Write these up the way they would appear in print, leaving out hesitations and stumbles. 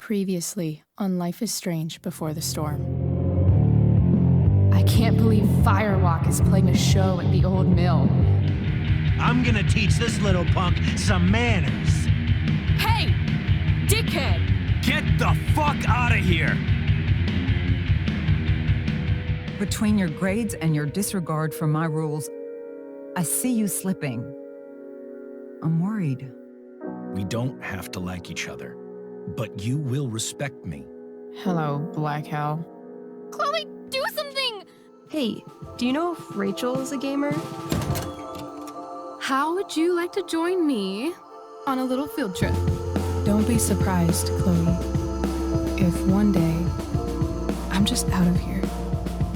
Previously on Life is Strange Before the Storm. I can't believe Firewalk is playing a show at the old mill. I'm gonna teach this little punk some manners. Hey! Dickhead! Get the fuck out of here! Between your grades and your disregard for my rules, I see you slipping. I'm worried. We don't have to like each other, but you will respect me. Hello, Black Hell. Chloe, do something! Hey, do you know if Rachel is a gamer? How would you like to join me on a little field trip? Don't be surprised, Chloe, if one day I'm just out of here.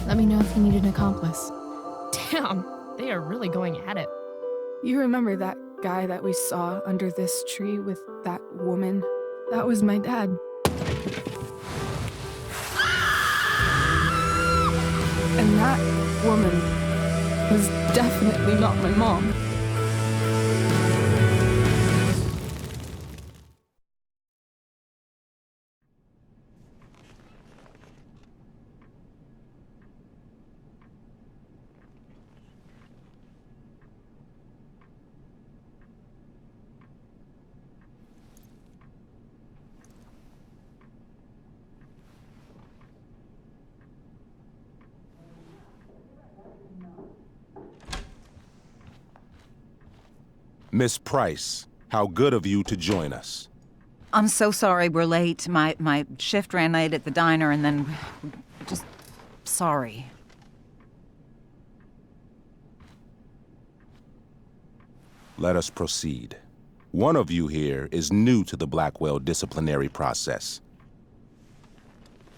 Let me know if you need an accomplice. Damn, they are really going at it. You remember that guy that we saw under this tree with that woman? That was my dad. And that woman was definitely not my mom. Miss Price, how good of you to join us. I'm so sorry we're late. My shift ran late at the diner and then... just... sorry. Let us proceed. One of you here is new to the Blackwell disciplinary process,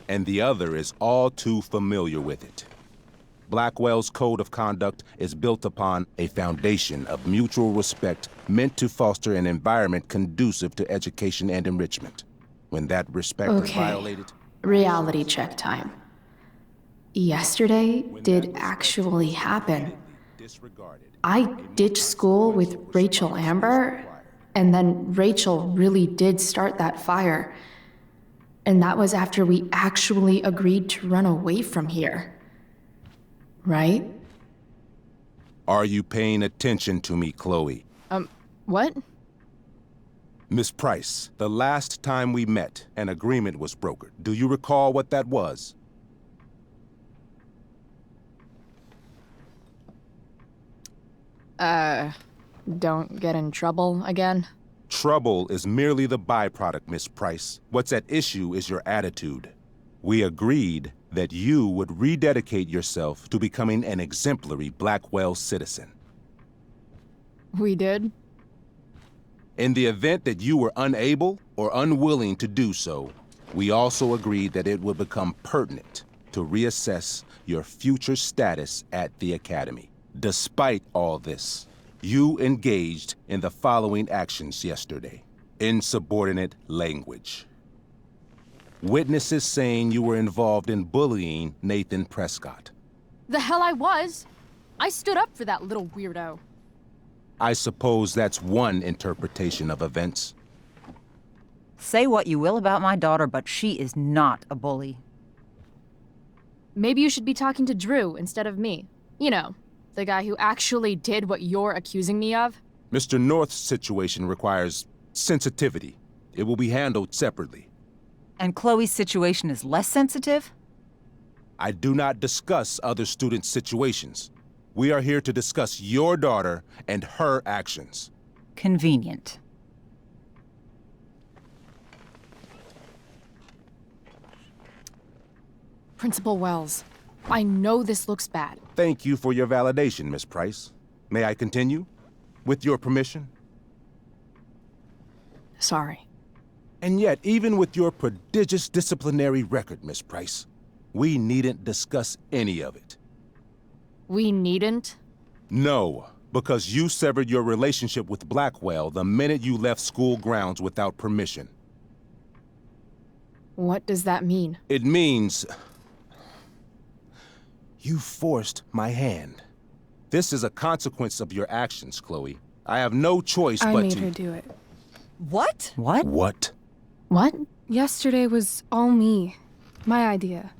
and the other is all too familiar with it. Blackwell's code of conduct is built upon a foundation of mutual respect meant to foster an environment conducive to education and enrichment. When that respect is violated... Reality check time. Yesterday did actually happen. I ditched school with Rachel Amber, and then Rachel really did start that fire. And that was after we actually agreed to run away from here. Right? Are you paying attention to me, Chloe? What? Miss Price, the last time we met, an agreement was brokered. Do you recall what that was? Don't get in trouble again? Trouble is merely the byproduct, Miss Price. What's at issue is your attitude. We agreed that you would rededicate yourself to becoming an exemplary Blackwell citizen. We did? In the event that you were unable or unwilling to do so, we also agreed that it would become pertinent to reassess your future status at the Academy. Despite all this, you engaged in the following actions yesterday. Insubordinate language. Witnesses saying you were involved in bullying Nathan Prescott. The hell I was! I stood up for that little weirdo. I suppose that's one interpretation of events. Say what you will about my daughter, but she is not a bully. Maybe you should be talking to Drew instead of me. You know, the guy who actually did what you're accusing me of. Mr. North's situation requires sensitivity. It will be handled separately. And Chloe's situation is less sensitive? I do not discuss other students' situations. We are here to discuss your daughter and her actions. Convenient. Principal Wells, I know this looks bad. Thank you for your validation, Miss Price. May I continue? With your permission? Sorry. And yet, even with your prodigious disciplinary record, Miss Price, we needn't discuss any of it. We needn't? No, because you severed your relationship with Blackwell the minute you left school grounds without permission. What does that mean? It means... you forced my hand. This is a consequence of your actions, Chloe. I have no choice but to... I made her do it. What? What? What? What? Yesterday was all me. My idea.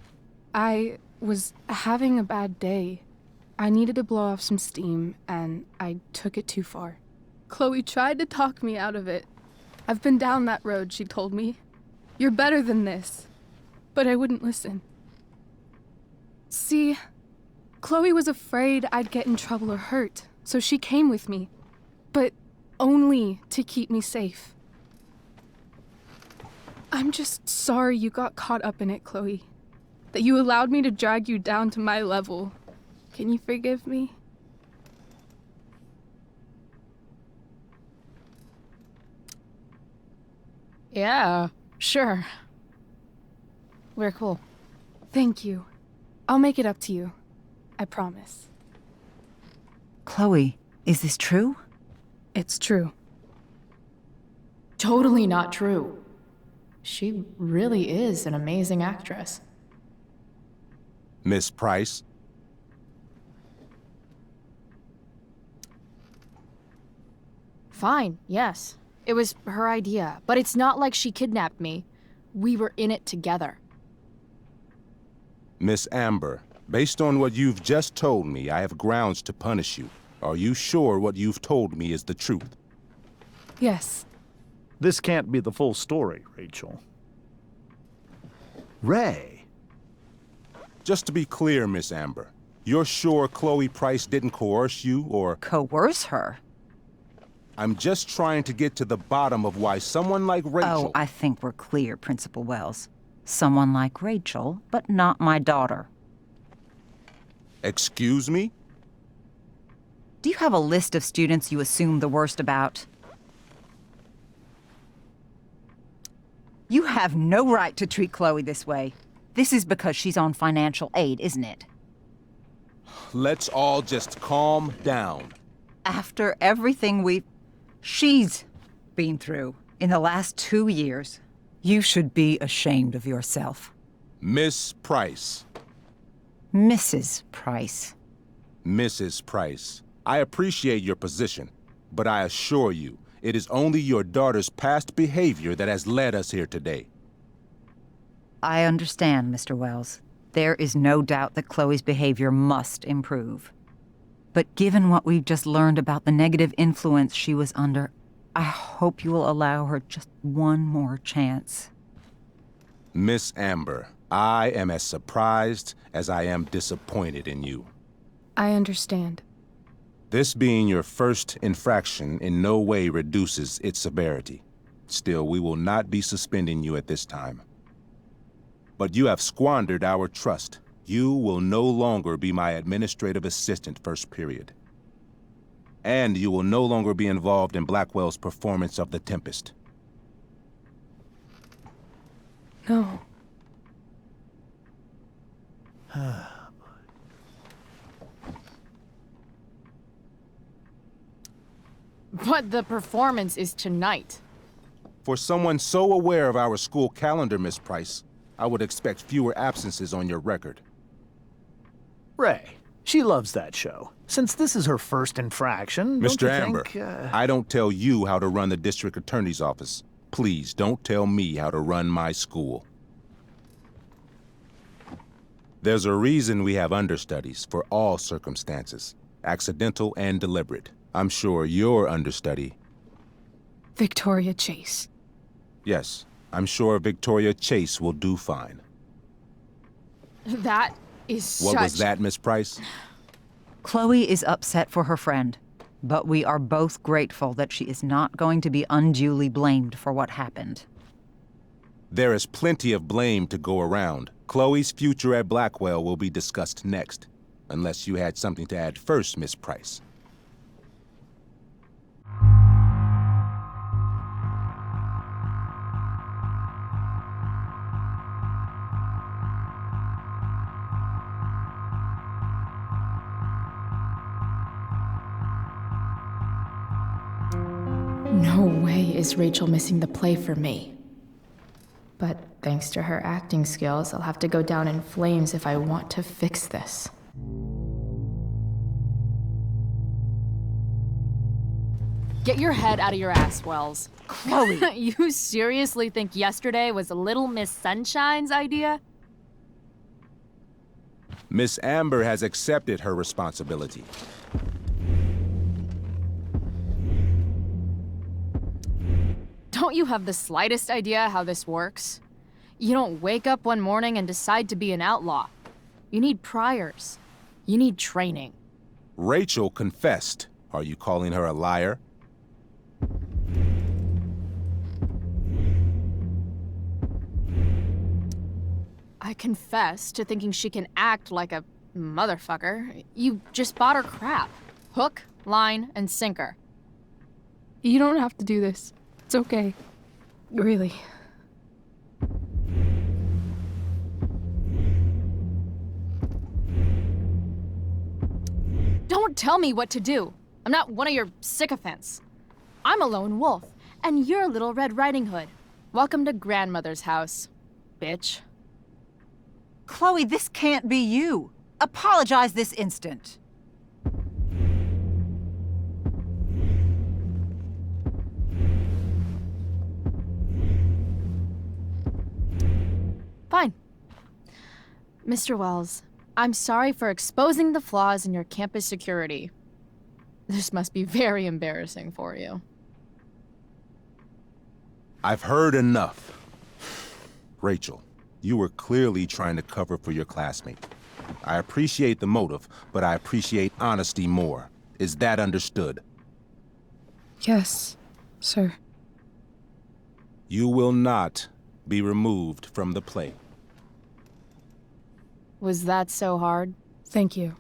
I was having a bad day. I needed to blow off some steam, and I took it too far. Chloe tried to talk me out of it. I've been down that road, she told me. You're better than this. But I wouldn't listen. See, Chloe was afraid I'd get in trouble or hurt, so she came with me. But only to keep me safe. I'm just sorry you got caught up in it, Chloe. That you allowed me to drag you down to my level. Can you forgive me? Yeah, sure. We're cool. Thank you. I'll make it up to you. I promise. Chloe, is this true? It's true. Totally not true. She really is an amazing actress. Miss Price? Fine, yes. It was her idea, but it's not like she kidnapped me. We were in it together. Miss Amber, based on what you've just told me, I have grounds to punish you. Are you sure what you've told me is the truth? Yes. This can't be the full story, Rachel. Ray. Just to be clear, Miss Amber, you're sure Chloe Price didn't coerce you, or... Coerce her? I'm just trying to get to the bottom of why someone like Rachel... Oh, I think we're clear, Principal Wells. Someone like Rachel, but not my daughter. Excuse me? Do you have a list of students you assume the worst about? You have no right to treat Chloe this way. This is because she's on financial aid, isn't it? Let's all just calm down. After everything she's been through in the last 2 years, you should be ashamed of yourself. Miss Price. Mrs. Price. Mrs. Price, I appreciate your position, but I assure you, it is only your daughter's past behavior that has led us here today. I understand, Mr. Wells. There is no doubt that Chloe's behavior must improve. But given what we've just learned about the negative influence she was under, I hope you will allow her just one more chance. Miss Amber, I am as surprised as I am disappointed in you. I understand. This being your first infraction in no way reduces its severity. Still, we will not be suspending you at this time. But you have squandered our trust. You will no longer be my administrative assistant first period. And you will no longer be involved in Blackwell's performance of The Tempest. No. But the performance is tonight. For someone so aware of our school calendar, Miss Price, I would expect fewer absences on your record. Ray. She loves that show. Since this is her first infraction, don't Mr. you Amber, think, I don't tell you how to run the district attorney's office. Please don't tell me how to run my school. There's a reason we have understudies for all circumstances, accidental and deliberate. I'm sure your understudy... Victoria Chase. Yes, I'm sure Victoria Chase will do fine. That is What was that, Miss Price? Chloe is upset for her friend, but we are both grateful that she is not going to be unduly blamed for what happened. There is plenty of blame to go around. Chloe's future at Blackwell will be discussed next. Unless you had something to add first, Miss Price. No way is Rachel missing the play for me. But thanks to her acting skills, I'll have to go down in flames if I want to fix this. Get your head out of your ass, Wells. Chloe! You seriously think yesterday was Little Miss Sunshine's idea? Miss Amber has accepted her responsibility. Don't you have the slightest idea how this works? You don't wake up one morning and decide to be an outlaw. You need priors. You need training. Rachel confessed. Are you calling her a liar? I confess to thinking she can act like a motherfucker. You just bought her crap. Hook, line, and sinker. You don't have to do this. It's okay. Really. Don't tell me what to do. I'm not one of your sycophants. I'm a lone wolf, and you're Little Red Riding Hood. Welcome to grandmother's house, bitch. Chloe, this can't be you. Apologize this instant. Fine. Mr. Wells, I'm sorry for exposing the flaws in your campus security. This must be very embarrassing for you. I've heard enough. Rachel, you were clearly trying to cover for your classmate. I appreciate the motive, but I appreciate honesty more. Is that understood? Yes, sir. You will not be removed from the play. Was that so hard? Thank you.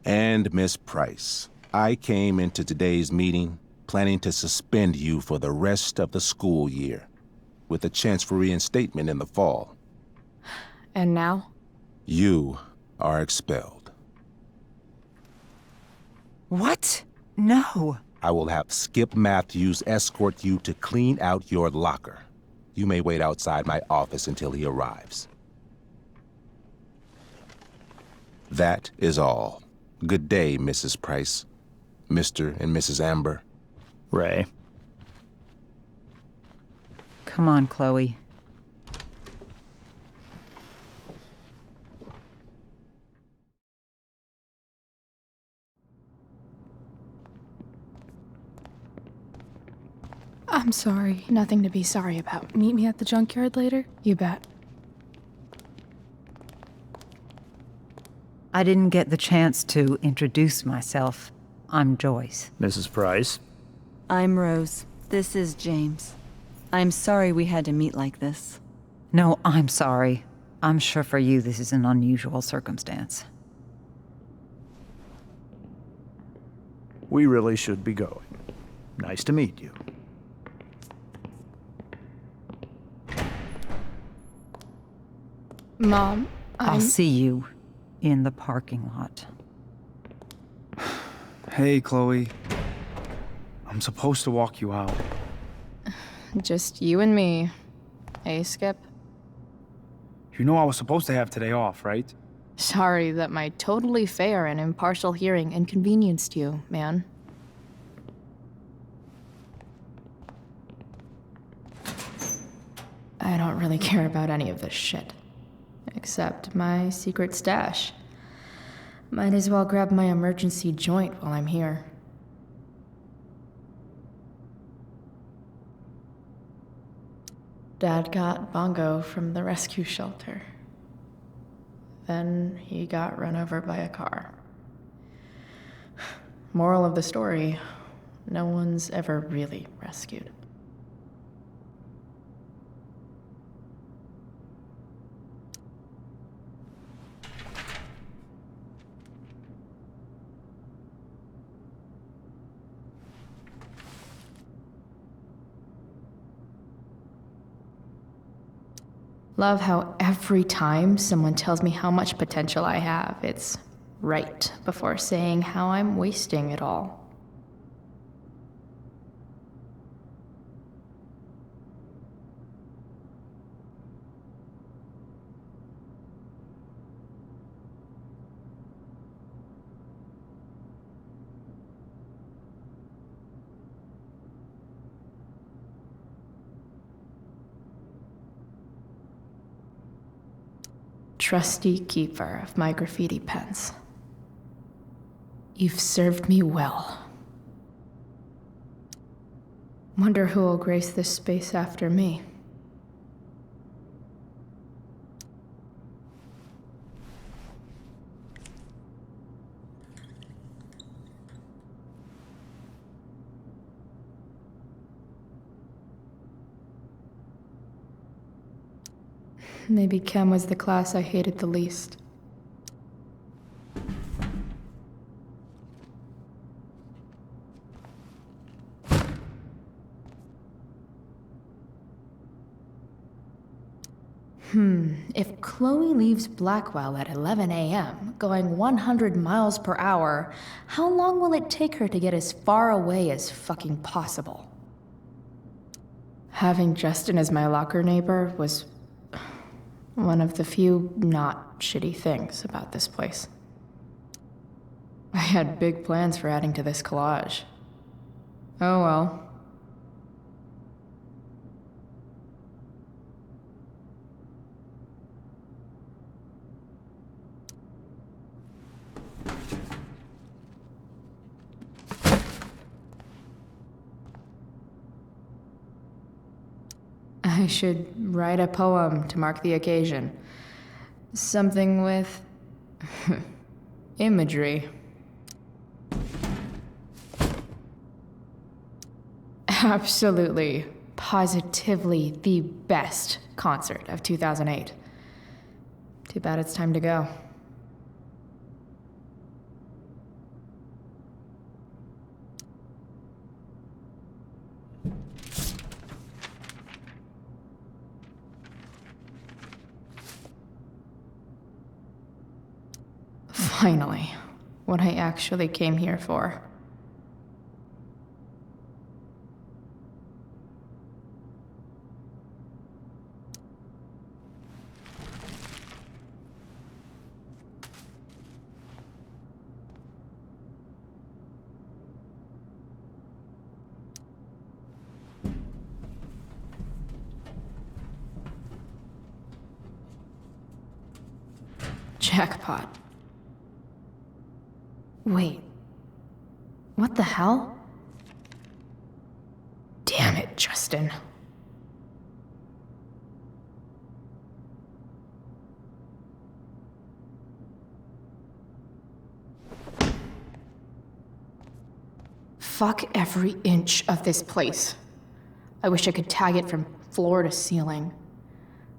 And Miss Price, I came into today's meeting planning to suspend you for the rest of the school year, with a chance for reinstatement in the fall. And now? You are expelled. What? No. I will have Skip Matthews escort you to clean out your locker. You may wait outside my office until he arrives. That is all. Good day, Mrs. Price. Mr. and Mrs. Amber. Ray. Come on, Chloe. I'm sorry. Nothing to be sorry about. Meet me at the junkyard later? You bet. I didn't get the chance to introduce myself. I'm Joyce. Mrs. Price. I'm Rose. This is James. I'm sorry we had to meet like this. No, I'm sorry. I'm sure for you this is an unusual circumstance. We really should be going. Nice to meet you. Mom, I'll see you in the parking lot. Hey, Chloe. I'm supposed to walk you out. Just you and me. Hey, Skip. You know I was supposed to have today off, right? Sorry that my totally fair and impartial hearing inconvenienced you, man. I don't really care about any of this shit. Except my secret stash. Might as well grab my emergency joint while I'm here. Dad got Bongo from the rescue shelter. Then he got run over by a car. Moral of the story, no one's ever really rescued. Love how every time someone tells me how much potential I have, it's right before saying how I'm wasting it all. trusty keeper of my graffiti pens. You've served me well. Wonder who will grace this space after me. Maybe Chem was the class I hated the least. If Chloe leaves Blackwell at 11 a.m., going 100 miles per hour, how long will it take her to get as far away as fucking possible? Having Justin as my locker neighbor was one of the few not shitty things about this place. I had big plans for adding to this collage. Oh well. I should write a poem to mark the occasion. Something with imagery. Absolutely, positively the best concert of 2008. Too bad it's time to go. Finally, what I actually came here for. Jackpot. Wait, what the hell? Damn it, Justin. Fuck every inch of this place. I wish I could tag it from floor to ceiling.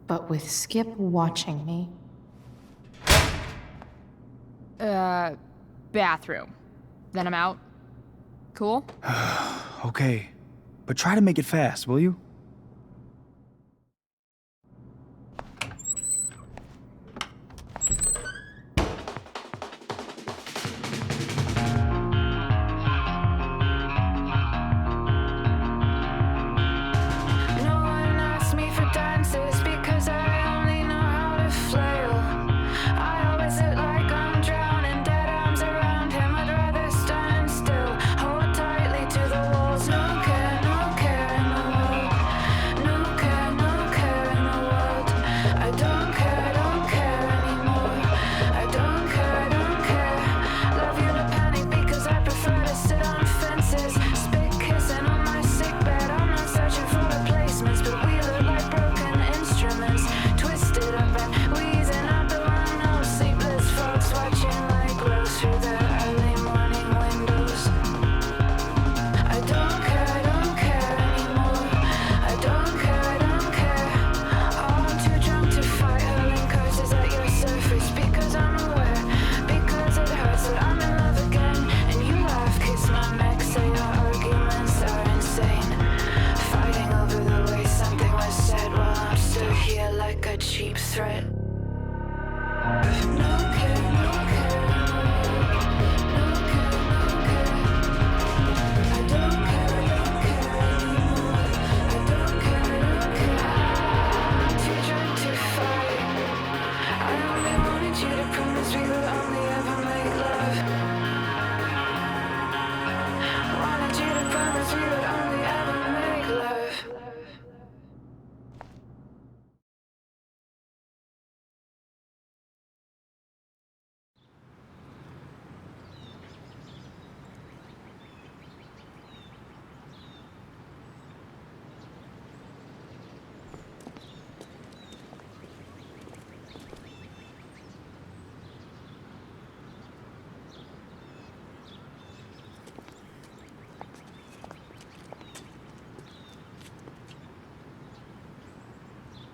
But with Skip watching me... Bathroom. Then I'm out. Cool? Okay, but try to make it fast, will you? No care, no care in the world.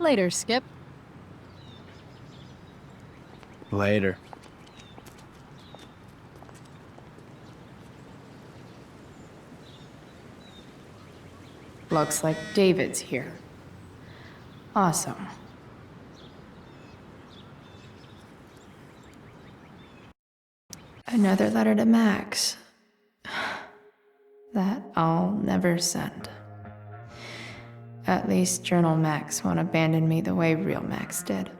later, Skip. Later. Looks like David's here. Awesome. Another letter to Max. That I'll never send. At least Journal Max won't abandon me the way real Max did.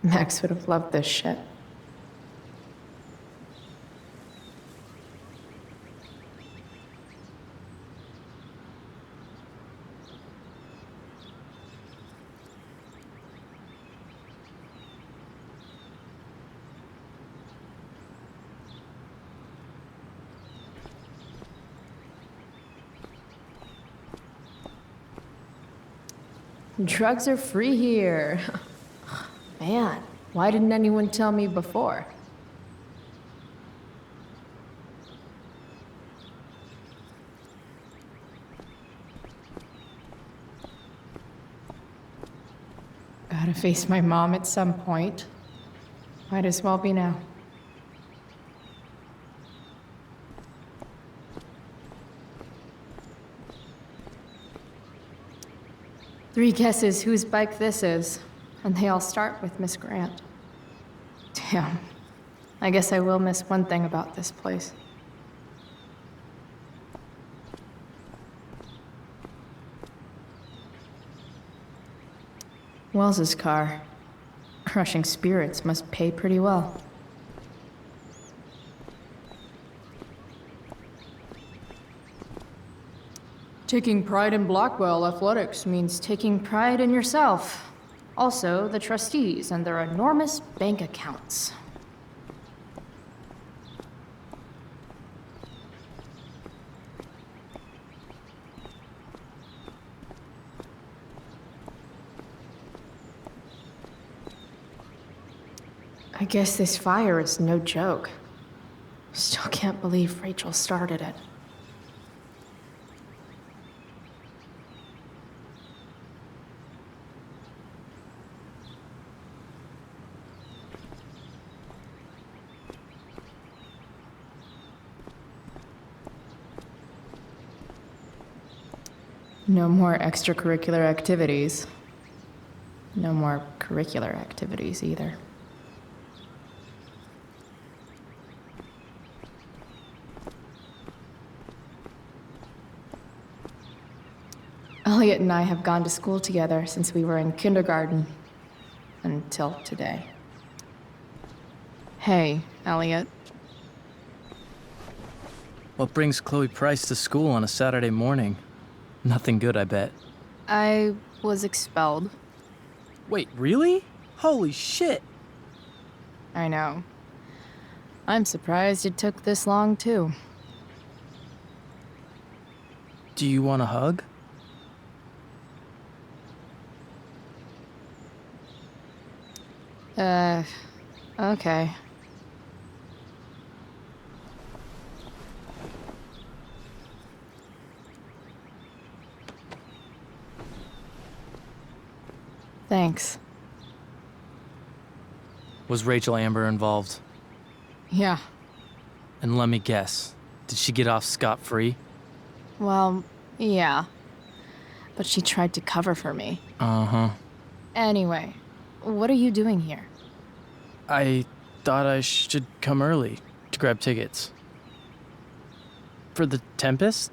Max would have loved this shit. Drugs are free here. Man, why didn't anyone tell me before? Gotta face my mom at some point. Might as well be now. Three guesses whose bike this is, and they all start with Miss Grant. Damn. I guess I will miss one thing about this place. Wells's car. Crushing spirits must pay pretty well. Taking pride in Blackwell athletics means taking pride in yourself. Also, the trustees and their enormous bank accounts. I guess this fire is no joke. Still can't believe Rachel started it. No more extracurricular activities. No more curricular activities either. Elliot and I have gone to school together since we were in kindergarten. Until today. Hey, Elliot. What brings Chloe Price to school on a Saturday morning? Nothing good, I bet. I was expelled. Wait, really? Holy shit! I know. I'm surprised it took this long, too. Do you want a hug? Okay. Thanks. Was Rachel Amber involved? Yeah. And let me guess, did she get off scot-free? Well, yeah. But she tried to cover for me. Uh-huh. Anyway, what are you doing here? I thought I should come early to grab tickets. For the Tempest?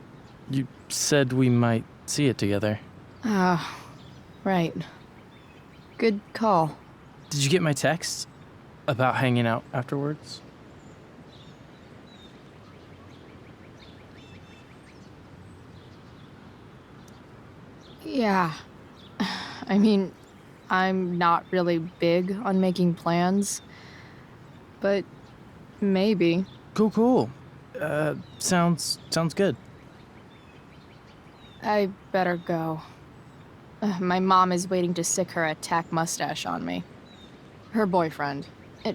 You said we might see it together. Ah, right. Good call. Did you get my text? About hanging out afterwards? Yeah. I mean, I'm not really big on making plans, but maybe. Cool. Sounds good. I better go. My mom is waiting to stick her attack mustache on me. Her boyfriend.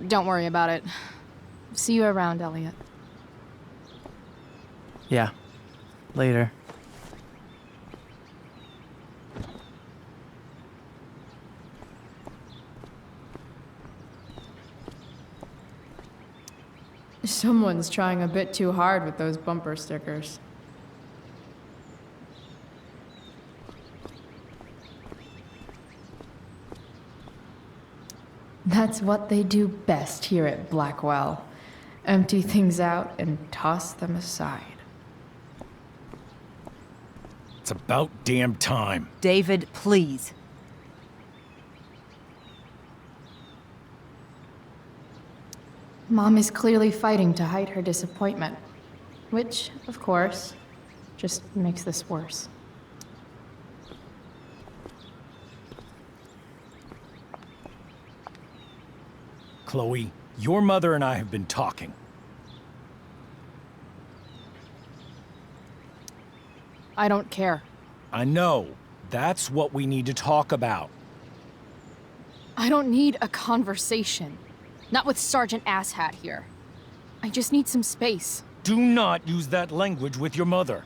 Don't worry about it. See you around, Elliot. Yeah. Later. Someone's trying a bit too hard with those bumper stickers. That's what they do best here at Blackwell. Empty things out and toss them aside. It's about damn time. David, please. Mom is clearly fighting to hide her disappointment, which, of course, just makes this worse. Chloe, your mother and I have been talking. I don't care. I know. That's what we need to talk about. I don't need a conversation. Not with Sergeant Asshat here. I just need some space. Do not use that language with your mother.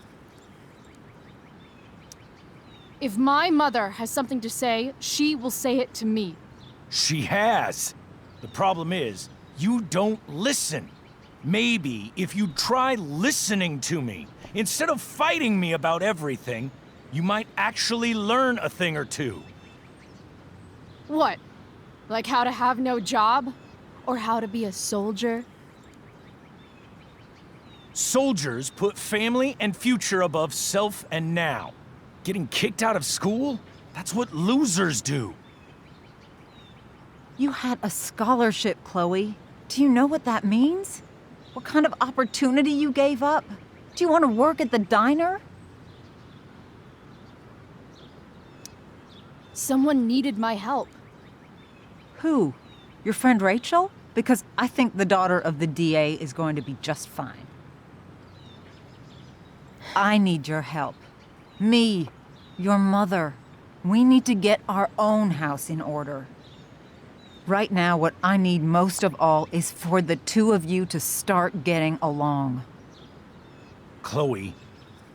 If my mother has something to say, she will say it to me. She has. The problem is, you don't listen. Maybe if you'd try listening to me, instead of fighting me about everything, you might actually learn a thing or two. What? Like how to have no job? Or how to be a soldier? Soldiers put family and future above self and now. Getting kicked out of school? That's what losers do. You had a scholarship, Chloe. Do you know what that means? What kind of opportunity you gave up? Do you want to work at the diner? Someone needed my help. Who? Your friend Rachel? Because I think the daughter of the DA is going to be just fine. I need your help. Me, your mother. We need to get our own house in order. Right now, what I need most of all is for the two of you to start getting along. Chloe,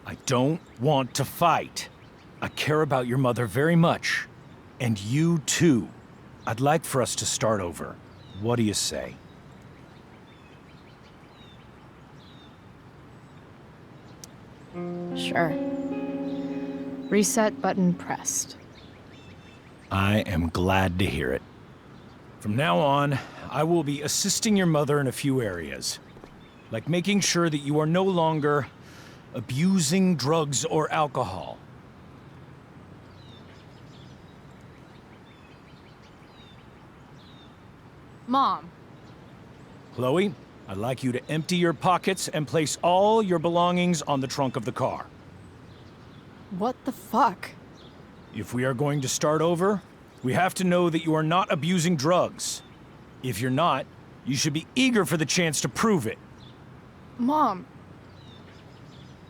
I don't want to fight. I care about your mother very much. And you too. I'd like for us to start over. What do you say? Sure. Reset button pressed. I am glad to hear it. From now on, I will be assisting your mother in a few areas. Like making sure that you are no longer abusing drugs or alcohol. Mom. Chloe, I'd like you to empty your pockets and place all your belongings on the trunk of the car. What the fuck? If we are going to start over, we have to know that you are not abusing drugs. If you're not, you should be eager for the chance to prove it. Mom.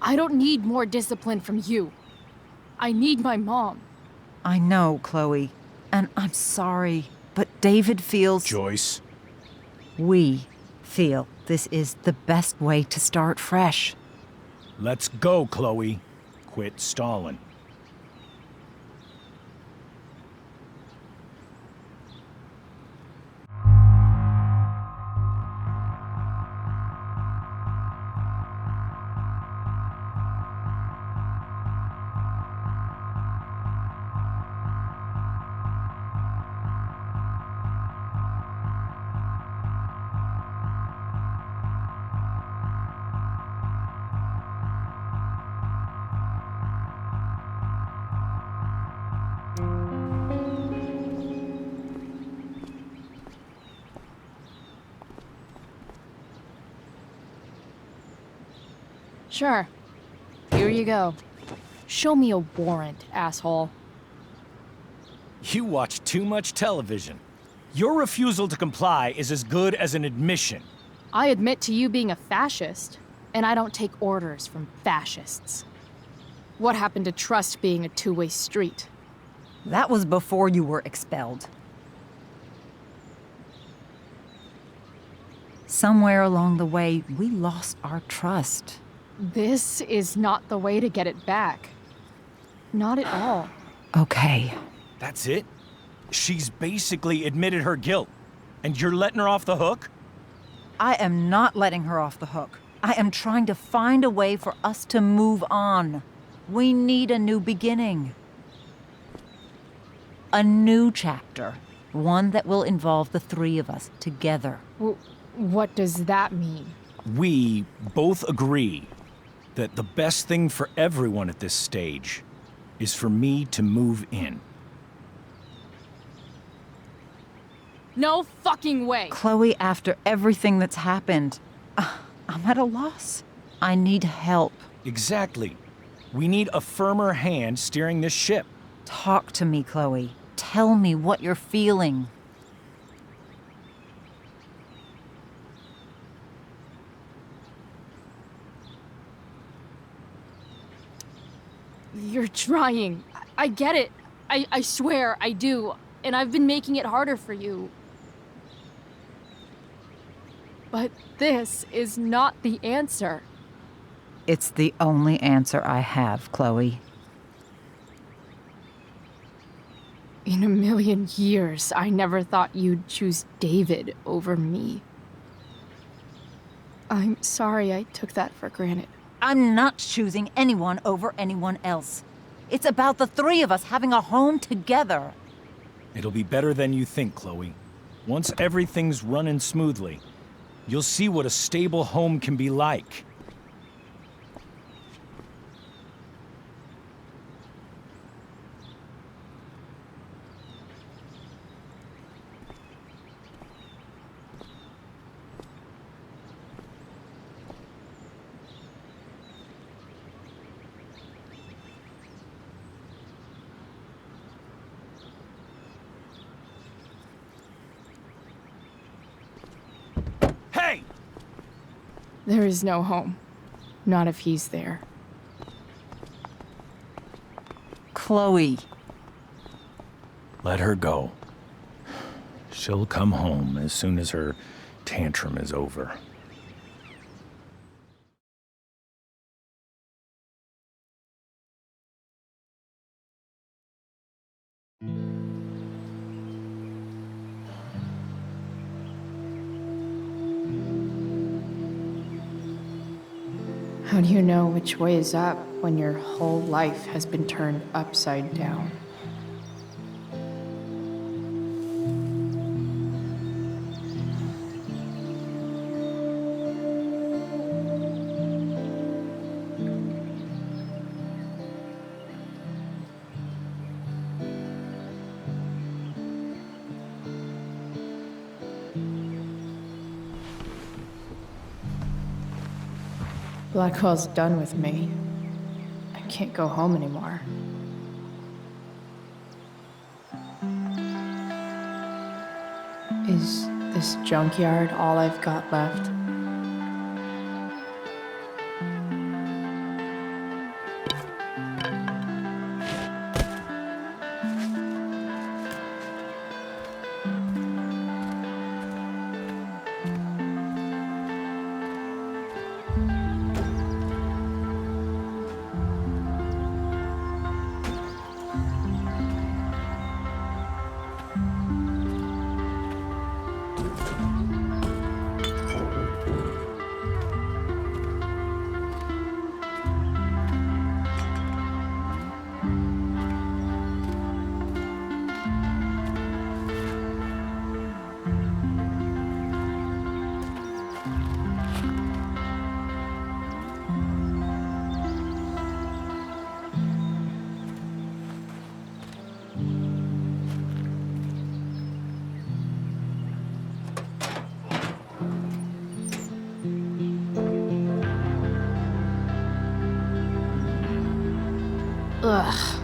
I don't need more discipline from you. I need my mom. I know, Chloe, and I'm sorry, but David feels... Joyce. We feel this is the best way to start fresh. Let's go, Chloe. Quit stalling. Sure. Here you go. Show me a warrant, asshole. You watch too much television. Your refusal to comply is as good as an admission. I admit to you being a fascist, and I don't take orders from fascists. What happened to trust being a two-way street? That was before you were expelled. Somewhere along the way, we lost our trust. This is not the way to get it back. Not at all. Okay. That's it? She's basically admitted her guilt, and you're letting her off the hook? I am not letting her off the hook. I am trying to find a way for us to move on. We need a new beginning. A new chapter. One that will involve the three of us together. What does that mean? We both agree that the best thing for everyone at this stage is for me to move in. No fucking way. Chloe, after everything that's happened, I'm at a loss. I need help. Exactly. We need a firmer hand steering this ship. Talk to me, Chloe. Tell me what you're feeling. You're trying. I get it. I swear, I do. And I've been making it harder for you. But this is not the answer. It's the only answer I have, Chloe. In a million years, I never thought you'd choose David over me. I'm sorry I took that for granted. I'm not choosing anyone over anyone else. It's about the three of us having a home together. It'll be better than you think, Chloe. Once everything's running smoothly, you'll see what a stable home can be like. Hey! There is no home. Not if he's there. Chloe. Let her go. She'll come home as soon as her tantrum is over. How do you know which way is up when your whole life has been turned upside down? Blackwell's done with me. I can't go home anymore. Is this junkyard all I've got left? Ugh.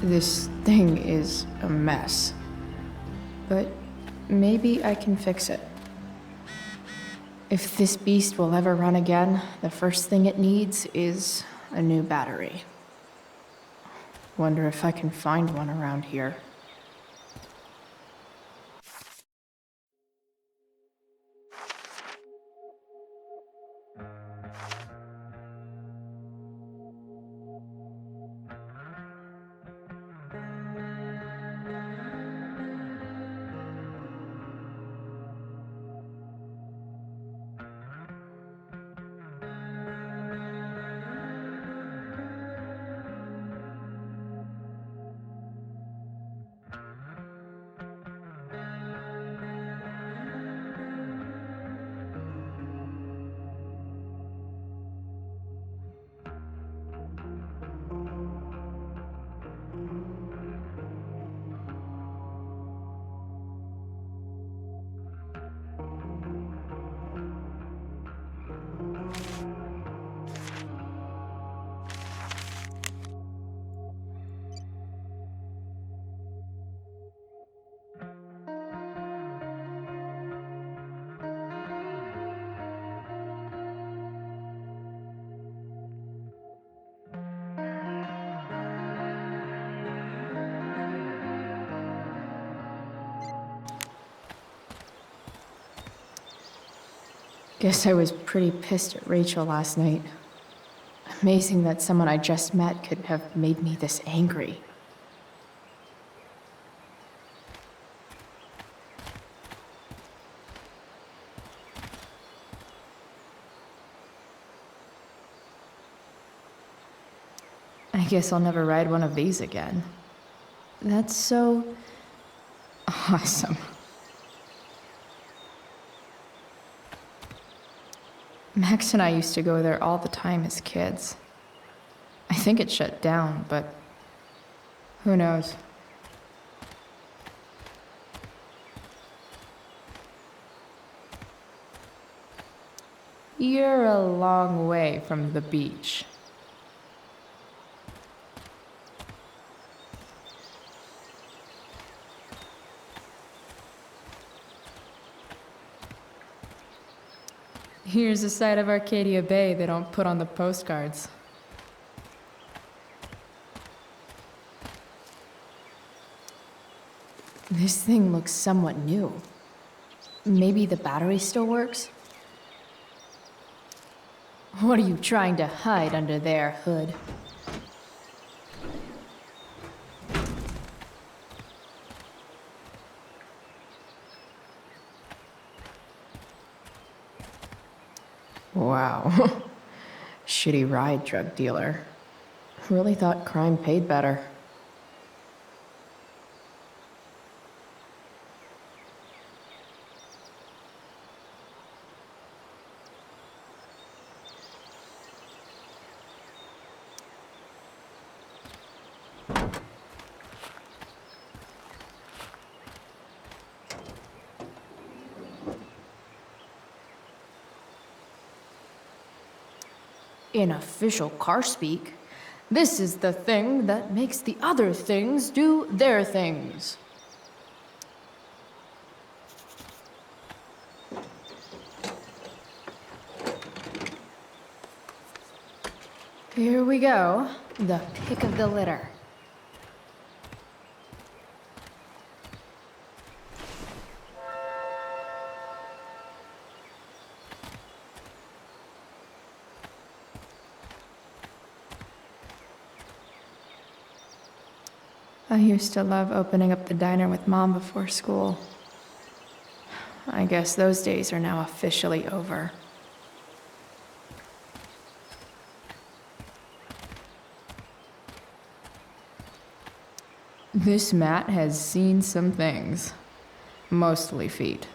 This thing is a mess. But maybe I can fix it. If this beast will ever run again, the first thing it needs is a new battery. Wonder if I can find one around here. Guess I was pretty pissed at Rachel last night. Amazing that someone I just met could have made me this angry. I guess I'll never ride one of these again. That's so awesome. Max and I used to go there all the time as kids. I think it shut down, but who knows? You're a long way from the beach. Here's a side of Arcadia Bay they don't put on the postcards. This thing looks somewhat new. Maybe the battery still works? What are you trying to hide under there, Hood? Wow. Shitty ride, drug dealer. Really thought crime paid better. In official car speak, this is the thing that makes the other things do their things. Here we go, the pick of the litter. I used to love opening up the diner with Mom before school. I guess those days are now officially over. This mat has seen some things. Mostly feet.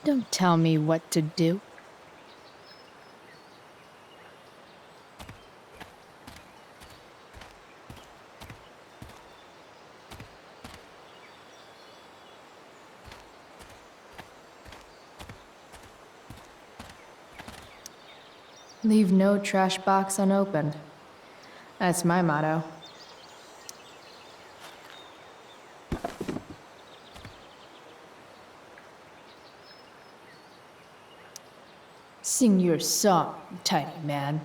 Don't tell me what to do. Leave no trash box unopened. That's my motto. Sing your song, tiny man.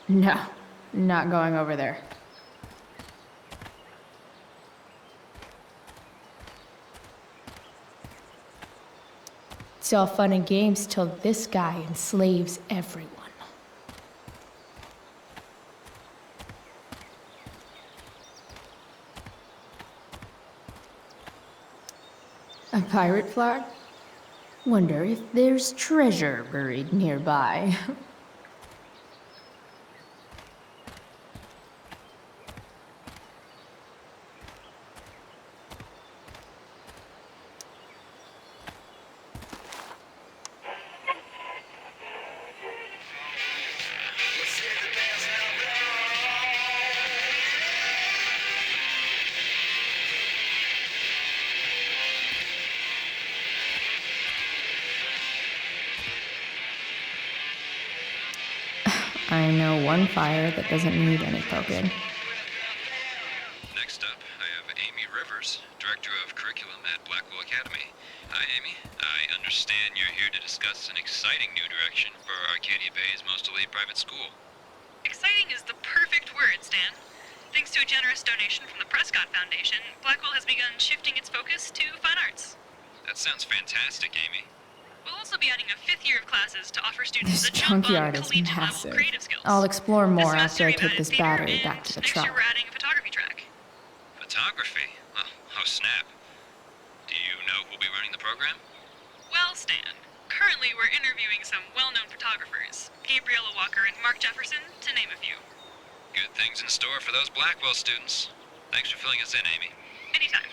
No, not going over there. It's all fun and games till this guy enslaves everyone. A pirate flag? Wonder if there's treasure buried nearby. I know one fire that doesn't need any poking. Next up, I have Amy Rivers, Director of Curriculum at Blackwell Academy. Hi, Amy. I understand you're here to discuss an exciting new direction for Arcadia Bay's most elite private school. Exciting is the perfect word, Stan. Thanks to a generous donation from the Prescott Foundation, Blackwell has begun shifting its focus to fine arts. That sounds fantastic, Amy. We'll also be adding a 5th year of classes to offer students This a jump on junkyard is collegiate level massive. creative skills. I'll explore more This after I semester we've take this added theater, battery back and to the next year truck. we're adding a photography track. Photography? Oh, snap. Do you know who'll be running the program? Well, Stan, currently we're interviewing some well-known photographers, Gabriella Walker and Mark Jefferson, to name a few. Good things in store for those Blackwell students. Thanks for filling us in, Amy. Anytime.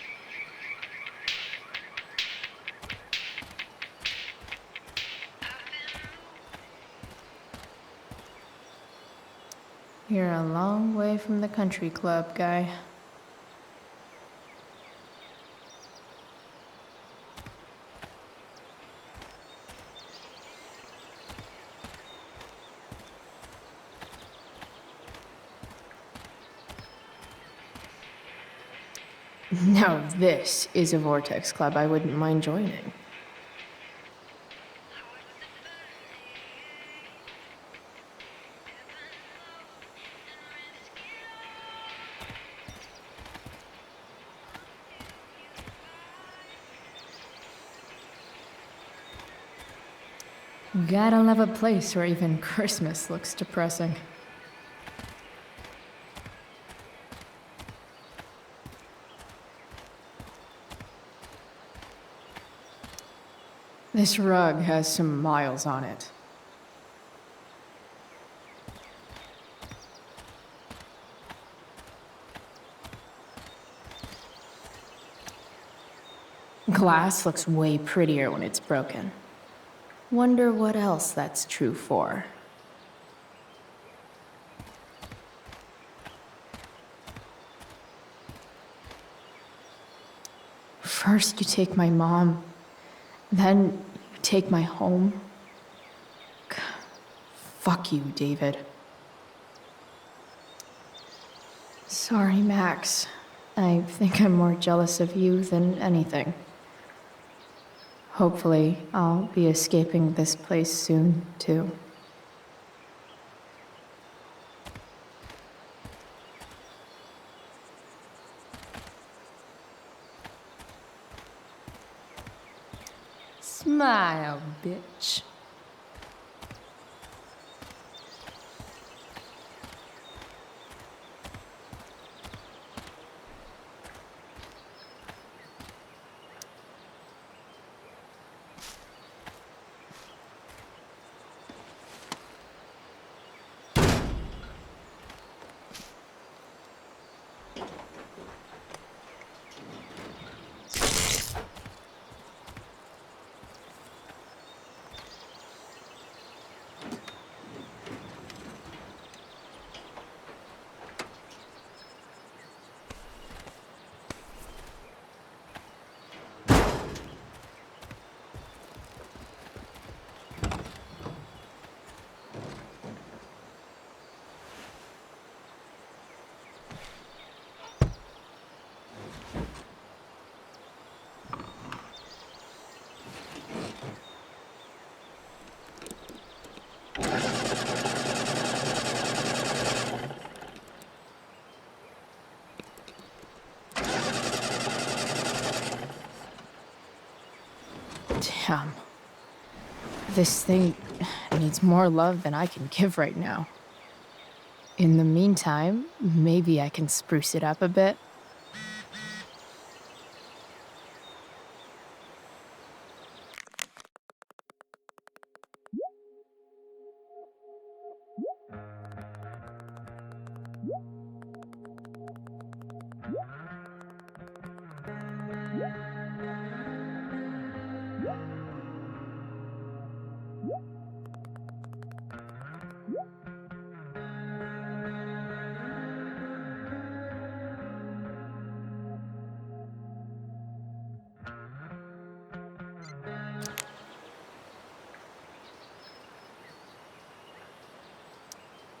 You're a long way from the country club, guy. Now this is a Vortex club I wouldn't mind joining. Gotta love a place where even Christmas looks depressing. This rug has some miles on it. Glass looks way prettier when it's broken. Wonder what else that's true for. First you take my mom, then you take my home. Fuck you, David. Sorry, Max. I think I'm more jealous of you than anything. Hopefully, I'll be escaping this place soon, too. Smile, bitch. Damn. This thing needs more love than I can give right now. In the meantime, maybe I can spruce it up a bit.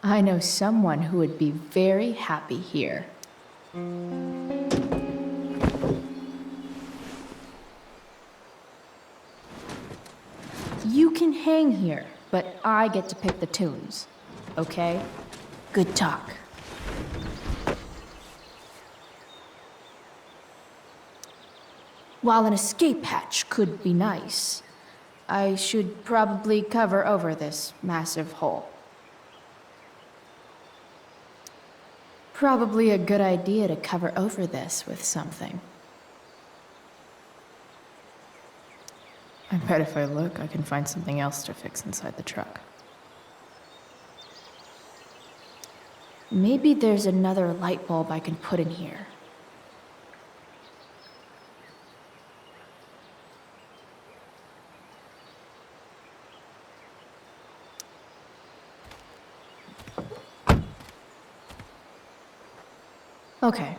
I know someone who would be very happy here. You can hang here, but I get to pick the tunes. Okay? Good talk. While an escape hatch could be nice, I should probably cover over this massive hole. Probably a good idea to cover over this with something. I bet if I look, I can find something else to fix inside the truck. Maybe there's another light bulb I can put in here. Okay,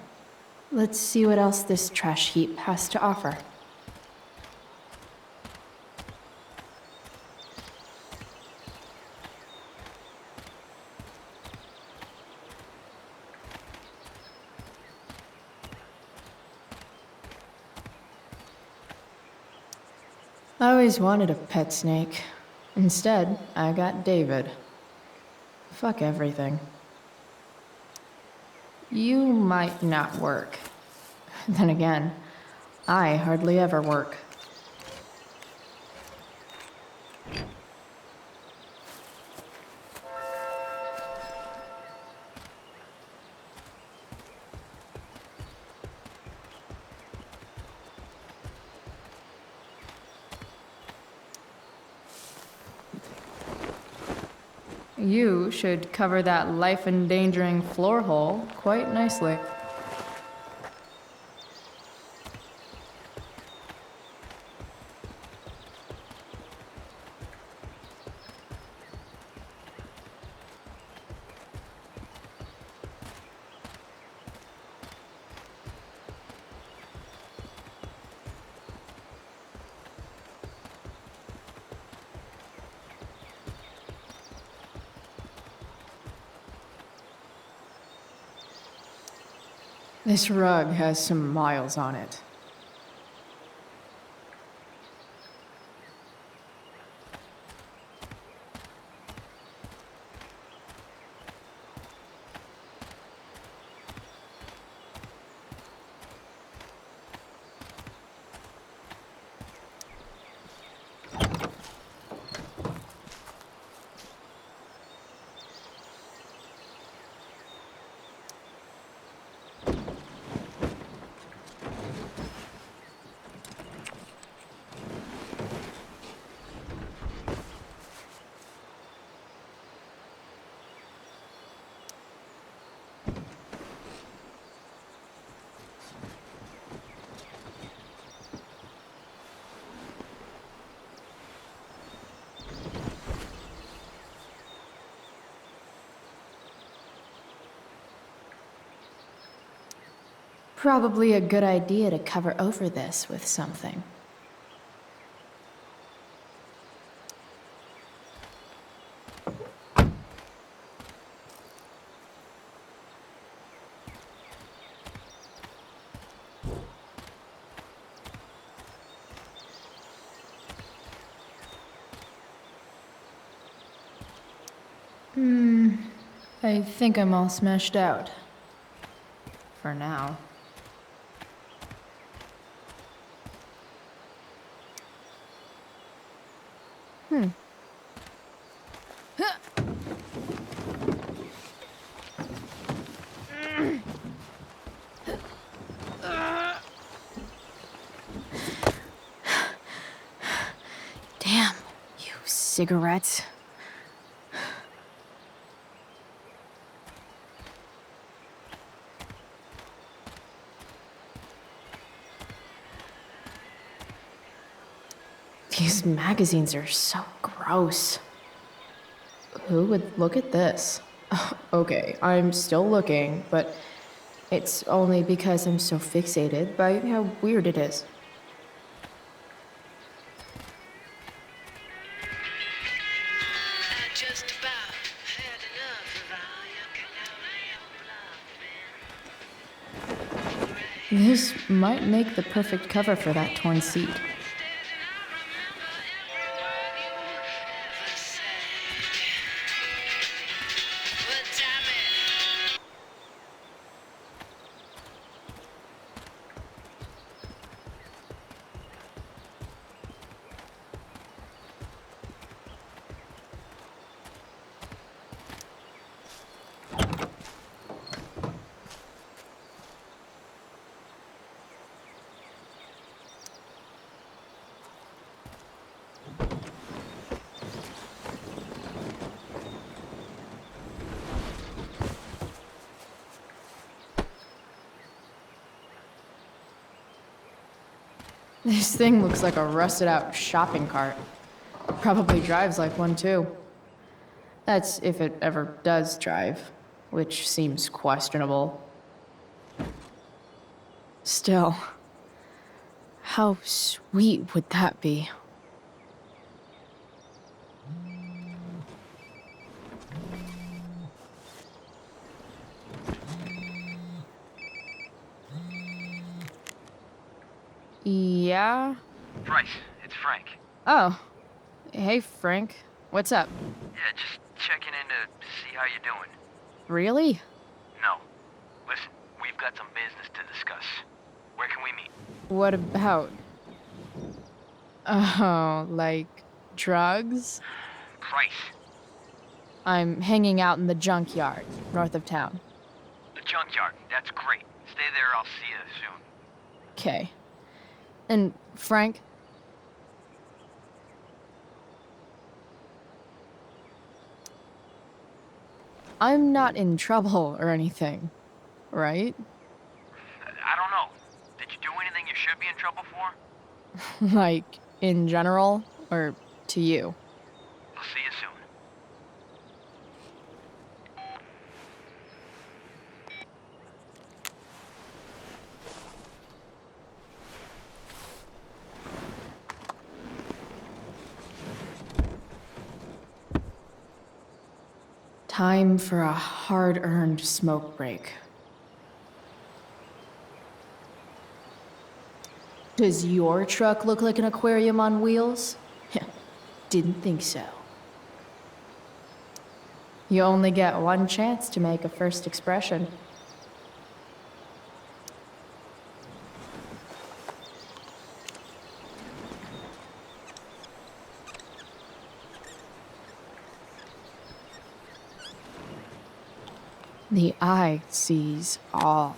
let's see what else this trash heap has to offer. I always wanted a pet snake. Instead, I got David. Fuck everything. You might not work. Then again, I hardly ever work. You should cover that life-endangering floor hole quite nicely. This rug has some miles on it. Probably a good idea to cover over this with something. I think I'm all smashed out. For now. Damn, you cigarettes. These magazines are so gross. Who would look at this? Okay, I'm still looking, but it's only because I'm so fixated by how weird it is. I just about had enough of This might make the perfect cover for that torn seat. This thing looks like a rusted out shopping cart. Probably drives like one too. That's if it ever does drive, which seems questionable. Still, how sweet would that be? Yeah? Bryce, it's Frank. Oh. Hey, Frank. What's up? Yeah, just checking in to see how you're doing. Really? No. Listen, we've got some business to discuss. Where can we meet? What about? Oh, like drugs? Bryce. I'm hanging out in the junkyard, north of town. The junkyard. That's great. Stay there, I'll see you soon. Okay. And Frank? I'm not in trouble or anything, right? I don't know. Did you do anything you should be in trouble for? Like, in general, or to you? I'll see you soon. Time for a hard-earned smoke break. Does your truck look like an aquarium on wheels? Didn't think so. You only get one chance to make a first expression. The eye sees all.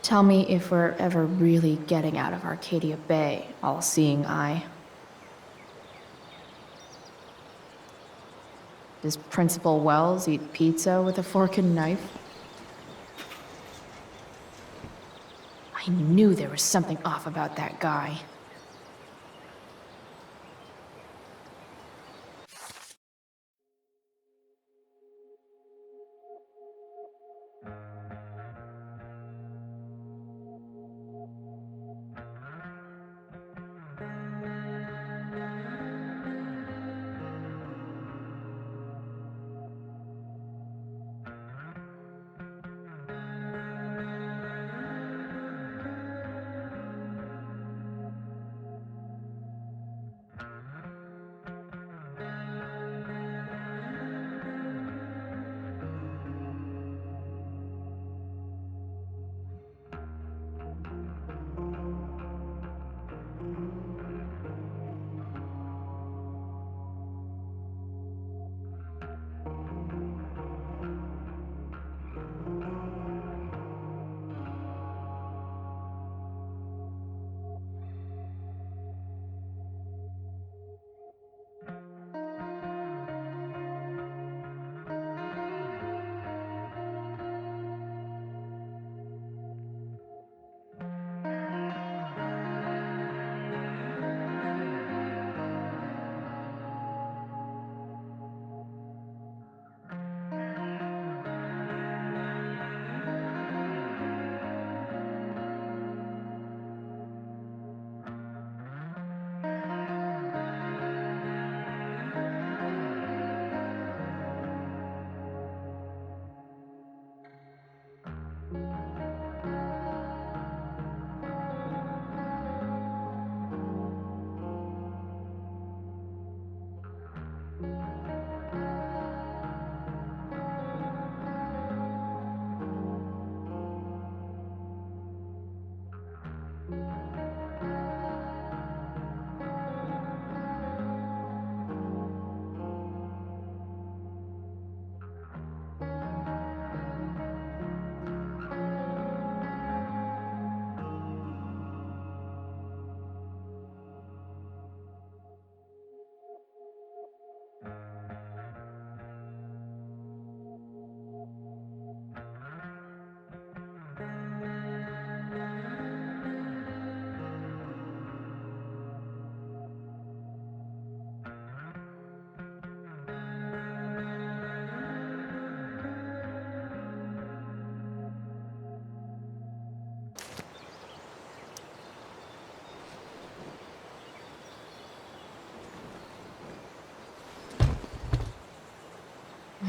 Tell me if we're ever really getting out of Arcadia Bay, all-seeing eye. Does Principal Wells eat pizza with a fork and knife? I knew there was something off about that guy.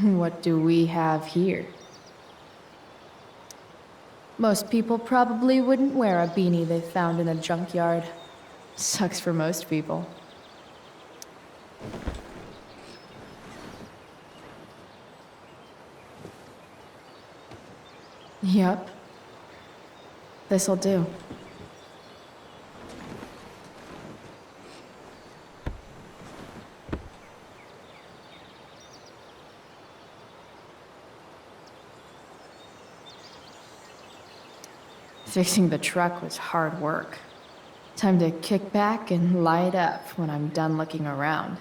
What do we have here? Most people probably wouldn't wear a beanie they found in a junkyard. Sucks for most people. Yep. This'll do. Fixing the truck was hard work. Time to kick back and light up when I'm done looking around.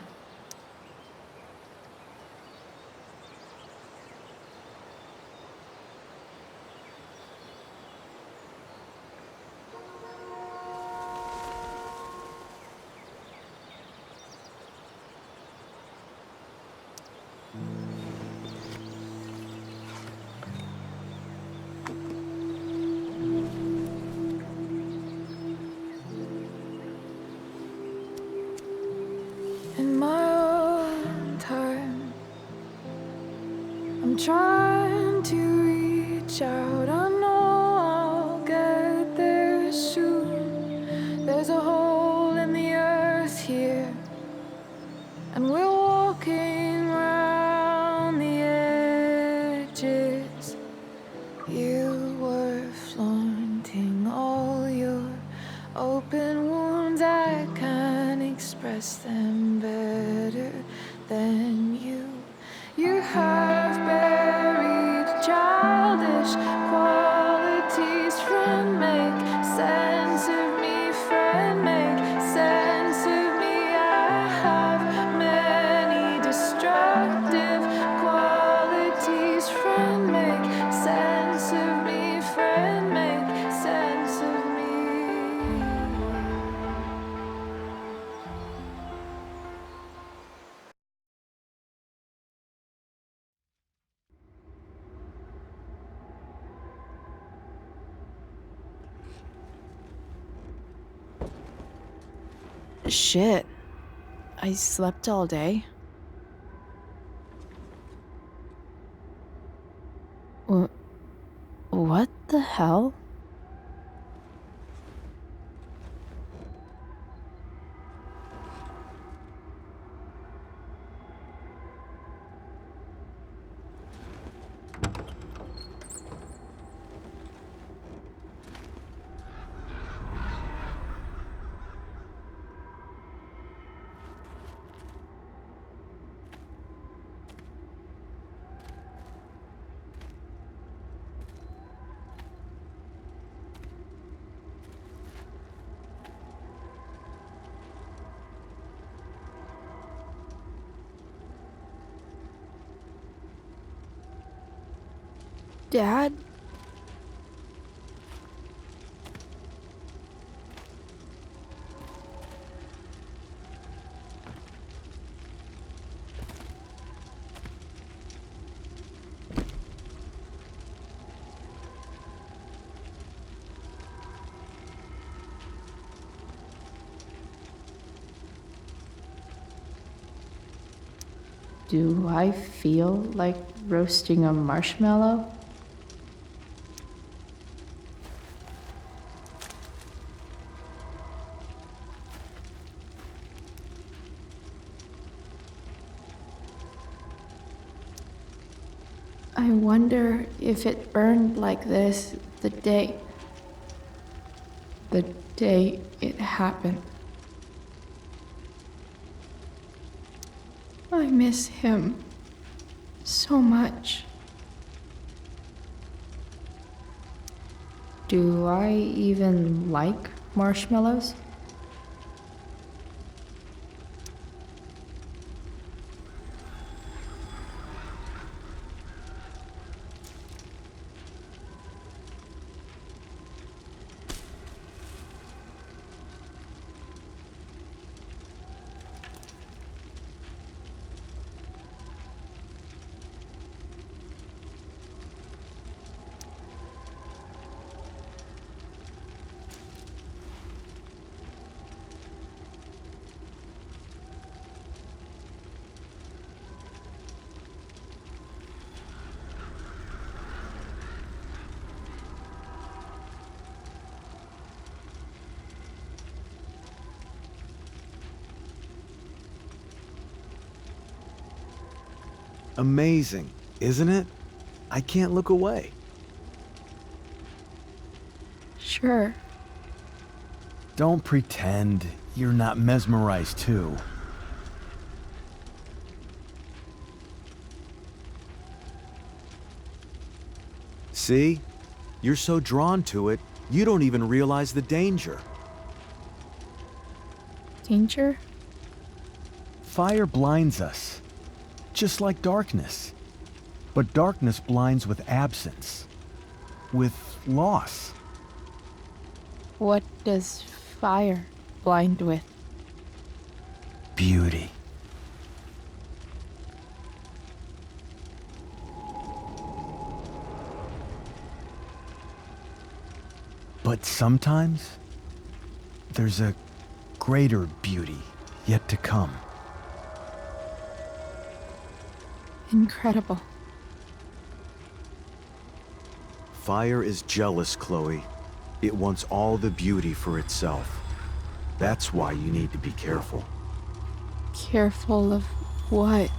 In my own time, I'm trying to reach out. I know I'll get there soon. There's a hole in the earth here, and we're walking around the edges. You were flaunting all your open wounds. I can't express them better than you. You have buried childish qualities. Friend, make sense of me. Friend, make sense of me. I have many destructive qualities. Friend, make sense of me. Friend, make sense of me. Shit. I slept all day. What the hell? Dad? Do I feel like roasting a marshmallow? I wonder if it burned like this the day it happened. I miss him so much. Do I even like marshmallows? Amazing, isn't it? I can't look away. Sure. Don't pretend you're not mesmerized too. See? You're so drawn to it, you don't even realize the danger. Danger? Fire blinds us, just like darkness. But darkness blinds with absence, with loss. What does fire blind with? Beauty. But sometimes, there's a greater beauty yet to come. Incredible. Fire is jealous, Chloe. It wants all the beauty for itself. That's why you need to be careful. Careful of what?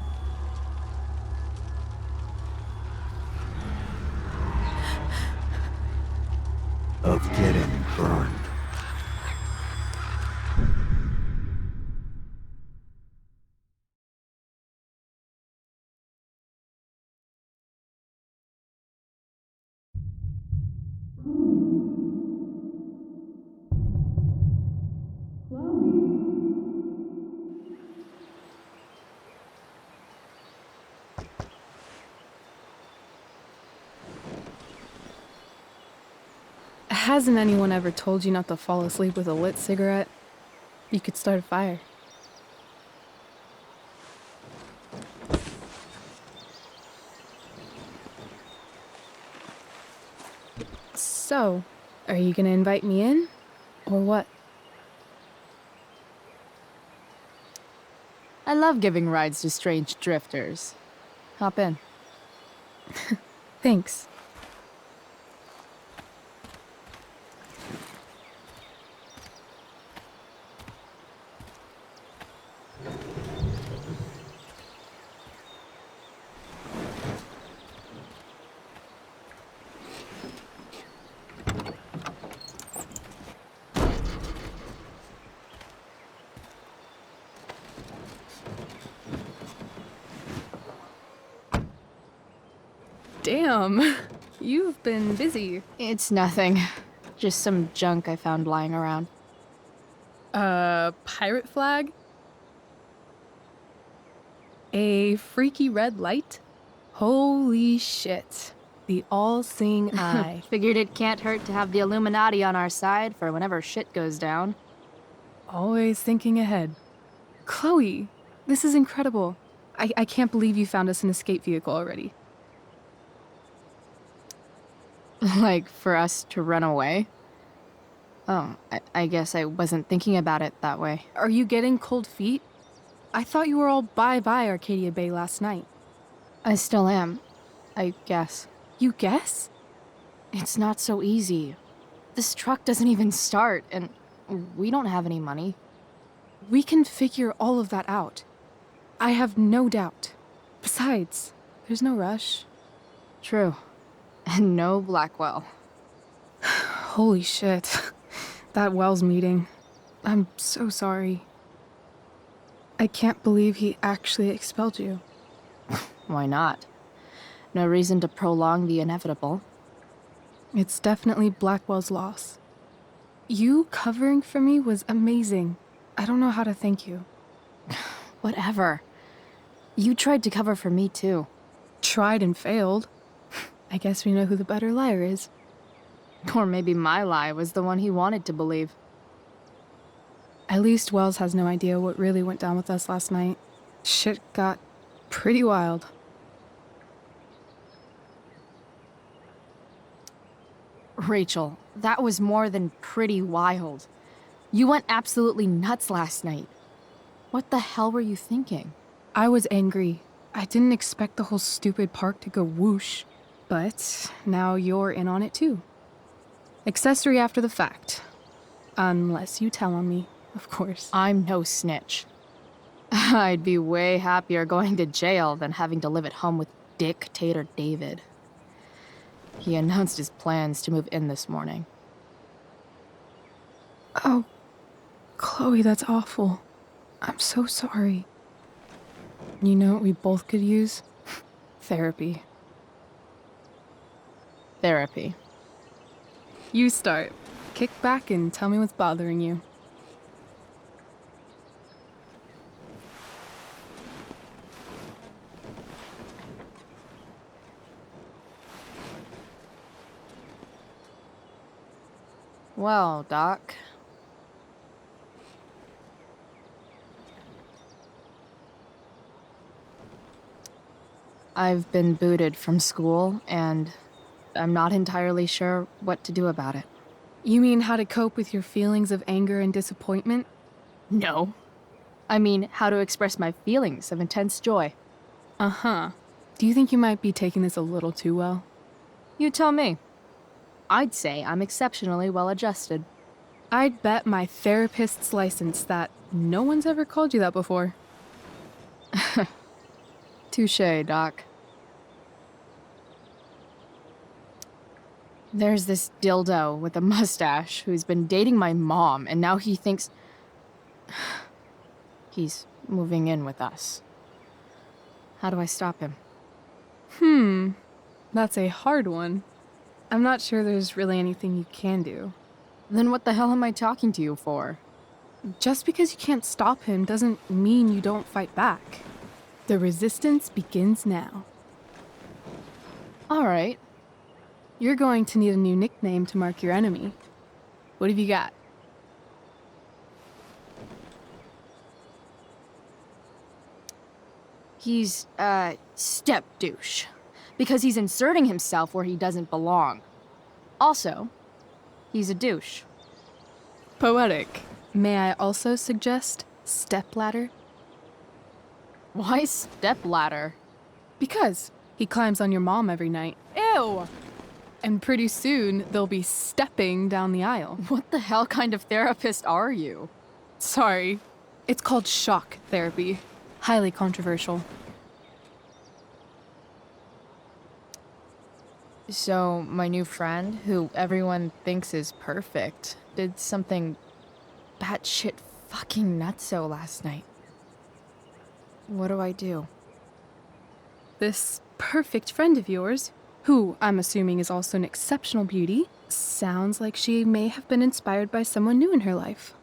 Of getting burned. Hasn't anyone ever told you not to fall asleep with a lit cigarette? You could start a fire. So, are you gonna invite me in? Or what? I love giving rides to strange drifters. Hop in. Thanks. Damn, you've been busy. It's nothing. Just some junk I found lying around. Pirate flag? A freaky red light? Holy shit. The all-seeing eye. Figured it can't hurt to have the Illuminati on our side for whenever shit goes down. Always thinking ahead. Chloe, this is incredible. I can't believe you found us an escape vehicle already. Like, for us to run away? Oh, I guess I wasn't thinking about it that way. Are you getting cold feet? I thought you were all bye-bye Arcadia Bay last night. I still am, I guess. You guess? It's not so easy. This truck doesn't even start, and we don't have any money. We can figure all of that out. I have no doubt. Besides, there's no rush. True. And no Blackwell. Holy shit. That Wells meeting. I'm so sorry. I can't believe he actually expelled you. Why not? No reason to prolong the inevitable. It's definitely Blackwell's loss. You covering for me was amazing. I don't know how to thank you. Whatever. You tried to cover for me too. Tried and failed. I guess we know who the better liar is. Or maybe my lie was the one he wanted to believe. At least Wells has no idea what really went down with us last night. Shit got pretty wild. Rachel, that was more than pretty wild. You went absolutely nuts last night. What the hell were you thinking? I was angry. I didn't expect the whole stupid park to go whoosh. But now you're in on it too. Accessory after the fact. Unless you tell on me, of course. I'm no snitch. I'd be way happier going to jail than having to live at home with Dictator David. He announced his plans to move in this morning. Oh, Chloe, that's awful. I'm so sorry. You know what we both could use? Therapy. Therapy. You start. Kick back and tell me what's bothering you. Well, Doc. I've been booted from school, and I'm not entirely sure what to do about it. You mean how to cope with your feelings of anger and disappointment? No. I mean, how to express my feelings of intense joy. Uh-huh. Do you think you might be taking this a little too well? You tell me. I'd say I'm exceptionally well adjusted. I'd bet my therapist's license that no one's ever called you that before. Touché, Doc. There's this dildo with a mustache who's been dating my mom, and now he thinks he's moving in with us. How do I stop him? That's a hard one. I'm not sure there's really anything you can do. Then what the hell am I talking to you for? Just because you can't stop him doesn't mean you don't fight back. The resistance begins now. All right. You're going to need a new nickname to mark your enemy. What have you got? He's, step douche. Because he's inserting himself where he doesn't belong. Also, he's a douche. Poetic. May I also suggest stepladder? Why stepladder? Because he climbs on your mom every night. Ew! And pretty soon, they'll be stepping down the aisle. What the hell kind of therapist are you? Sorry. It's called shock therapy. Highly controversial. So, my new friend, who everyone thinks is perfect, did something batshit fucking nutso last night. What do I do? This perfect friend of yours, who I'm assuming is also an exceptional beauty, sounds like she may have been inspired by someone new in her life.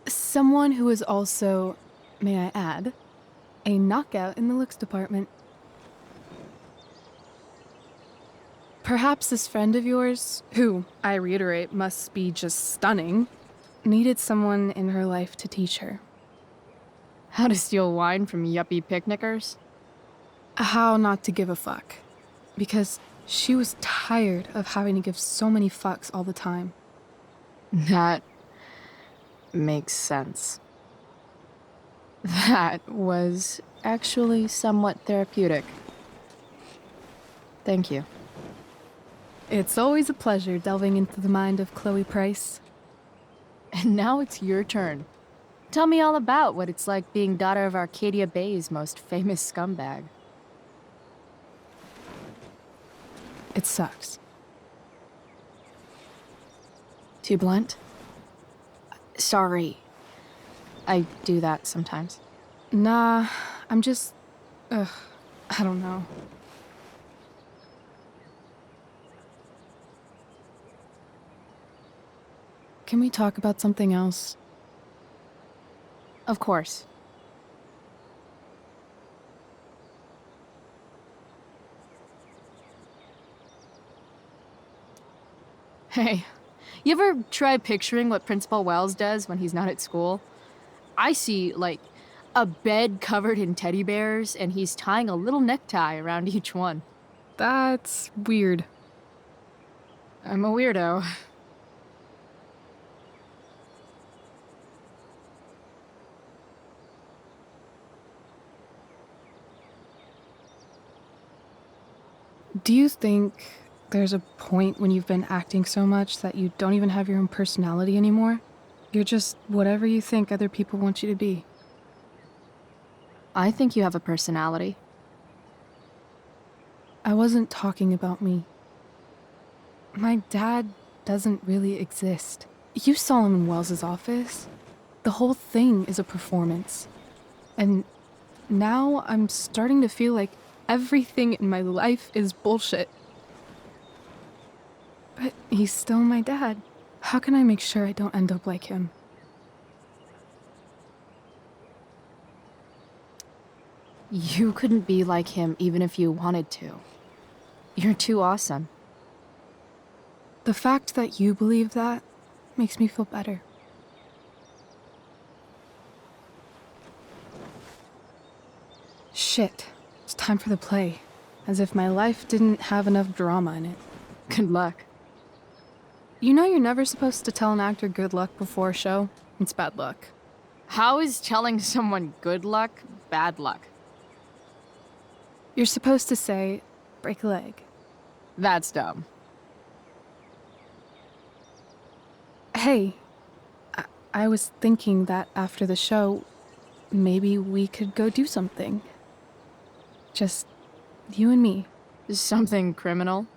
Someone who is also, may I add, a knockout in the looks department. Perhaps this friend of yours, who, I reiterate, must be just stunning, needed someone in her life to teach her. How to steal wine from yuppie picnickers? How not to give a fuck. Because she was tired of having to give so many fucks all the time. That makes sense. That was actually somewhat therapeutic. Thank you. It's always a pleasure delving into the mind of Chloe Price. And now it's your turn. Tell me all about what it's like being daughter of Arcadia Bay's most famous scumbag. It sucks. Too blunt? Sorry. I do that sometimes. Nah, I'm just... I don't know. Can we talk about something else? Of course. Hey, you ever try picturing what Principal Wells does when he's not at school? I see, like, a bed covered in teddy bears, and he's tying a little necktie around each one. That's weird. I'm a weirdo. Do you think there's a point when you've been acting so much that you don't even have your own personality anymore? You're just whatever you think other people want you to be. I think you have a personality. I wasn't talking about me. My dad doesn't really exist. You saw him in Wells's office. The whole thing is a performance. And now I'm starting to feel like everything in my life is bullshit. But he's still my dad. How can I make sure I don't end up like him? You couldn't be like him even if you wanted to. You're too awesome. The fact that you believe that makes me feel better. Shit, it's time for the play. As if my life didn't have enough drama in it. Good luck. You know you're never supposed to tell an actor good luck before a show? It's bad luck. How is telling someone good luck bad luck? You're supposed to say, break a leg. That's dumb. Hey, I was thinking that after the show, maybe we could go do something. Just you and me. Something criminal?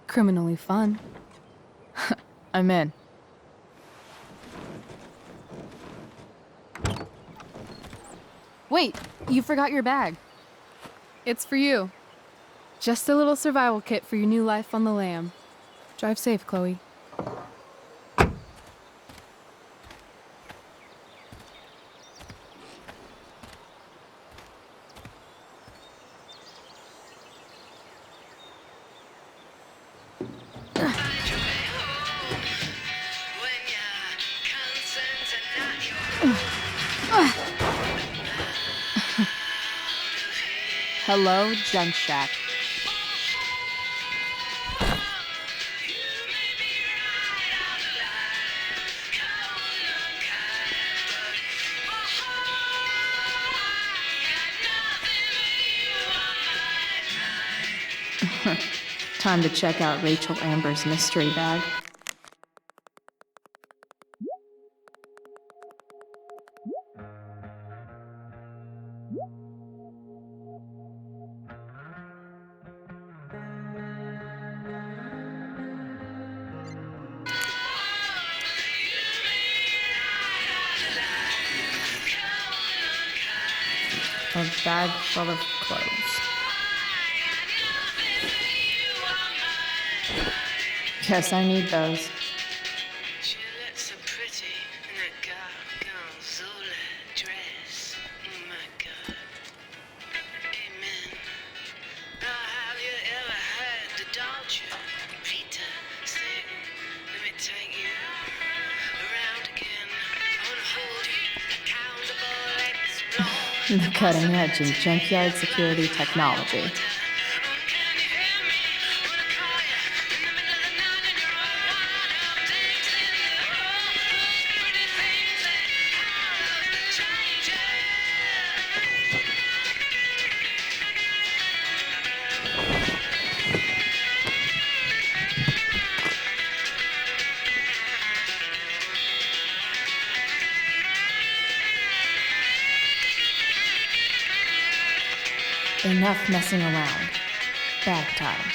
Criminally fun. I'm in. Wait, you forgot your bag. It's for you. Just a little survival kit for your new life on the lam. Drive safe, Chloe. Hello, Junk Shack. Time to check out Rachel Amber's mystery bag. A bag full of clothes. Guess I need those. She looks so pretty in that gargoyle Zola dress. Oh my God. Amen. Now have you ever heard the Dolce Vita sing? Let me take you around again. I wanna hold you, accountable, explore. The cutting edge in junkyard security technology. Enough messing around. Bag time.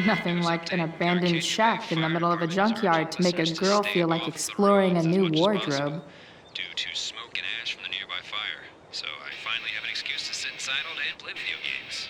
Nothing like an abandoned shack in the middle of a junkyard to make a girl feel like exploring a new wardrobe. Due to smoke and ash from the nearby fire. So I finally have an excuse to sit inside all day and play video games.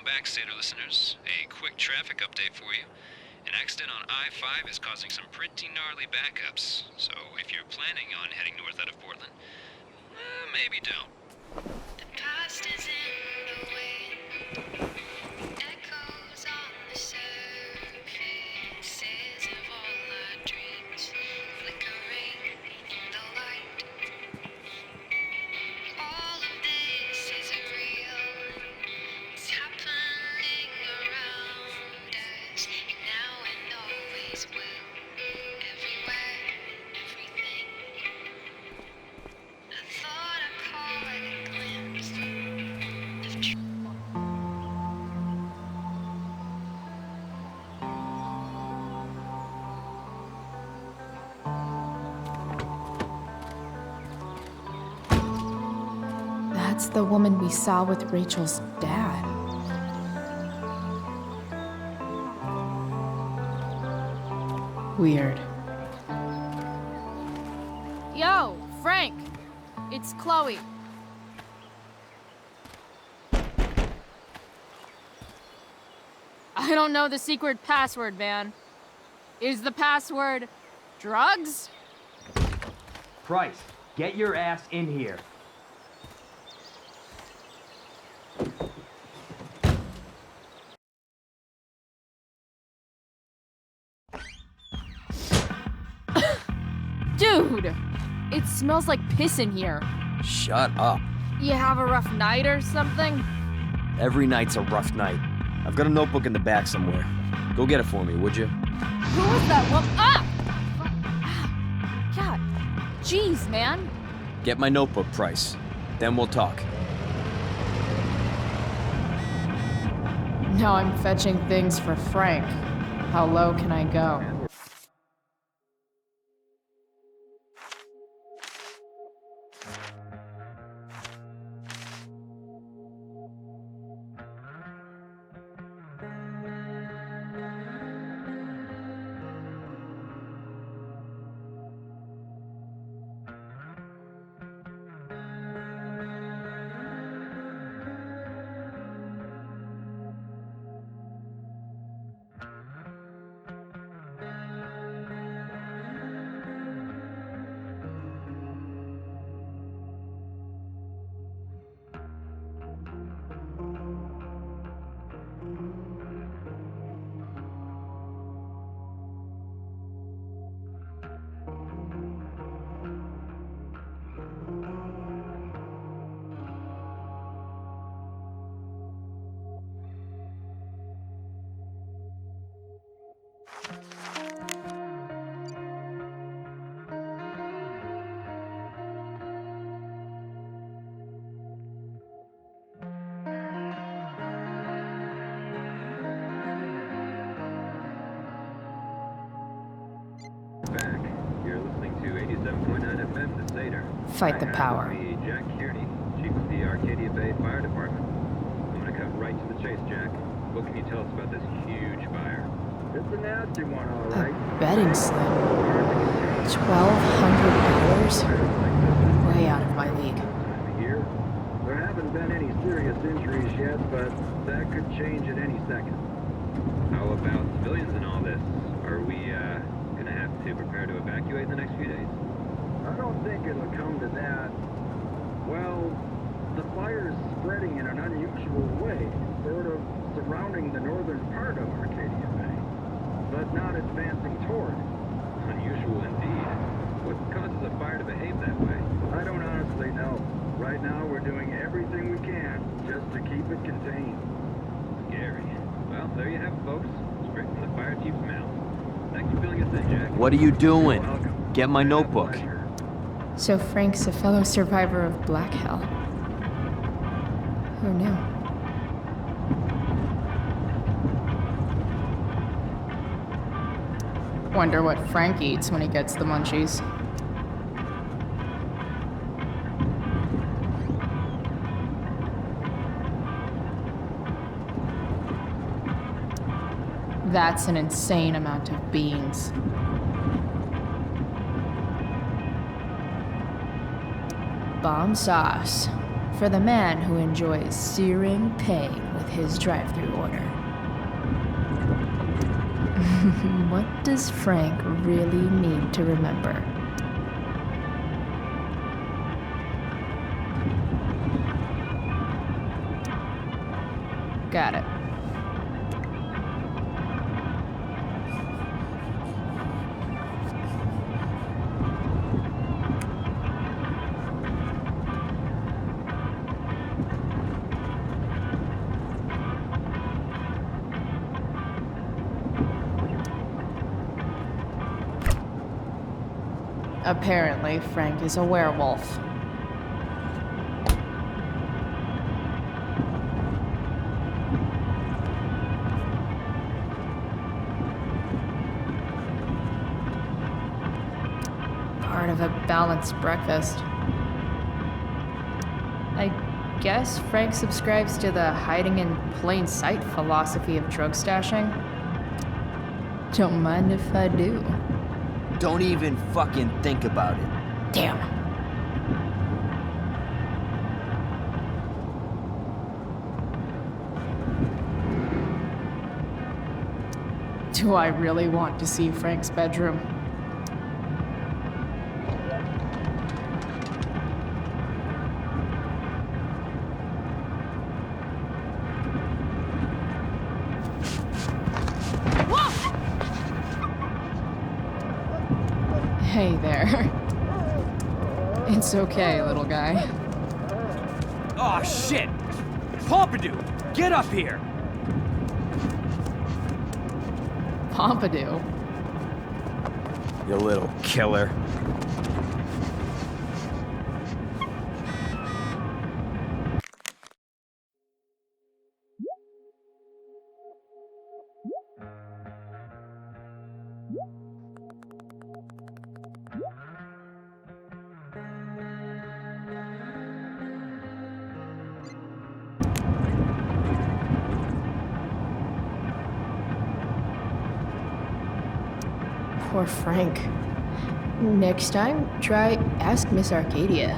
Backstater listeners, a quick traffic update for you. An accident on I-5 is causing some pretty gnarly backups, so if you're planning on heading north out of Portland, maybe don't. The past is in the wind, echoes on the surface of all our dreams, flickering in the light. All of this is real, it's happening around us, now and always will, everywhere, everything. I thought I caught a glimpse of truth. That's the woman we saw with Rachel's dad. Weird. Yo, Frank! It's Chloe. I don't know the secret password, man. Is the password drugs? Price, get your ass in here. Dude! It smells like piss in here. Shut up. You have a rough night or something? Every night's a rough night. I've got a notebook in the back somewhere. Go get it for me, would you? Who was that woman? God. Jeez, man. Get my notebook, Price. Then we'll talk. Now I'm fetching things for Frank. How low can I go? Back. You're listening to 87.9 FM, The Satyr. Fight the power. Me, Jack Kearney, Chief of the Arcadia Bay Fire Department. I'm gonna cut right to the chase, Jack. What can you tell us about this huge fire? It's a nasty one, all right. A betting slip. $1,200? Way out of my league. Here, there haven't been any serious injuries yet, but that could change at any second. How about civilians in all this? Are we, gonna have to prepare to evacuate in the next few days? I don't think it'll come to that. Well, the fire's spreading in an unusual way, sort of surrounding the northern part of Arcadia Bay, but not advancing toward it. Unusual indeed. What causes a fire to behave that way? I don't honestly know. Right now, we're doing everything we can just to keep it contained. Scary. Well, there you have it, folks. Straight from the fire chief's mouth. Thanks for filling us in, Jack. What are you doing? Get my notebook. So Frank's a fellow survivor of Black Hell. Who knew? Wonder what Frank eats when he gets the munchies. That's an insane amount of beans. Bomb sauce. for the man who enjoys searing pain with his drive-thru order. What does Frank really need to remember? Got it. Apparently, Frank is a werewolf. Part of a balanced breakfast. I guess Frank subscribes to the hiding in plain sight philosophy of drug stashing. Don't mind if I do. Don't even fucking think about it. Damn. Do I really want to see Frank's bedroom? Hey there. It's okay, little guy. Oh shit! Pompidou, get up here! Pompidou? You little killer. Poor Frank. Next time, try ask Miss Arcadia.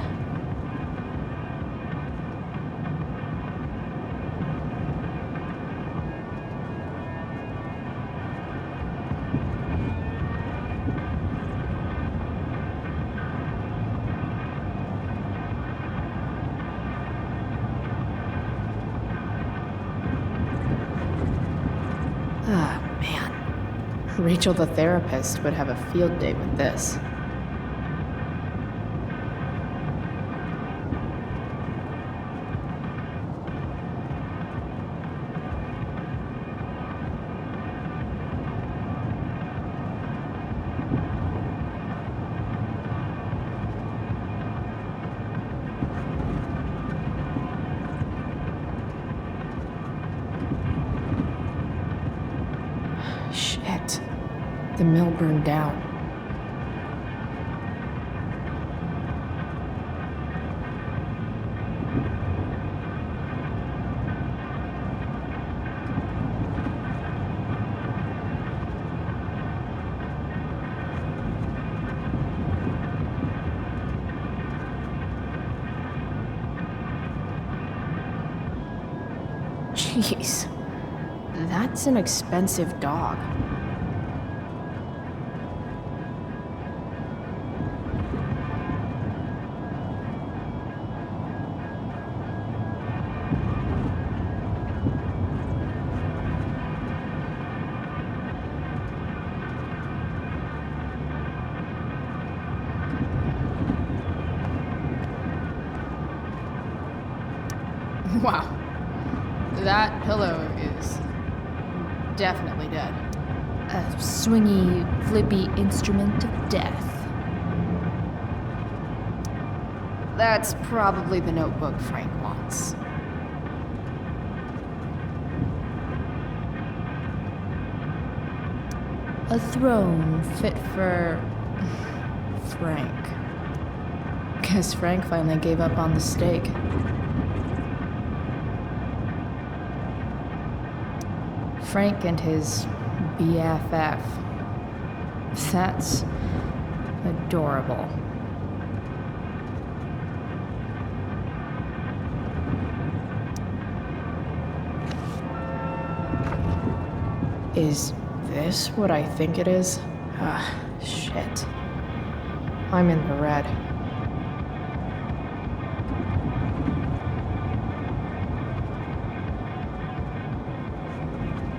Ah, man. Rachel the therapist would have a field day with this. Shit. The mill burned down. Jeez. That's an expensive dog. Wow. That pillow is definitely dead. A swingy, flippy instrument of death. That's probably the notebook Frank wants. A throne fit for Frank. Guess Frank finally gave up on the stake. Frank and his BFF. That's adorable. Is this what I think it is? Ah, shit. I'm in the red.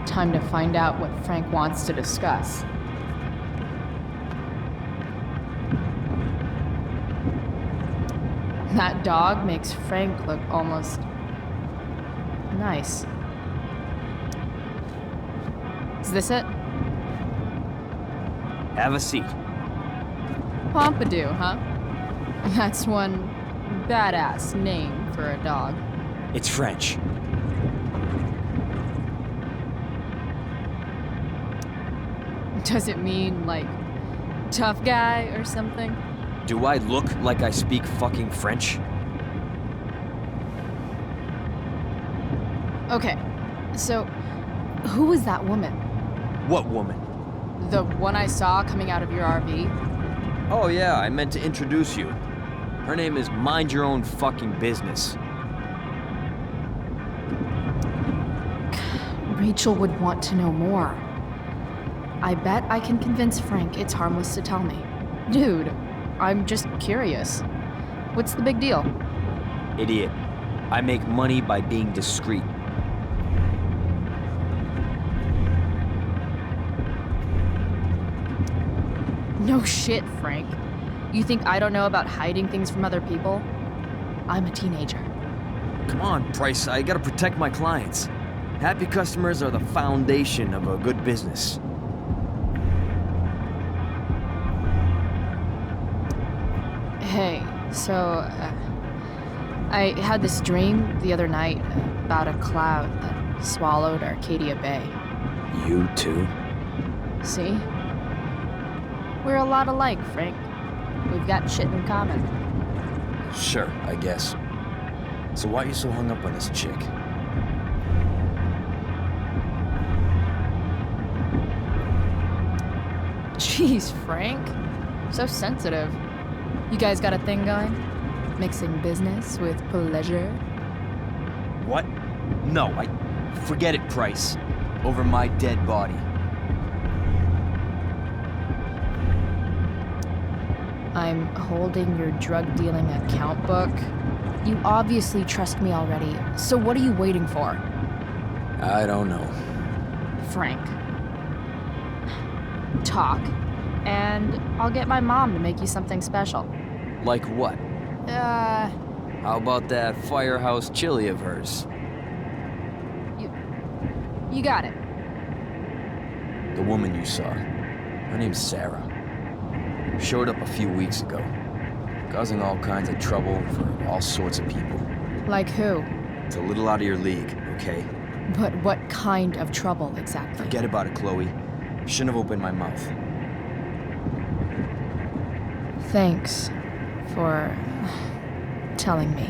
Time to find out what Frank wants to discuss. That dog makes Frank look almost nice. Is this it? Have a seat. Pompidou, huh? That's one badass name for a dog. It's French. Does it mean, like, tough guy or something? Do I look like I speak fucking French? Okay, so who was that woman? What woman? The one I saw coming out of your RV? Oh yeah, I meant to introduce you. Her name is Mind Your Own Fucking Business. Rachel would want to know more. I bet I can convince Frank it's harmless to tell me. Dude, I'm just curious. What's the big deal? Idiot. I make money by being discreet. No shit, Frank. You think I don't know about hiding things from other people? I'm a teenager. Come on, Price, I gotta protect my clients. Happy customers are the foundation of a good business. Hey, so, I had this dream the other night about a cloud that swallowed Arcadia Bay. You too? See? We're a lot alike, Frank. We've got shit in common. Sure, I guess. So why are you so hung up on this chick? Jeez, Frank. So sensitive. You guys got a thing going? Mixing business with pleasure? What? No, forget it, Price. Over my dead body. I'm holding your drug-dealing account book. You obviously trust me already, so what are you waiting for? I don't know. Frank. Talk, and I'll get my mom to make you something special. Like what? How about that firehouse chili of hers? You got it. The woman you saw. Her name's Sarah. Showed up a few weeks ago. Causing all kinds of trouble for all sorts of people. Like who? It's a little out of your league, okay? But what kind of trouble, exactly? Forget about it, Chloe. Shouldn't have opened my mouth. Thanks for telling me.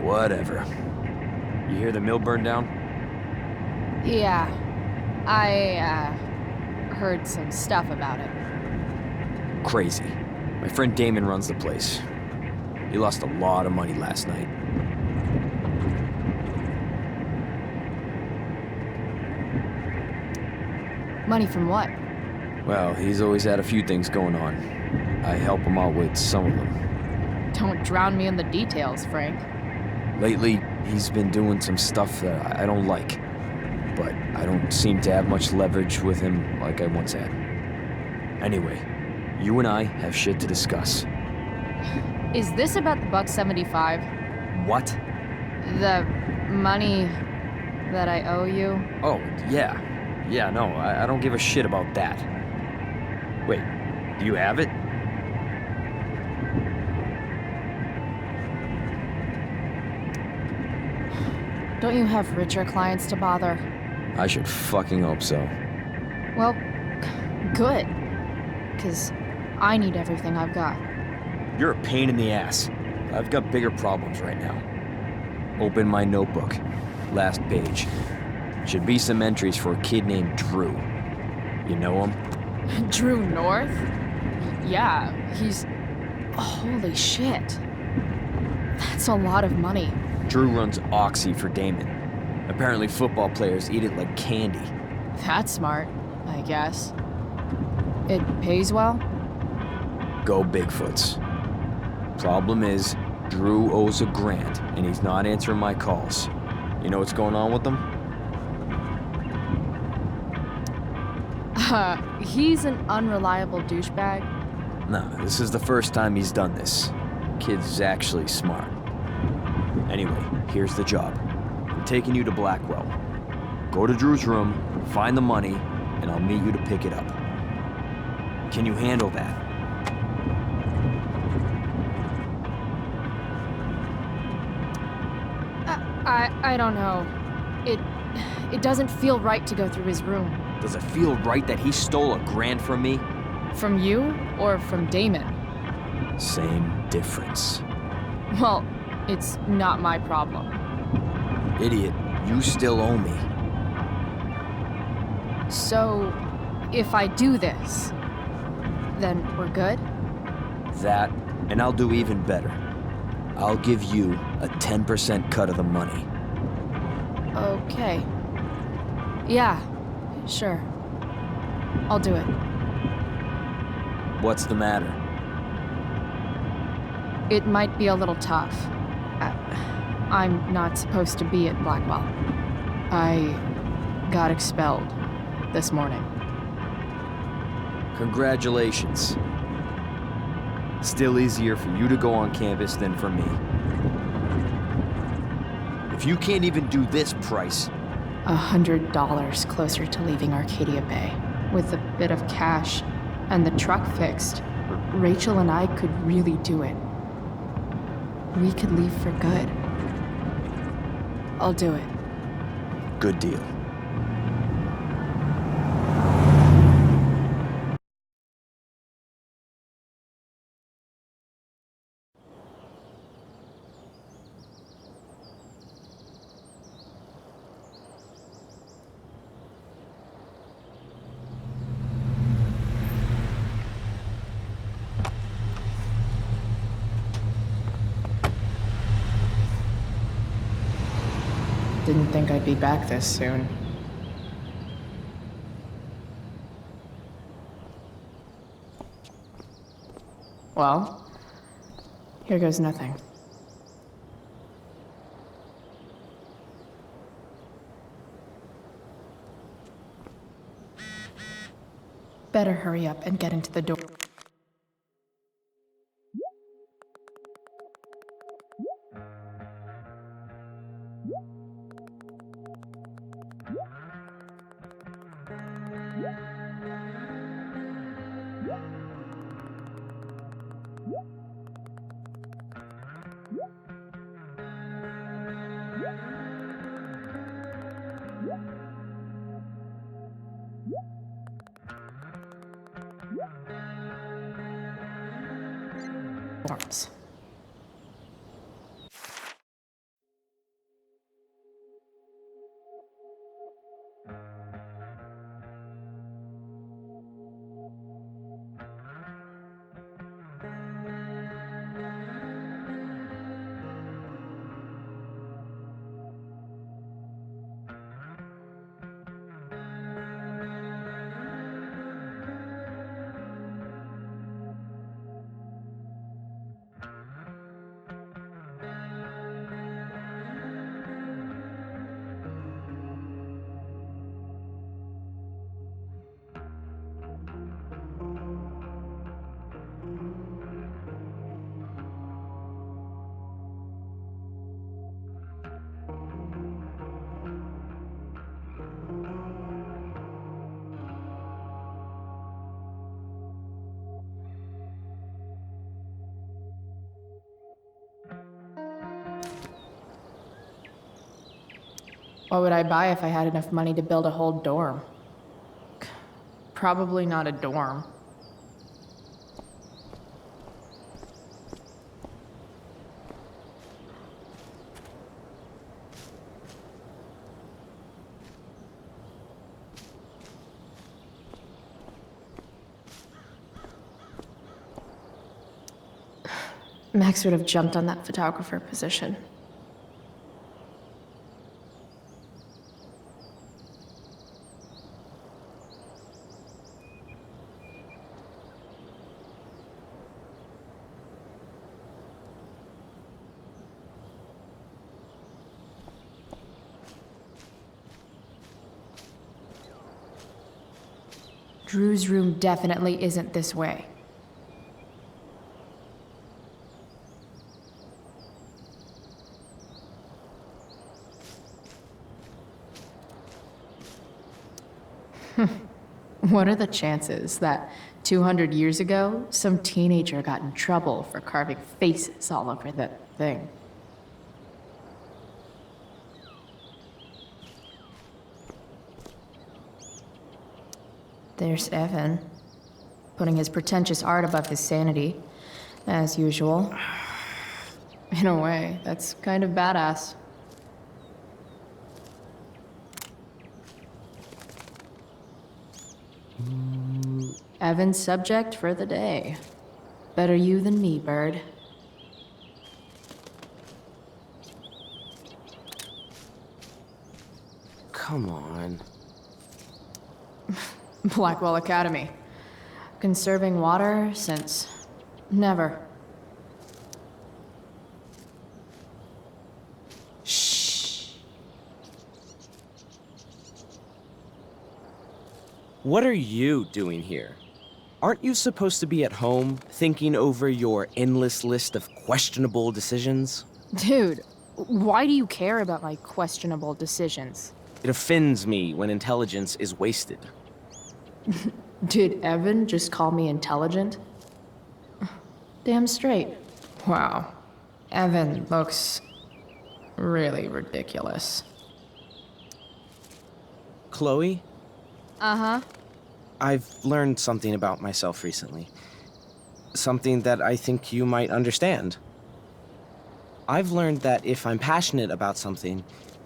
Whatever. You hear the mill burned down? Yeah. I, heard some stuff about it. Crazy. My friend Damon runs the place. He lost a lot of money last night. Money from what? Well, he's always had a few things going on. I help him out with some of them. Don't drown me in the details, Frank. Lately, he's been doing some stuff that I don't like. But I don't seem to have much leverage with him like I once had. Anyway, you and I have shit to discuss. Is this about the $1.75? What? The money that I owe you? Oh, yeah. Yeah, no, I don't give a shit about that. Wait, do you have it? Don't you have richer clients to bother? I should fucking hope so. Well, good. 'Cause I need everything I've got. You're a pain in the ass. I've got bigger problems right now. Open my notebook. Last page. Should be some entries for a kid named Drew. You know him? Drew North? Yeah, he's... Holy shit. That's a lot of money. Drew runs Oxy for Damon. Apparently football players eat it like candy. That's smart, I guess. It pays well? Go Bigfoots. Problem is, Drew owes a grant, and he's not answering my calls. You know what's going on with him? He's an unreliable douchebag. Nah, this is the first time he's done this. Kid's actually smart. Anyway, here's the job. I'm taking you to Blackwell. Go to Drew's room, find the money, and I'll meet you to pick it up. Can you handle that? I don't know. It doesn't feel right to go through his room. Does it feel right that he stole $1,000 from me? From you or from Damon? Same difference. Well, it's not my problem. Idiot, you still owe me. So, if I do this, then we're good? That, and I'll do even better. I'll give you a 10% cut of the money. Okay. Yeah, sure. I'll do it. What's the matter? It might be a little tough. I'm not supposed to be at Blackwell. I got expelled this morning. Congratulations. Still easier for you to go on campus than for me. If you can't even do this price... $100 closer to leaving Arcadia Bay. With a bit of cash and the truck fixed, Rachel and I could really do it. We could leave for good. I'll do it. Good deal. Didn't think I'd be back this soon. Well, here goes nothing. Better hurry up and get into the door. Arms. What would I buy if I had enough money to build a whole dorm? Probably not a dorm. Max would have jumped on that photographer position. Drew's room definitely isn't this way. What are the chances that 200 years ago, some teenager got in trouble for carving faces all over that thing? There's Evan, putting his pretentious art above his sanity, as usual. In a way, that's kind of badass. Evan's subject for the day. Better you than me, Bird. Come on. Blackwell Academy. Conserving water since never. Shh. What are you doing here? Aren't you supposed to be at home, thinking over your endless list of questionable decisions? Dude, why do you care about my questionable decisions? It offends me when intelligence is wasted. Did Evan just call me intelligent? Damn straight. Wow. Evan looks really ridiculous. Chloe? Uh-huh. I've learned something about myself recently. Something that I think you might understand. I've learned that if I'm passionate about something,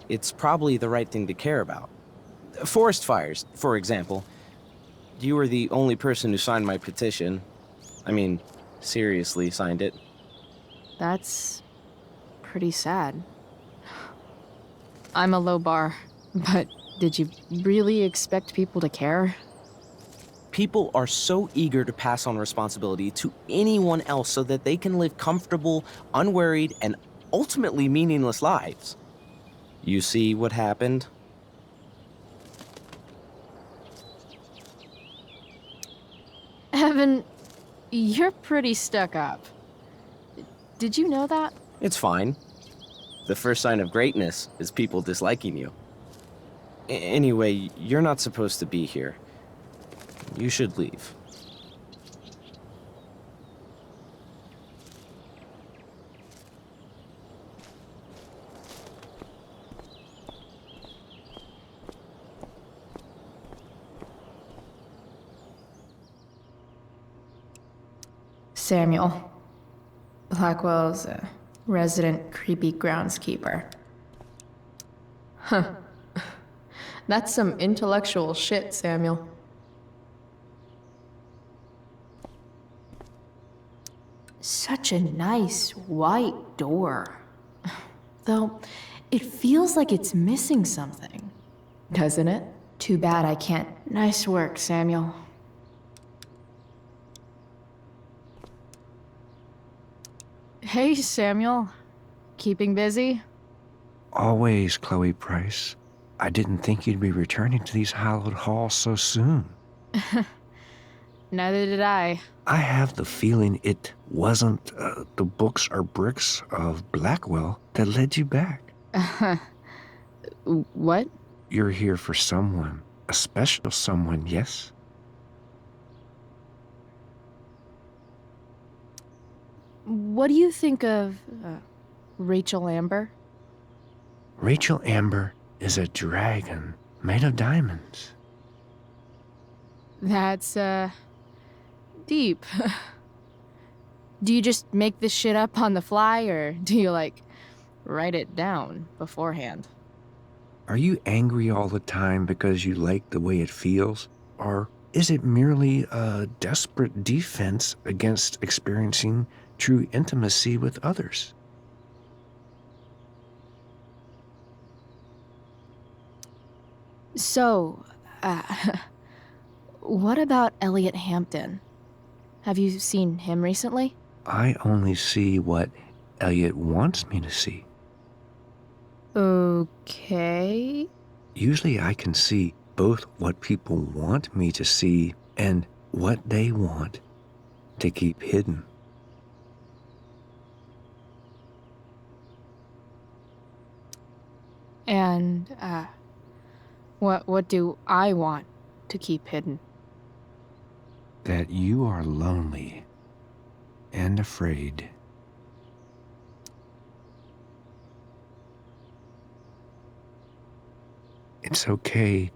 it's probably the right thing to care about. Forest fires, for example. You were the only person who signed my petition. I mean, seriously signed it. That's pretty sad. I'm a low bar, but did you really expect people to care? People are so eager to pass on responsibility to anyone else so that they can live comfortable, unworried, and ultimately meaningless lives. You see what happened? Evan, you're pretty stuck up. Did you know that? It's fine. The first sign of greatness is people disliking you. Anyway, you're not supposed to be here. You should leave. Samuel. Blackwell's a resident creepy groundskeeper. Huh. That's some intellectual shit, Samuel. Such a nice white door. Though, it feels like it's missing something. Doesn't it? Too bad I can't. Nice work, Samuel. Hey, Samuel. Keeping busy? Always, Chloe Price. I didn't think you'd be returning to these hallowed halls so soon. Neither did I. I have the feeling it wasn't the books or bricks of Blackwell that led you back. What? You're here for someone. A special someone, yes? What do you think of Rachel Amber? Rachel Amber is a dragon made of diamonds. That's, deep. Do you just make this shit up on the fly, or do you, like, write it down beforehand? Are you angry all the time because you like the way it feels? Or is it merely a desperate defense against experiencing true intimacy with others? So, what about Elliot Hampton? Have you seen him recently? I only see what Elliot wants me to see. Okay. Usually I can see both what people want me to see and what they want to keep hidden. And, what do I want to keep hidden? That you are lonely and afraid. It's okay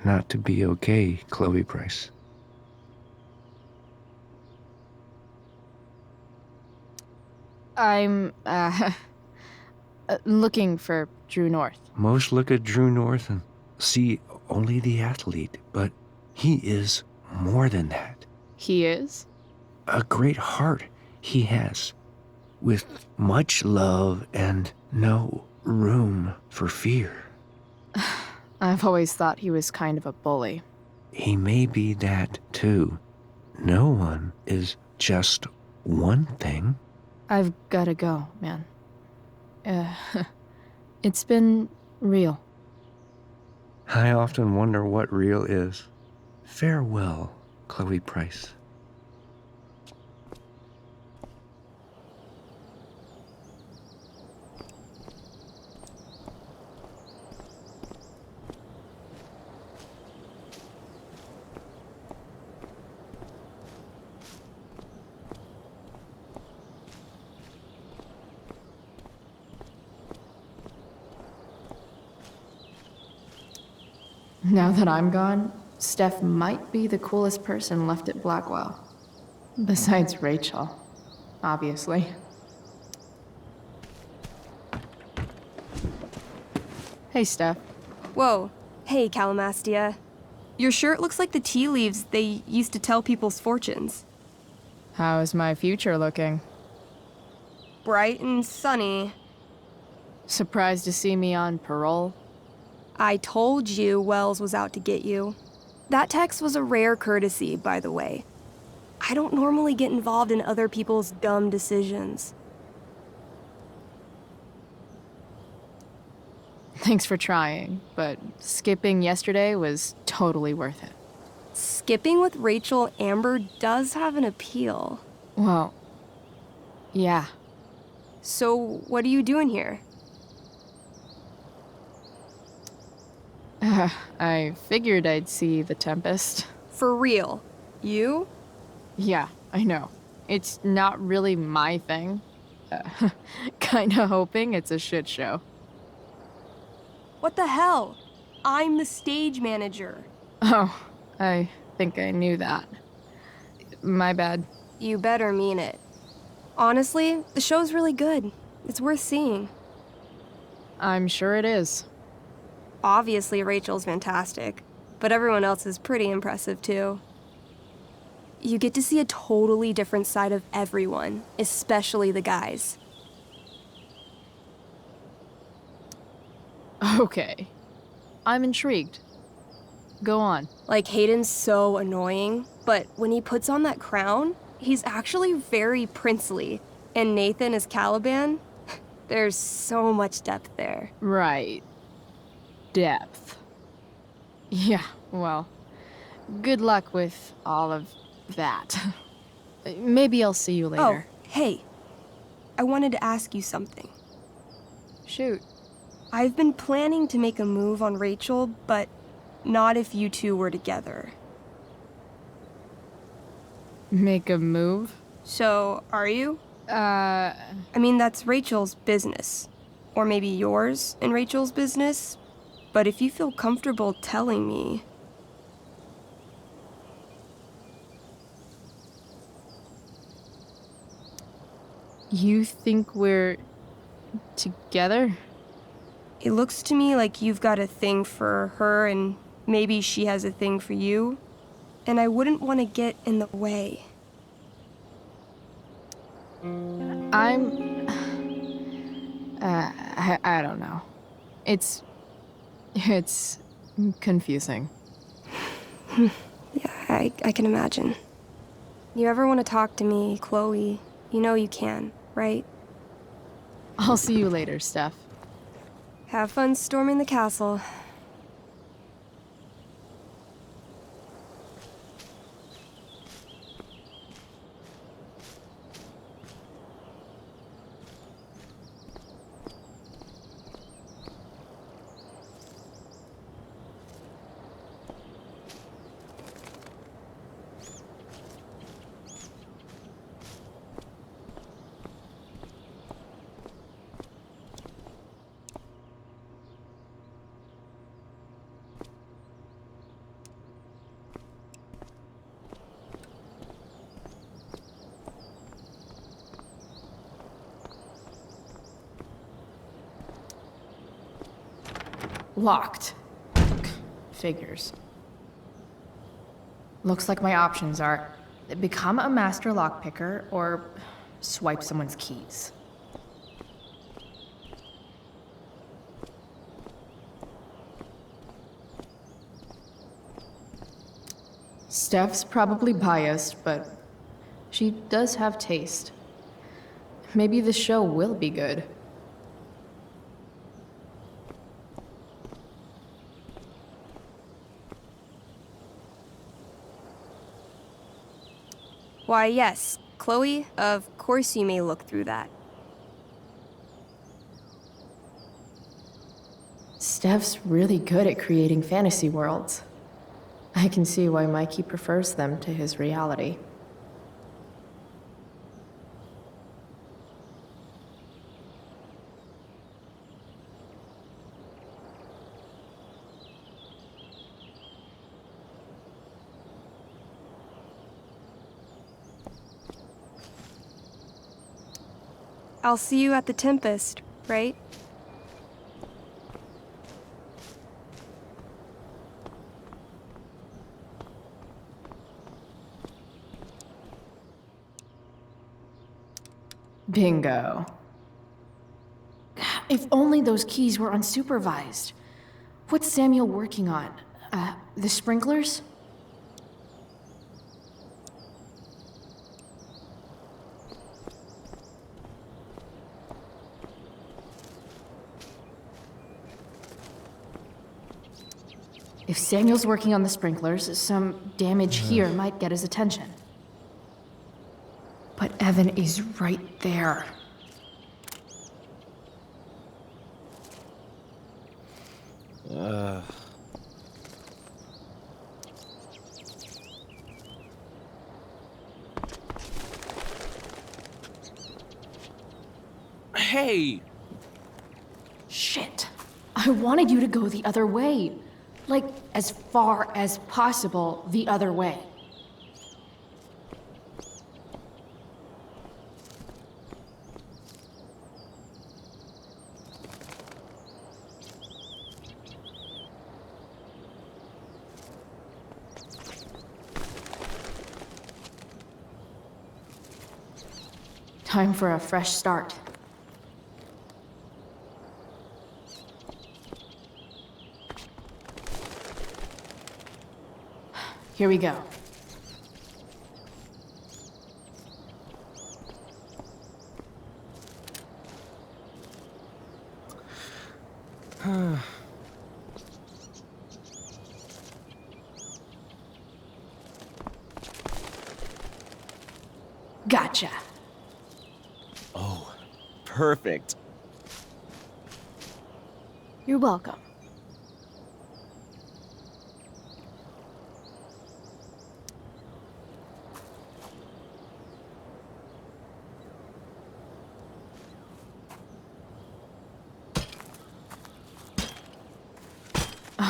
not to be okay, Chloe Price. I'm, looking for Drew North. Most look at Drew North and see only the athlete, but he is more than that. He is? A great heart he has, with much love and no room for fear. I've always thought he was kind of a bully. He may be that too. No one is just one thing. I've gotta go, man. It's been real. I often wonder what real is. Farewell, Chloe Price. Now that I'm gone, Steph might be the coolest person left at Blackwell. Besides Rachel, obviously. Hey, Steph. Whoa. Hey, Calamastia. Your shirt looks like the tea leaves they used to tell people's fortunes. How's my future looking? Bright and sunny. Surprised to see me on parole? I told you Wells was out to get you. That text was a rare courtesy, by the way. I don't normally get involved in other people's dumb decisions. Thanks for trying, but skipping yesterday was totally worth it. Skipping with Rachel Amber does have an appeal. Well, yeah. So, what are you doing here? I figured I'd see the Tempest. For real? You? Yeah, I know. It's not really my thing. Kinda hoping it's a shit show. What the hell? I'm the stage manager. Oh, I think I knew that. My bad. You better mean it. Honestly, the show's really good. It's worth seeing. I'm sure it is. Obviously, Rachel's fantastic, but everyone else is pretty impressive too. You get to see a totally different side of everyone, especially the guys. Okay. I'm intrigued. Go on. Like, Hayden's so annoying, but when he puts on that crown, he's actually very princely. And Nathan is Caliban. There's so much depth there. Right. Depth. Yeah, well, good luck with all of that. Maybe I'll see you later. Oh, hey. I wanted to ask you something. Shoot. I've been planning to make a move on Rachel, but not if you two were together. Make a move? So, are you? I mean, that's Rachel's business. Or maybe yours and Rachel's business. But if you feel comfortable telling me... You think we're together? It looks to me like you've got a thing for her and maybe she has a thing for you. And I wouldn't want to get in the way. I don't know. It's confusing. Yeah, I can imagine. You ever want to talk to me, Chloe, you know you can, right? I'll see you later, Steph. Have fun storming the castle. Locked. Figures. Looks like my options are become a master lockpicker or swipe someone's keys. Steph's probably biased, but she does have taste. Maybe the show will be good. Why, yes, Chloe, of course you may look through that. Steph's really good at creating fantasy worlds. I can see why Mikey prefers them to his reality. I'll see you at the Tempest, right? Bingo. If only those keys were unsupervised. What's Samuel working on? The sprinklers? If Samuel's working on the sprinklers, some damage here might get his attention. But Evan is right there. Hey! Shit. I wanted you to go the other way. Like, as far as possible the other way. Time for a fresh start. Here we go. Gotcha. Oh, perfect. You're welcome.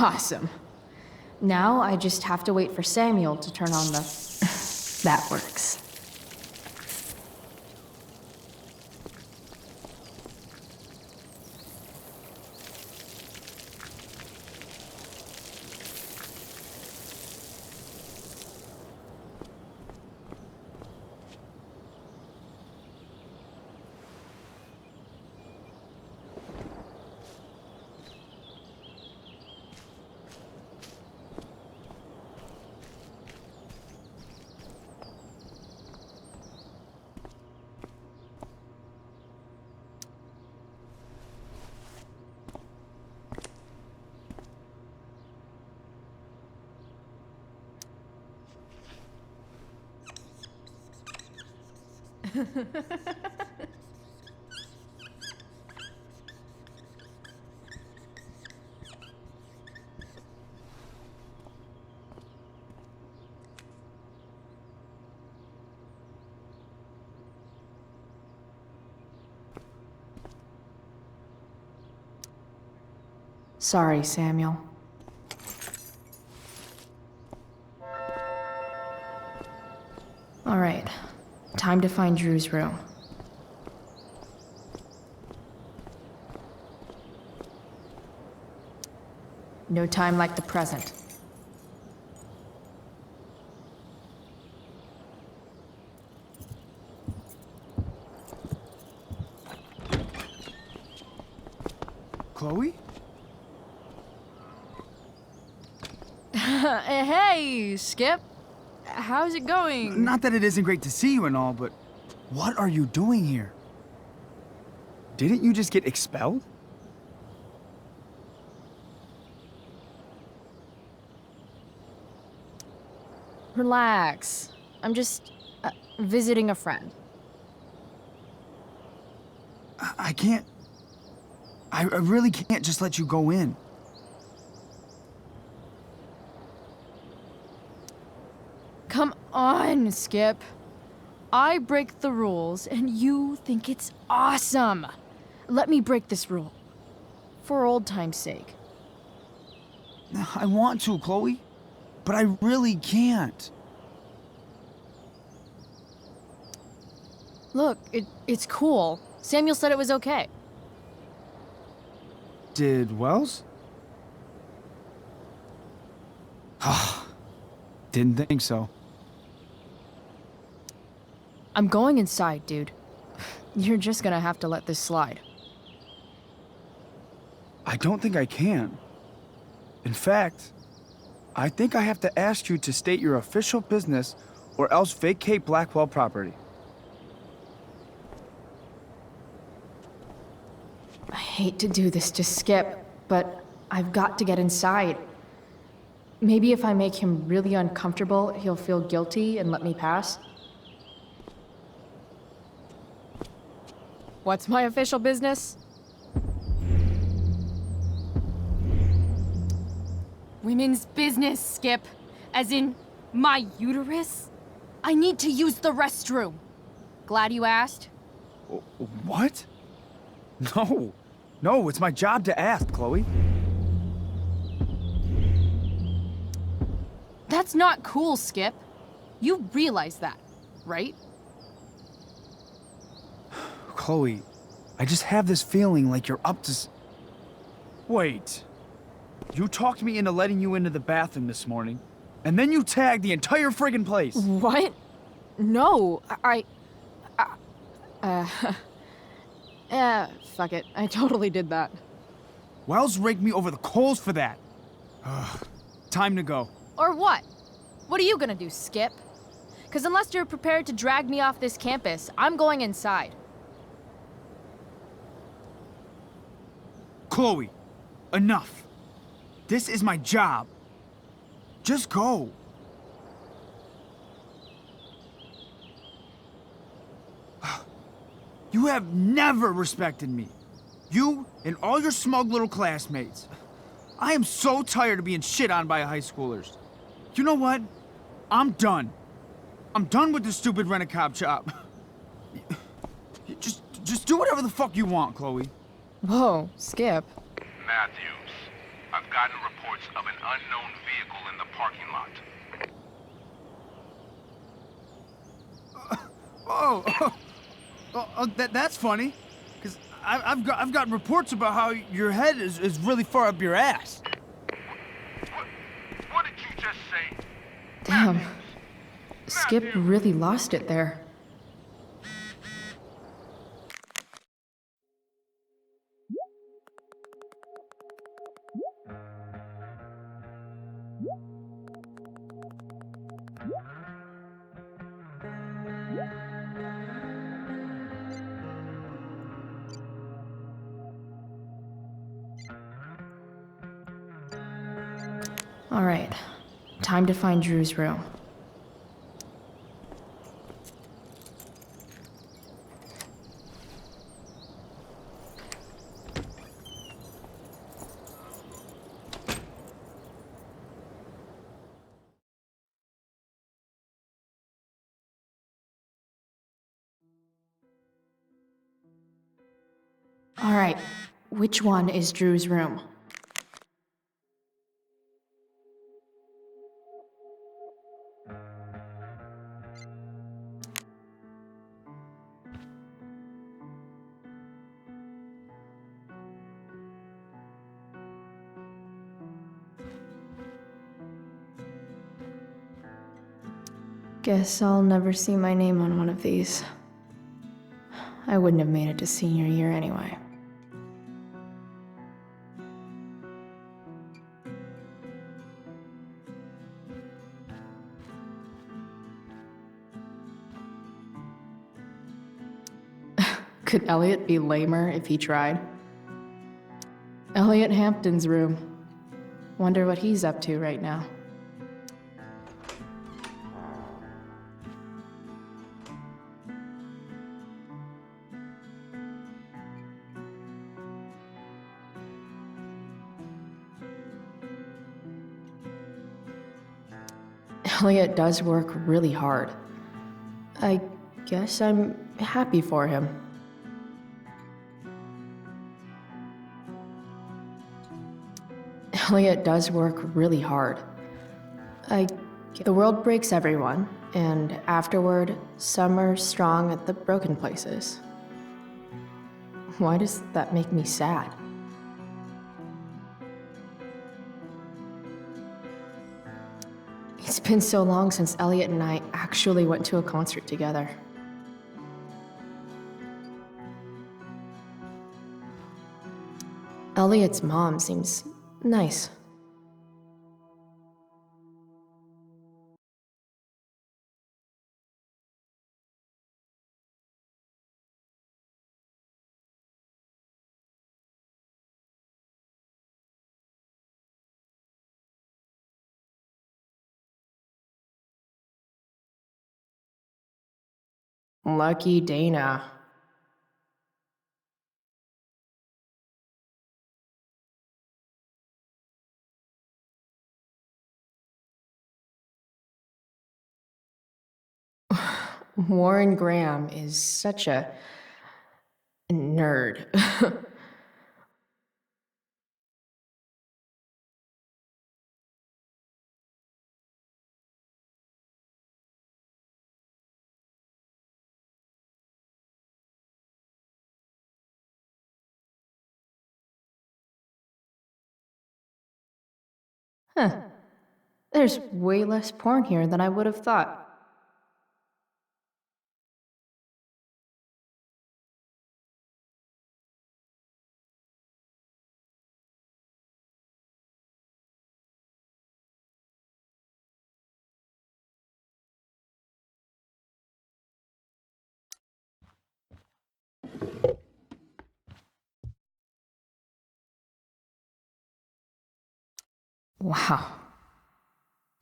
Awesome. Now I just have to wait for Samuel to turn on the... That works. Sorry, Samuel. All right, time to find Drew's room. No time like the present. Chloe? Hey, Skip. How's it going? Not that it isn't great to see you and all, but what are you doing here? Didn't you just get expelled? Relax. I'm just visiting a friend. I can't... I really can't just let you go in. Come on, Skip. I break the rules, and you think it's awesome. Let me break this rule. For old time's sake. I want to, Chloe, but I really can't. Look, it's cool. Samuel said it was okay. Did Wells? Didn't think so. I'm going inside, dude. You're just gonna have to let this slide. I don't think I can. In fact, I think I have to ask you to state your official business or else vacate Blackwell property. I hate to do this to Skip, but I've got to get inside. Maybe if I make him really uncomfortable, he'll feel guilty and let me pass. What's my official business? Women's business, Skip. As in, my uterus? I need to use the restroom. Glad you asked. What? No. No, it's my job to ask, Chloe. That's not cool, Skip. You realize that, right? Chloe, I just have this feeling like you're up to Wait. You talked me into letting you into the bathroom this morning, and then you tagged the entire friggin' place. What? No, fuck it. I totally did that. Wells raked me over the coals for that. Time to go. Or what? What are you gonna do, Skip? Because unless you're prepared to drag me off this campus, I'm going inside. Chloe, enough. This is my job. Just go. You have never respected me. You and all your smug little classmates. I am so tired of being shit on by high schoolers. You know what? I'm done. I'm done with this stupid rent-a-cop job. Just do whatever the fuck you want, Chloe. Whoa, Skip. Matthews, I've gotten reports of an unknown vehicle in the parking lot. That's funny. Because I've got reports about how your head is really far up your ass. What did you just say? Damn. Skip really lost it there. All right, time to find Drew's room. All right, which one is Drew's room? Guess I'll never see my name on one of these. I wouldn't have made it to senior year anyway. Could Elliot be lamer if he tried? Elliot Hampton's room. Wonder what he's up to right now. Elliot does work really hard. I guess I'm happy for him. Elliot does work really hard. The world breaks everyone, and afterward, some are strong at the broken places. Why does that make me sad? It's been so long since Elliot and I actually went to a concert together. Elliot's mom seems nice. Lucky Dana. Warren Graham is such a nerd. Huh. There's way less porn here than I would have thought. Wow.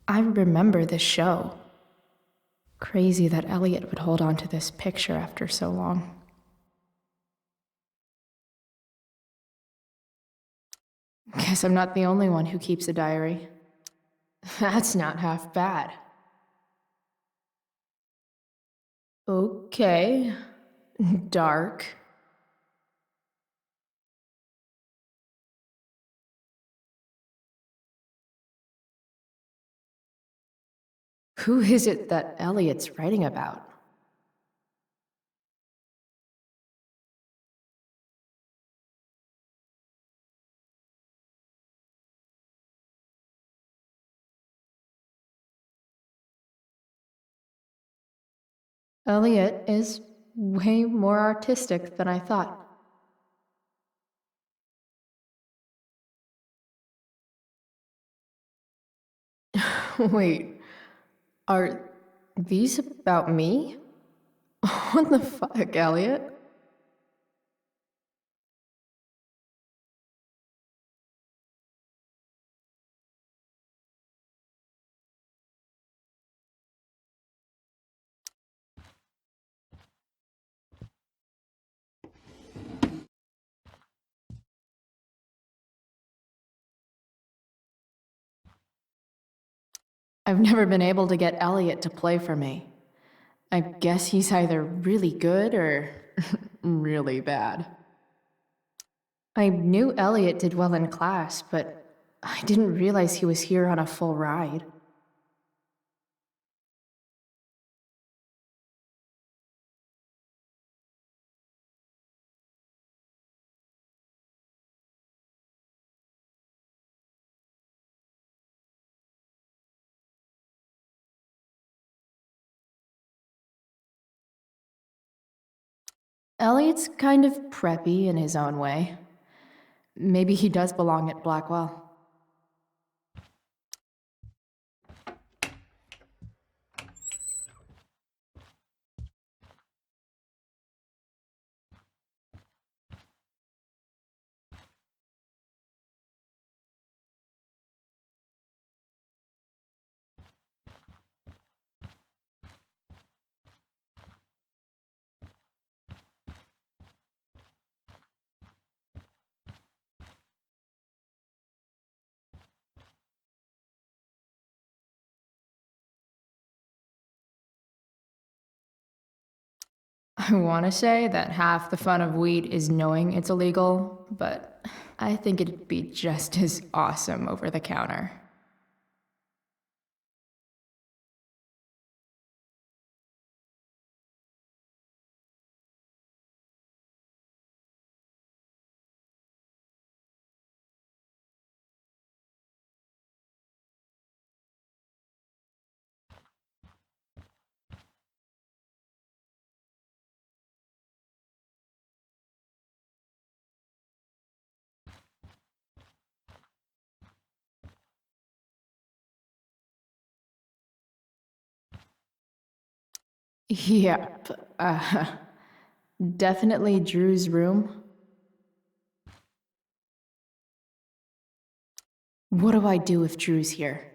I remember this show. Crazy that Elliot would hold on to this picture after so long. Guess I'm not the only one who keeps a diary. That's not half bad. Okay. Dark. Who is it that Elliot's writing about? Elliot is way more artistic than I thought. Wait, are these about me? What the fuck, Elliot? I've never been able to get Elliot to play for me. I guess he's either really good or really bad. I knew Elliot did well in class, but I didn't realize he was here on a full ride. Elliot's kind of preppy in his own way. Maybe he does belong at Blackwell. I want to say that half the fun of weed is knowing it's illegal, but I think it'd be just as awesome over the counter. Yep. Definitely Drew's room. What do I do if Drew's here?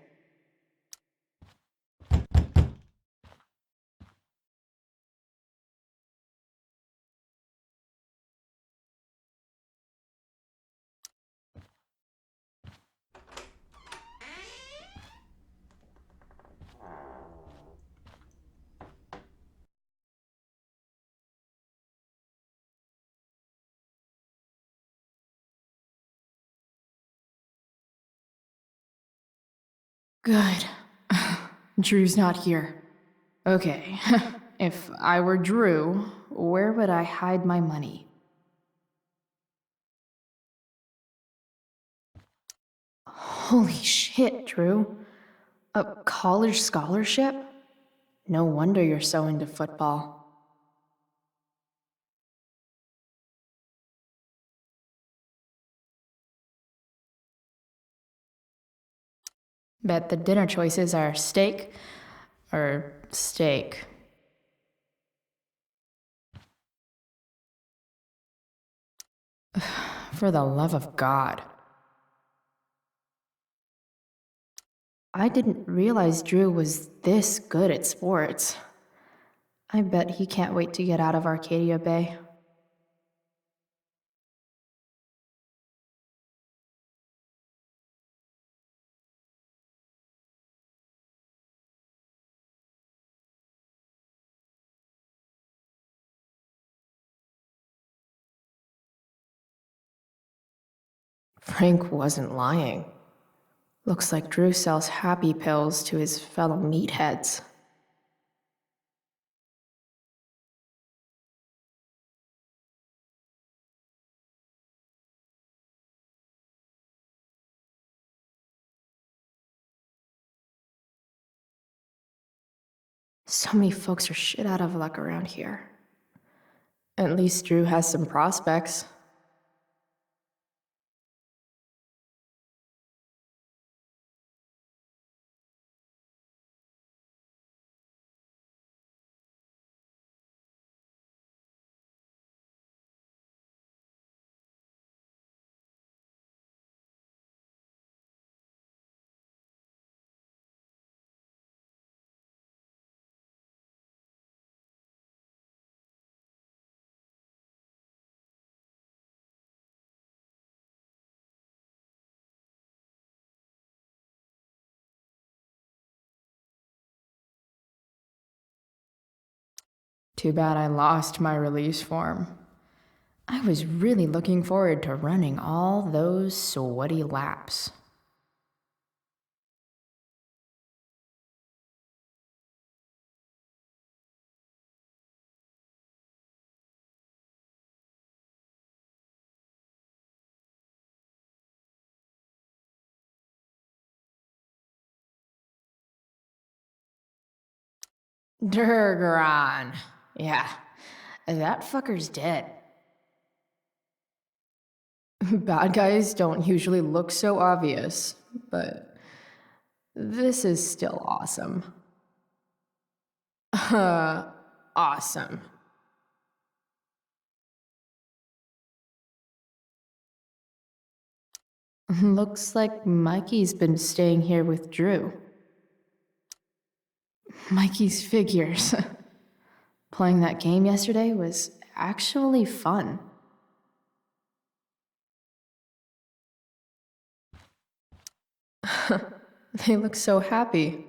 Good. Drew's not here. Okay. If I were Drew, where would I hide my money? Holy shit, Drew. A college scholarship? No wonder you're so into football. Bet the dinner choices are steak or steak. For the love of God. I didn't realize Drew was this good at sports. I bet he can't wait to get out of Arcadia Bay. Frank wasn't lying. Looks like Drew sells happy pills to his fellow meatheads. So many folks are shit out of luck around here. At least Drew has some prospects. Too bad I lost my release form. I was really looking forward to running all those sweaty laps. Durgaron. Yeah, That fucker's dead. Bad guys don't usually look so obvious, but this is still awesome. Awesome. Looks like Mikey's been staying here with Drew. Mikey's figures. Playing that game yesterday was actually fun. They look so happy.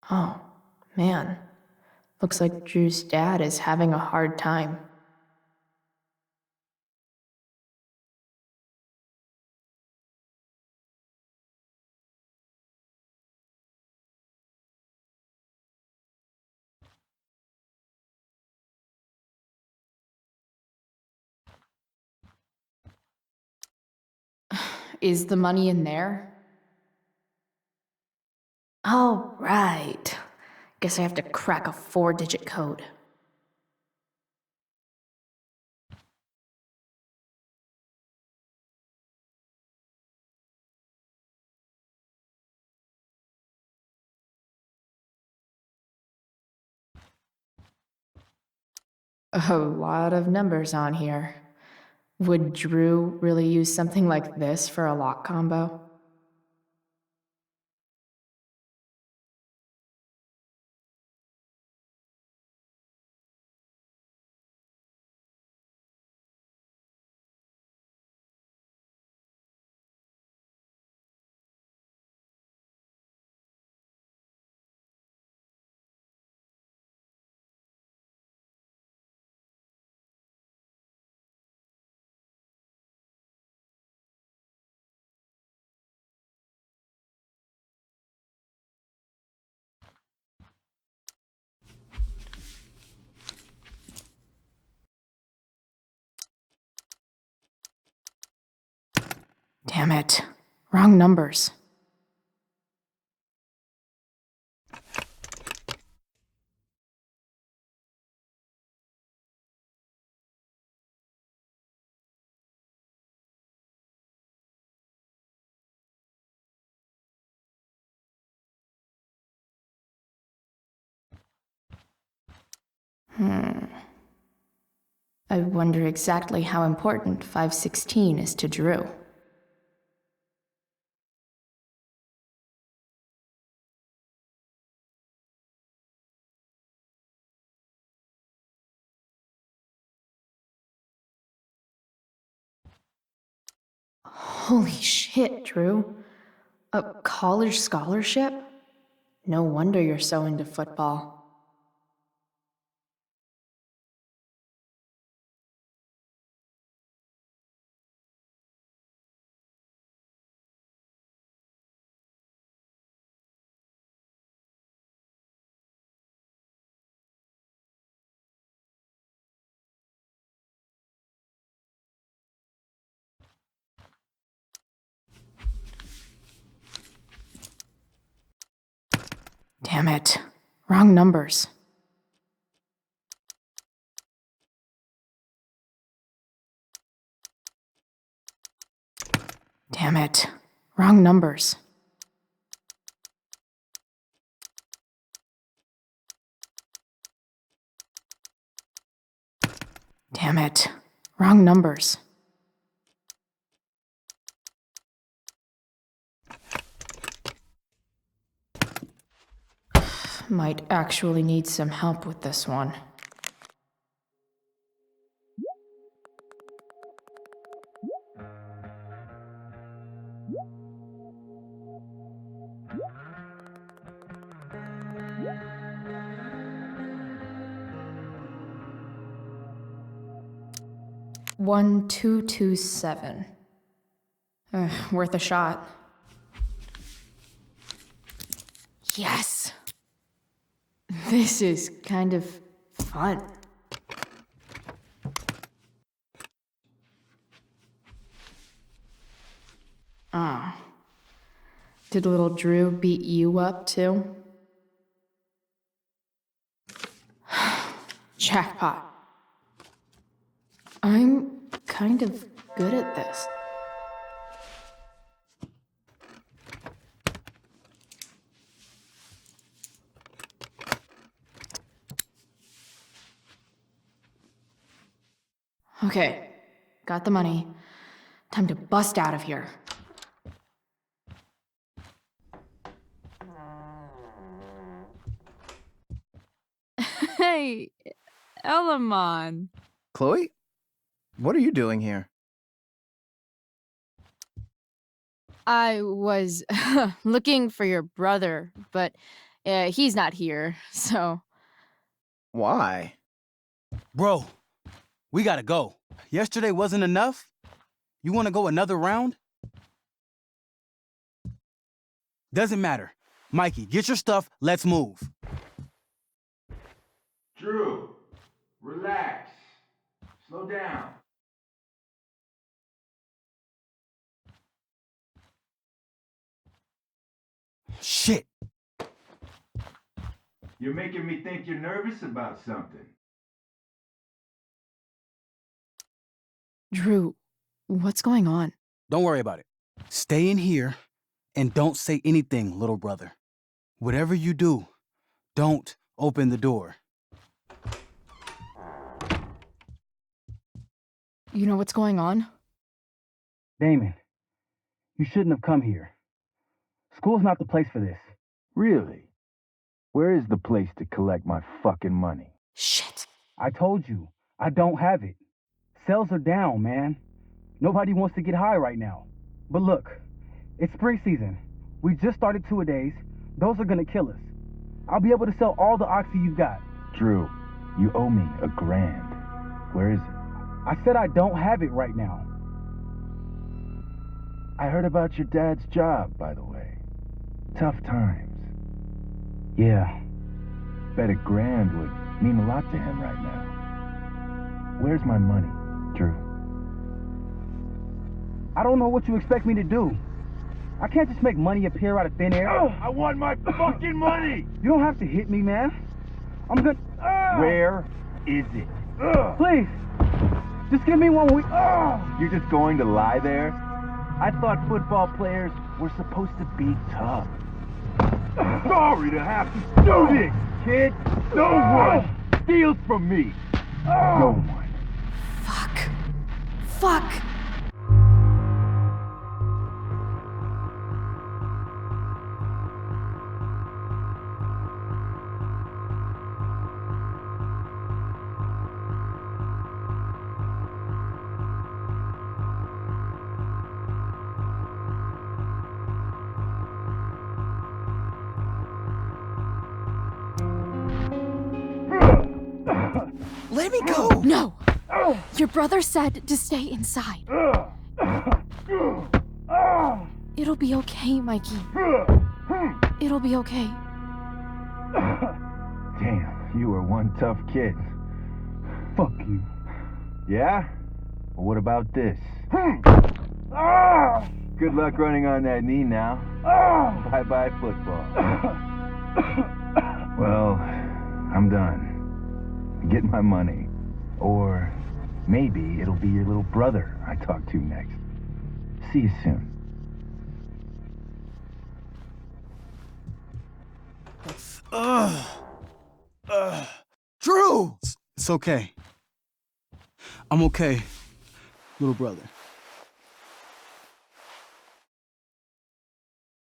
Oh, man. Looks like Drew's dad is having a hard time. Is the money in there? Oh, right. Guess I have to crack a 4-digit code. A lot of numbers on here. Would Drew really use something like this for a lock combo? Damn it. Wrong numbers. I wonder exactly how important 516 is to Drew. Holy shit, Drew. A college scholarship? No wonder you're so into football. Damn it. Wrong numbers. Damn it. Wrong numbers. Damn it. Wrong numbers. Might actually need some help with this one. One, 227. Worth a shot. Yes! This is kind of fun. Did little Drew beat you up too? Jackpot. I'm kind of good at this. Okay, got the money. Time to bust out of here. Hey, Elamon. Chloe? What are you doing here? I was looking for your brother, but he's not here, so. Why? Bro, we gotta go. Yesterday wasn't enough? You wanna go another round? Doesn't matter. Mikey, get your stuff, let's move. Drew, relax. Slow down. Shit. You're making me think you're nervous about something. Drew, what's going on? Don't worry about it. Stay in here and don't say anything, little brother. Whatever you do, don't open the door. You know what's going on? Damon, you shouldn't have come here. School's not the place for this. Really? Where is the place to collect my fucking money? Shit. I told you, I don't have it. Sales are down, man. Nobody wants to get high right now. But look, it's spring season. We just started two-a-days. Those are gonna kill us. I'll be able to sell all the oxy you've got. Drew, you owe me $1,000. Where is it? I said I don't have it right now. I heard about your dad's job, by the way. Tough times. Yeah. Bet $1,000 would mean a lot to him right now. Where's my money, Drew? I don't know what you expect me to do. I can't just make money appear out of thin air. I want my fucking money! You don't have to hit me, man. I'm good. Where is it? Please, just give me 1 week. You're just going to lie there? I thought football players were supposed to be tough. Sorry to have to do this, kid. No one steals from me. No one. Fuck. Fuck. Let me go! No! Your brother said to stay inside. It'll be okay, Mikey. It'll be okay. Damn, you were one tough kid. Fuck you. Yeah? Well, what about this? Good luck running on that knee now. Bye-bye football. Well, I'm done. Get my money. Or maybe it'll be your little brother I talk to next. See you soon. Drew! It's okay. I'm okay, little brother.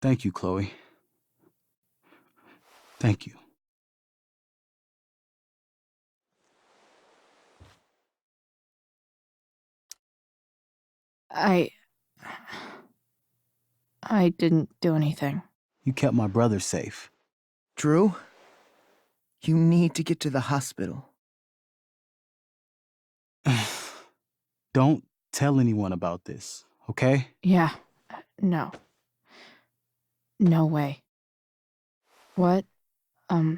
Thank you, Chloe. Thank you. I didn't do anything. You kept my brother safe. Drew, you need to get to the hospital. Don't tell anyone about this, okay? Yeah. No. No way. What are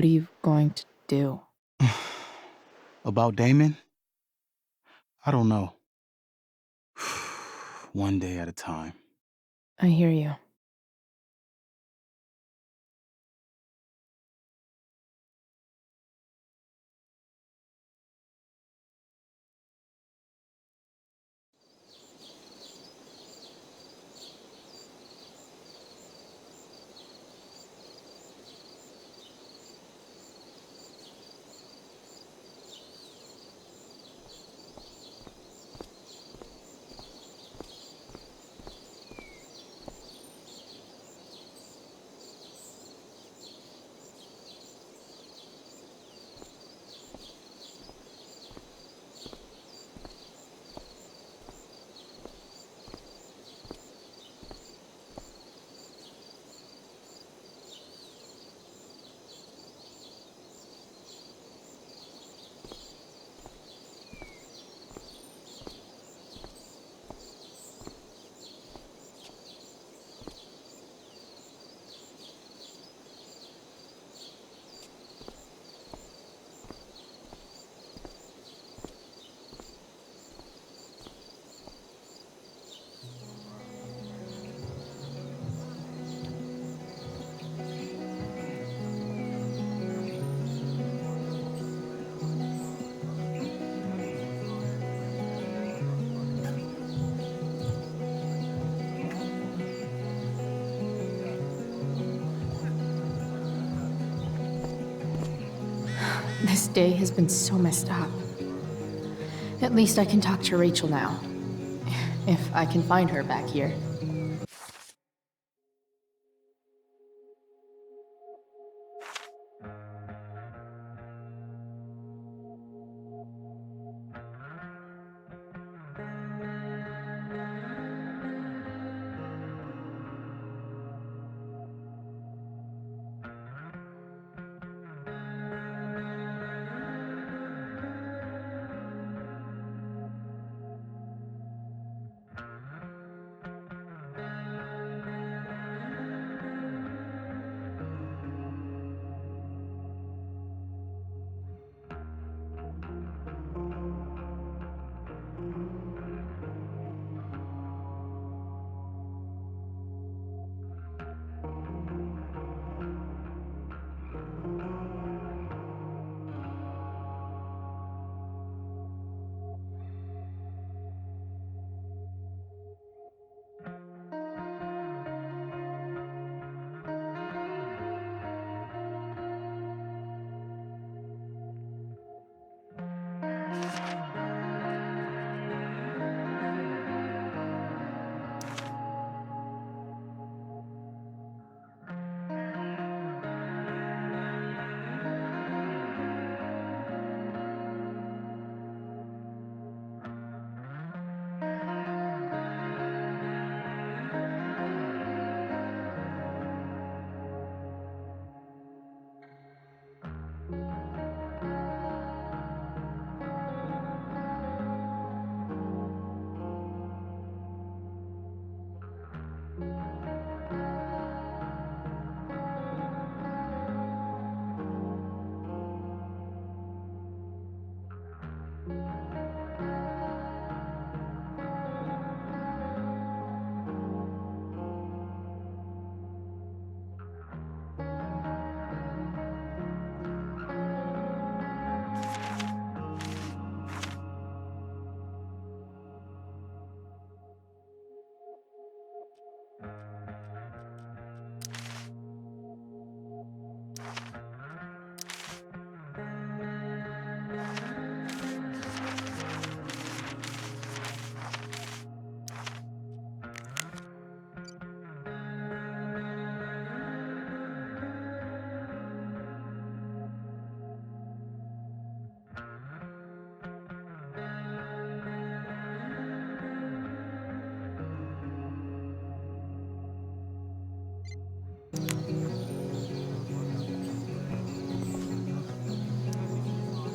you going to do? About Damon? I don't know. One day at a time. I hear you. This day has been so messed up. At least I can talk to Rachel now. If I can find her back here.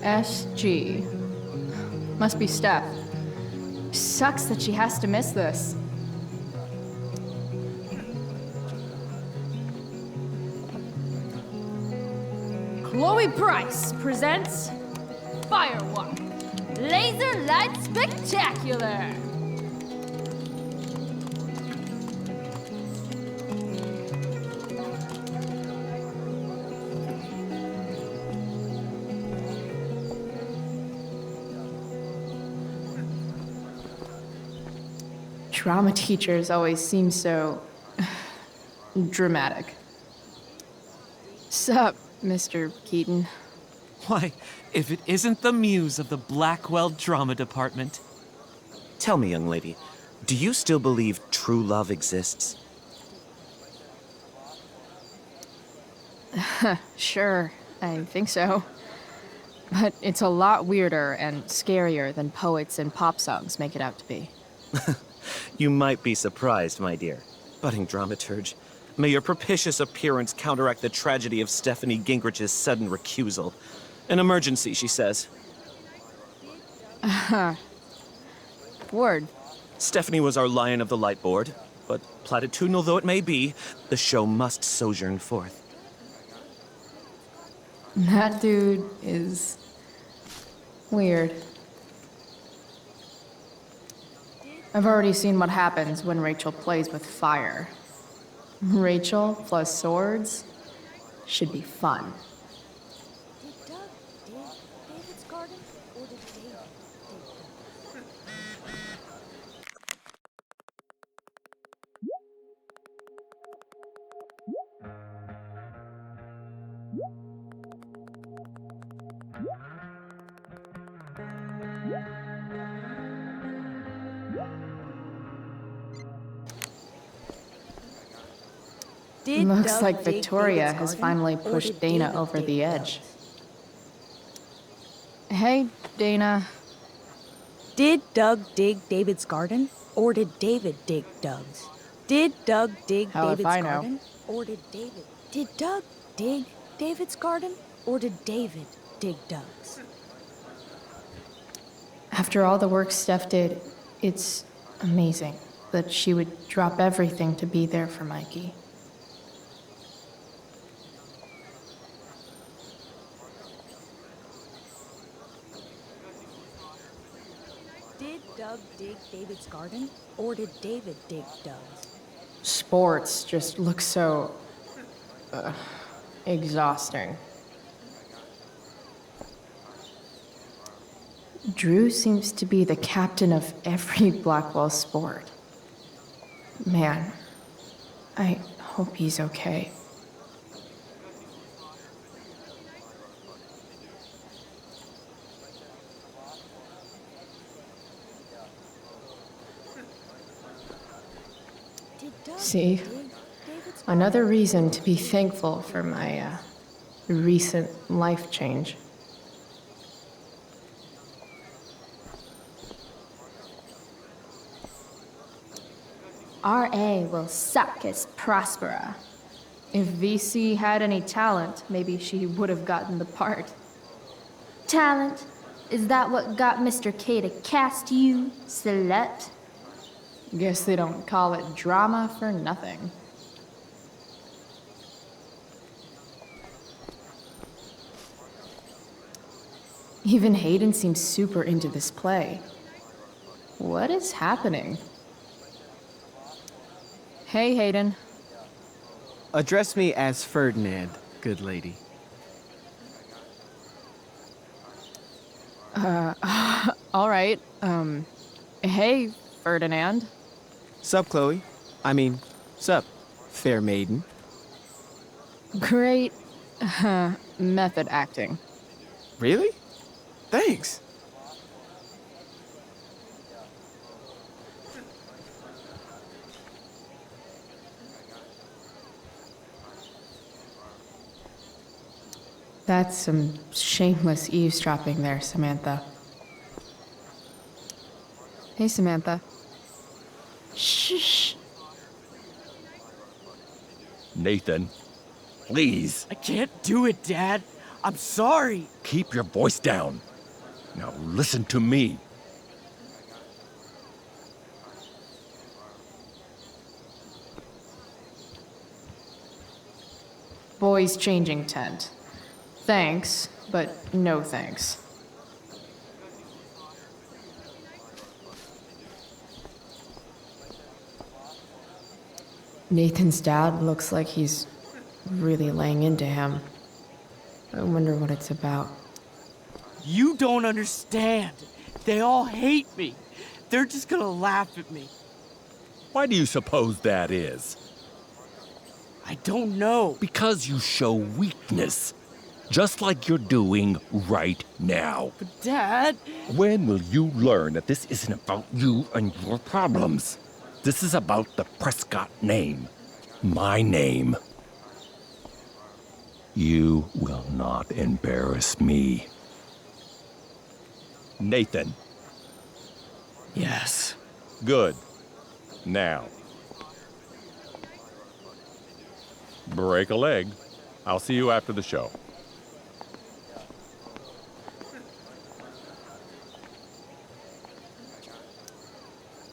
SG. Must be Steph. Sucks that she has to miss this. Chloe Price presents Firewalk Laser Light Spectacular. drama teachers always seem so dramatic. Sup, Mr. Keaton? Why, if it isn't the muse of the Blackwell Drama Department. Tell me, young lady, do you still believe true love exists? Sure, I think so. But it's a lot weirder and scarier than poets and pop songs make it out to be. You might be surprised, my dear. Budding dramaturge, may your propitious appearance counteract the tragedy of Stephanie Gingrich's sudden recusal. An emergency, she says. Word. Stephanie was our lion of the light board, but platitudinal though it may be, the show must sojourn forth. That dude is weird. I've already seen what happens when Rachel plays with fire. Rachel plus swords should be fun. Looks like Victoria has finally pushed Dana over the edge. Hey, Dana. Did Doug dig David's garden, or did David dig Doug's? Did Doug dig Hell if David's I know. garden, or did David? Did Doug dig David's garden, or did David dig Doug's? After all the work Steph did, it's amazing that she would drop everything to be there for Mikey. Did Doug dig David's garden, or did David dig Doug's? Sports just look so exhausting. Drew seems to be the captain of every Blackwell sport. Man, I hope he's okay. See, another reason to be thankful for my recent life change. RA will suck as Prospera. If VC had any talent, maybe she would have gotten the part. Talent? Is that what got Mr. K to cast you, slut? Guess they don't call it drama for nothing. Even Hayden seems super into this play. What is happening? Hey, Hayden. Address me as Ferdinand, good lady. All right. Hey, Ferdinand. Sup, Chloe? I mean, sup, fair maiden. Great method acting. Really? Thanks. That's some shameless eavesdropping there, Samantha. Hey, Samantha. Shh. Nathan, please. I can't do it, Dad. I'm sorry. Keep your voice down. Now listen to me. Boys changing tent. Thanks, but no thanks. Nathan's dad looks like he's really laying into him. I wonder what it's about. You don't understand. They all hate me. They're just gonna laugh at me. Why do you suppose that is? I don't know. Because you show weakness. Just like you're doing right now. But Dad... When will you learn that this isn't about you and your problems? This is about the Prescott name. My name. You will not embarrass me. Nathan. Yes. Good. Now. Break a leg. I'll see you after the show.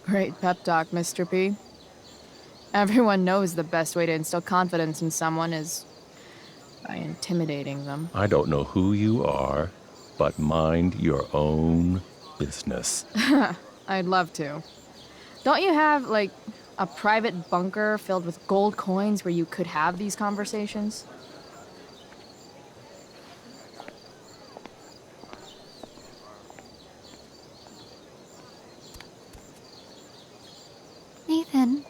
Great pep talk, Mr. P. Everyone knows the best way to instill confidence in someone is by intimidating them. I don't know who you are, but mind your own business. I'd love to. Don't you have, like, a private bunker filled with gold coins where you could have these conversations? Nathan.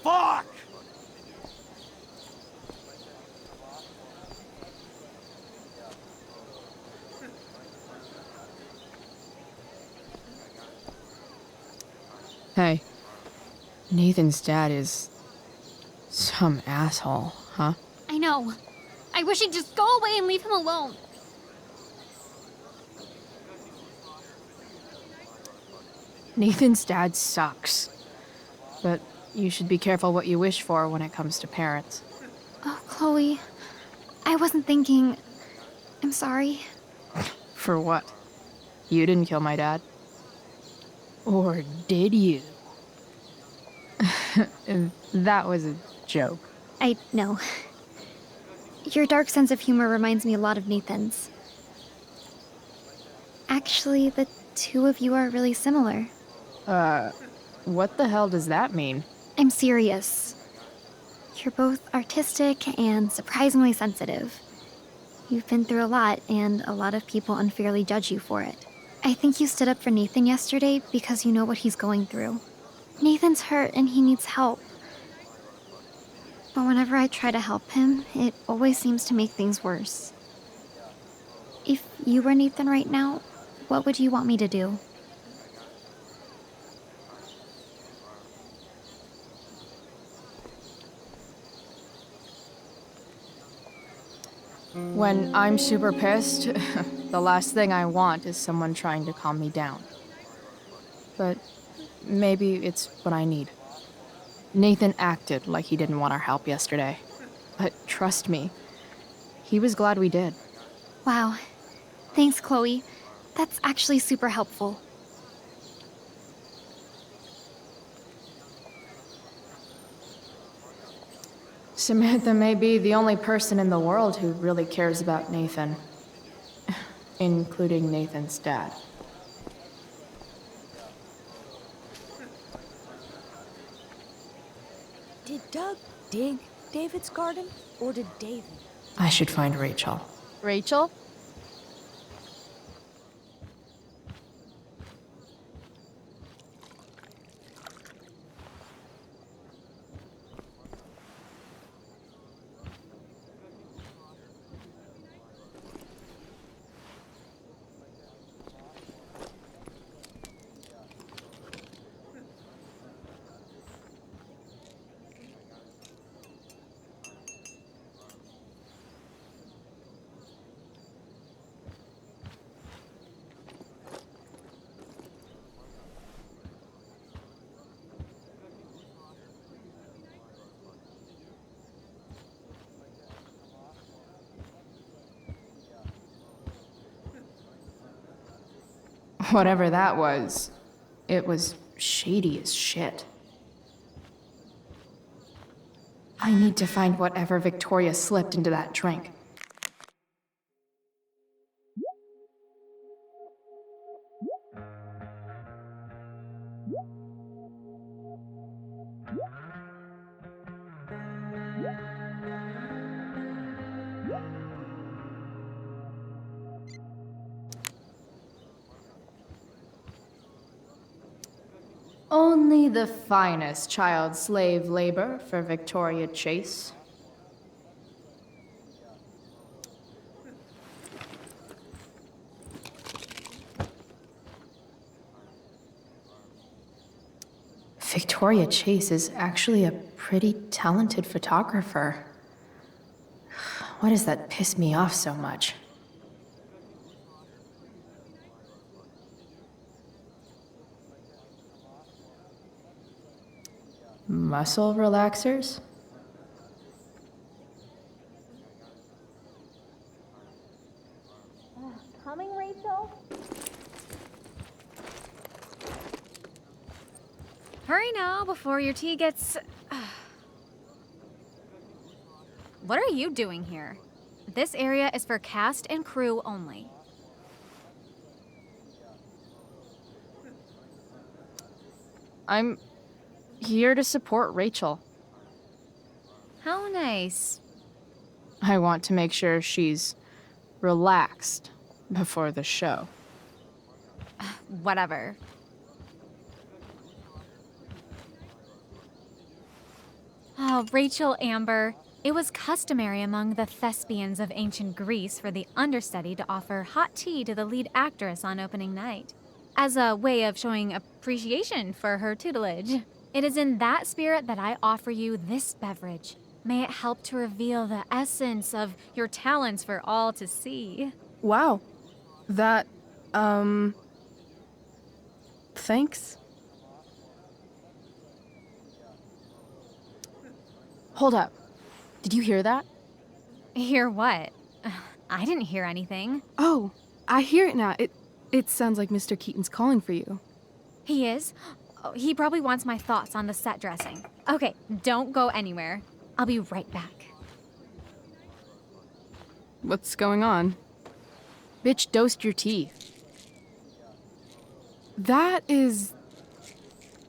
Fuck! Hey, Nathan's dad is some asshole, huh? I know. I wish he'd just go away and leave him alone. Nathan's dad sucks. But you should be careful what you wish for when it comes to parents. Oh, Chloe. I wasn't thinking... I'm sorry. For what? You didn't kill my dad? Or did you? That was a joke. I know. Your dark sense of humor reminds me a lot of Nathan's. Actually, the two of you are really similar. What the hell does that mean? I'm serious. You're both artistic and surprisingly sensitive. You've been through a lot, and a lot of people unfairly judge you for it. I think you stood up for Nathan yesterday because you know what he's going through. Nathan's hurt and he needs help. But whenever I try to help him, it always seems to make things worse. If you were Nathan right now, what would you want me to do? When I'm super pissed, the last thing I want is someone trying to calm me down. But maybe it's what I need. Nathan acted like he didn't want our help yesterday. But trust me, he was glad we did. Wow. Thanks, Chloe. That's actually super helpful. Samantha may be the only person in the world who really cares about Nathan. Including Nathan's dad. Did Doug dig David's garden, or did David? I should find Rachel. Rachel? Whatever that was, it was shady as shit. I need to find whatever Victoria slipped into that drink. Only the finest child slave labor for Victoria Chase. Victoria Chase is actually a pretty talented photographer. Why does that piss me off so much? Muscle relaxers? Coming, Rachel? Hurry now before your tea gets... What are you doing here? This area is for cast and crew only. I'm here to support Rachel. How nice. I want to make sure she's relaxed before the show. Whatever. Oh, Rachel Amber. It was customary among the thespians of ancient Greece for the understudy to offer hot tea to the lead actress on opening night, as a way of showing appreciation for her tutelage. It is in that spirit that I offer you this beverage. May it help to reveal the essence of your talents for all to see. Wow. That, thanks. Hold up. Did you hear that? Hear what? I didn't hear anything. Oh, I hear it now. It sounds like Mr. Keaton's calling for you. He is? Oh, he probably wants my thoughts on the set dressing. Okay, don't go anywhere. I'll be right back. What's going on? Bitch, dosed your teeth. That is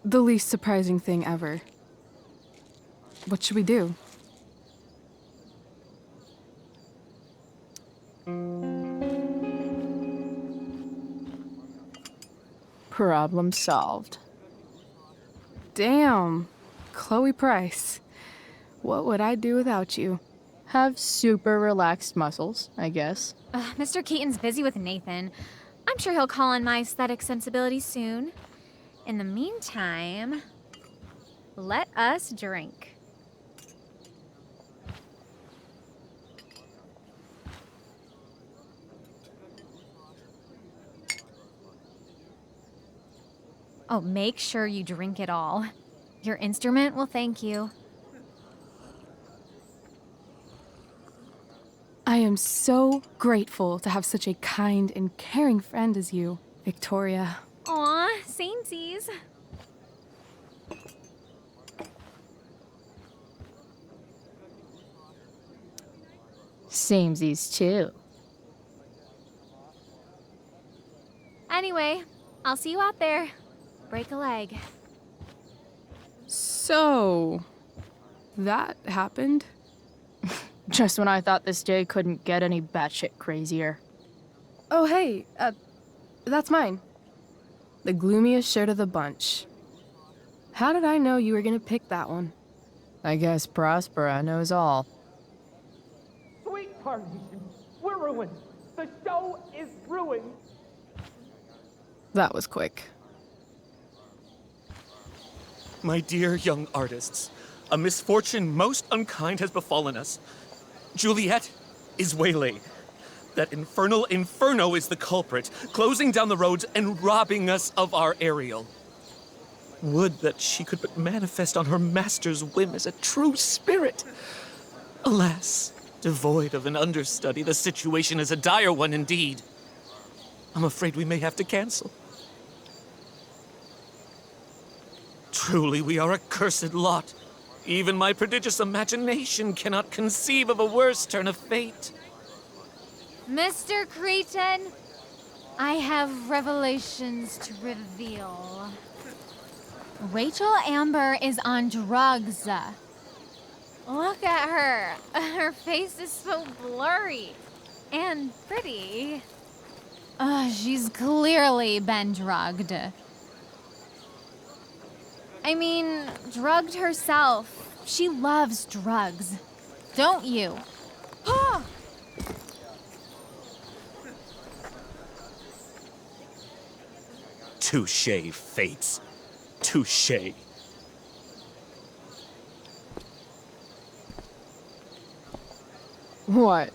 the least surprising thing ever. What should we do? Problem solved. Damn, Chloe Price. What would I do without you? Have super relaxed muscles, I guess. Mr. Keaton's busy with Nathan. I'm sure he'll call on my aesthetic sensibilities soon. In the meantime, let us drink. Oh, make sure you drink it all. Your instrument will thank you. I am so grateful to have such a kind and caring friend as you, Victoria. Aw, samesies. Samesies too. Anyway, I'll see you out there. Break a leg. So, that happened? Just when I thought this day couldn't get any batshit crazier. Oh, hey, that's mine. The gloomiest shirt of the bunch. How did I know you were gonna pick that one? I guess Prospera knows all. Sweet Carnation, we're ruined. The show is ruined. That was quick. My dear young artists, a misfortune most unkind has befallen us. Juliet is waylaid. That infernal Inferno is the culprit, closing down the roads and robbing us of our Ariel. Would that she could but manifest on her master's whim as a true spirit. Alas, devoid of an understudy, the situation is a dire one indeed. I'm afraid we may have to cancel. Truly, we are a cursed lot. Even my prodigious imagination cannot conceive of a worse turn of fate. Mr. Cretan, I have revelations to reveal. Rachel Amber is on drugs. Look at her. Her face is so blurry and pretty. She's clearly been drugged. I mean, drugged herself. She loves drugs. Don't you? Touché, Fates. Touché. What?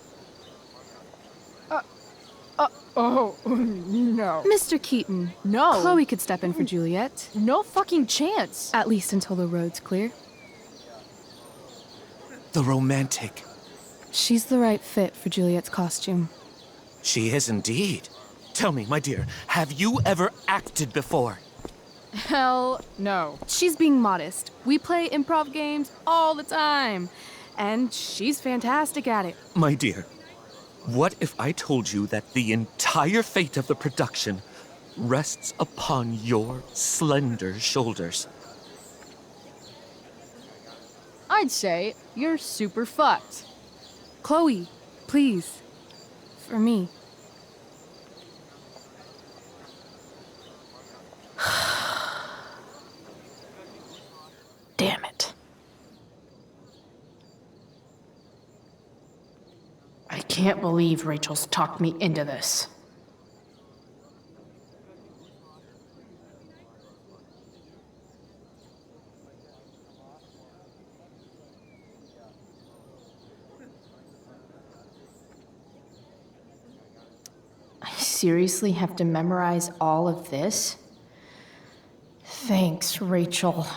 Oh, no. Mr. Keaton. No. Chloe could step in for Juliet. No fucking chance. At least until the road's clear. The romantic. She's the right fit for Juliet's costume. She is indeed. Tell me, my dear, have you ever acted before? Hell no. She's being modest. We play improv games all the time. And she's fantastic at it. My dear, what if I told you that the entire fate of the production rests upon your slender shoulders? I'd say you're super fucked. Chloe, please. For me. Damn it. I can't believe Rachel's talked me into this. I seriously have to memorize all of this? Thanks, Rachel.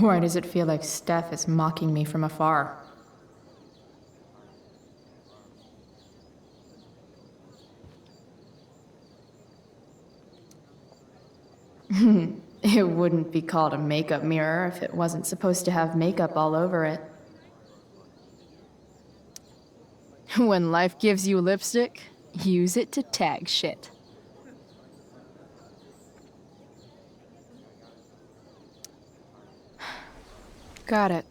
Why does it feel like Steph is mocking me from afar? It wouldn't be called a makeup mirror if it wasn't supposed to have makeup all over it. When life gives you lipstick, use it to tag shit. Got it.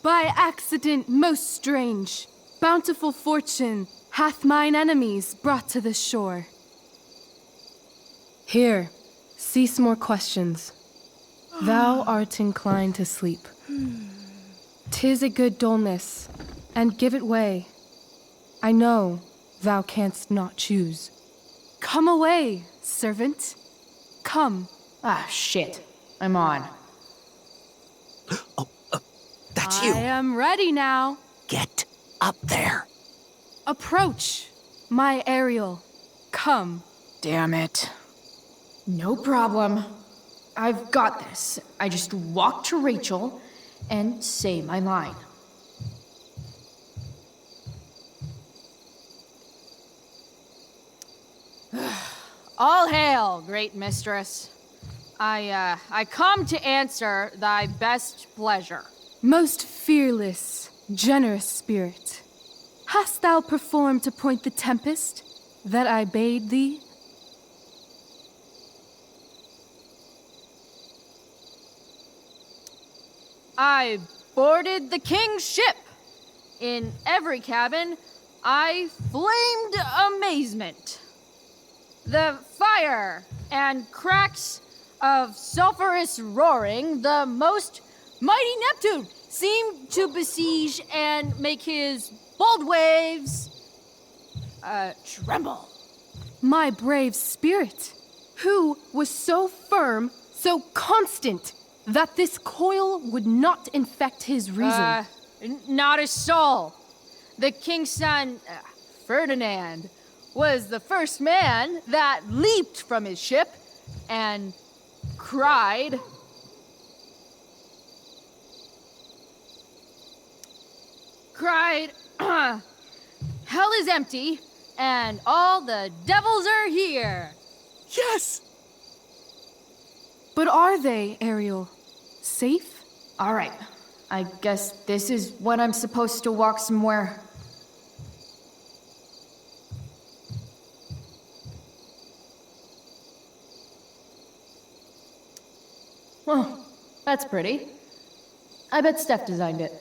By accident most strange, bountiful fortune hath mine enemies brought to the shore. Here, cease more questions. Thou art inclined to sleep. 'Tis a good dullness, and give it way. I know thou canst not choose. Come away, servant. Come. Ah, shit. I'm on. That's you. I am ready now. Get up there. Approach, my Ariel. Come. Damn it. No problem. I've got this. I just walk to Rachel and say my line. All hail, great mistress. I come to answer thy best pleasure. Most fearless, generous spirit, hast thou performed to point the tempest that I bade thee? I boarded the king's ship. In every cabin, I flamed amazement. The fire and cracks of sulphurous roaring, the most mighty Neptune seemed to besiege and make his bold waves tremble. My brave spirit, who was so firm, so constant, that this coil would not infect his reason. Not a soul. The king's son, Ferdinand, was the first man that leaped from his ship and cried, hell is empty and all the devils are here. Yes! But are they, Ariel? Safe? All right. I guess this is when I'm supposed to walk somewhere. Well, that's pretty. I bet Steph designed it.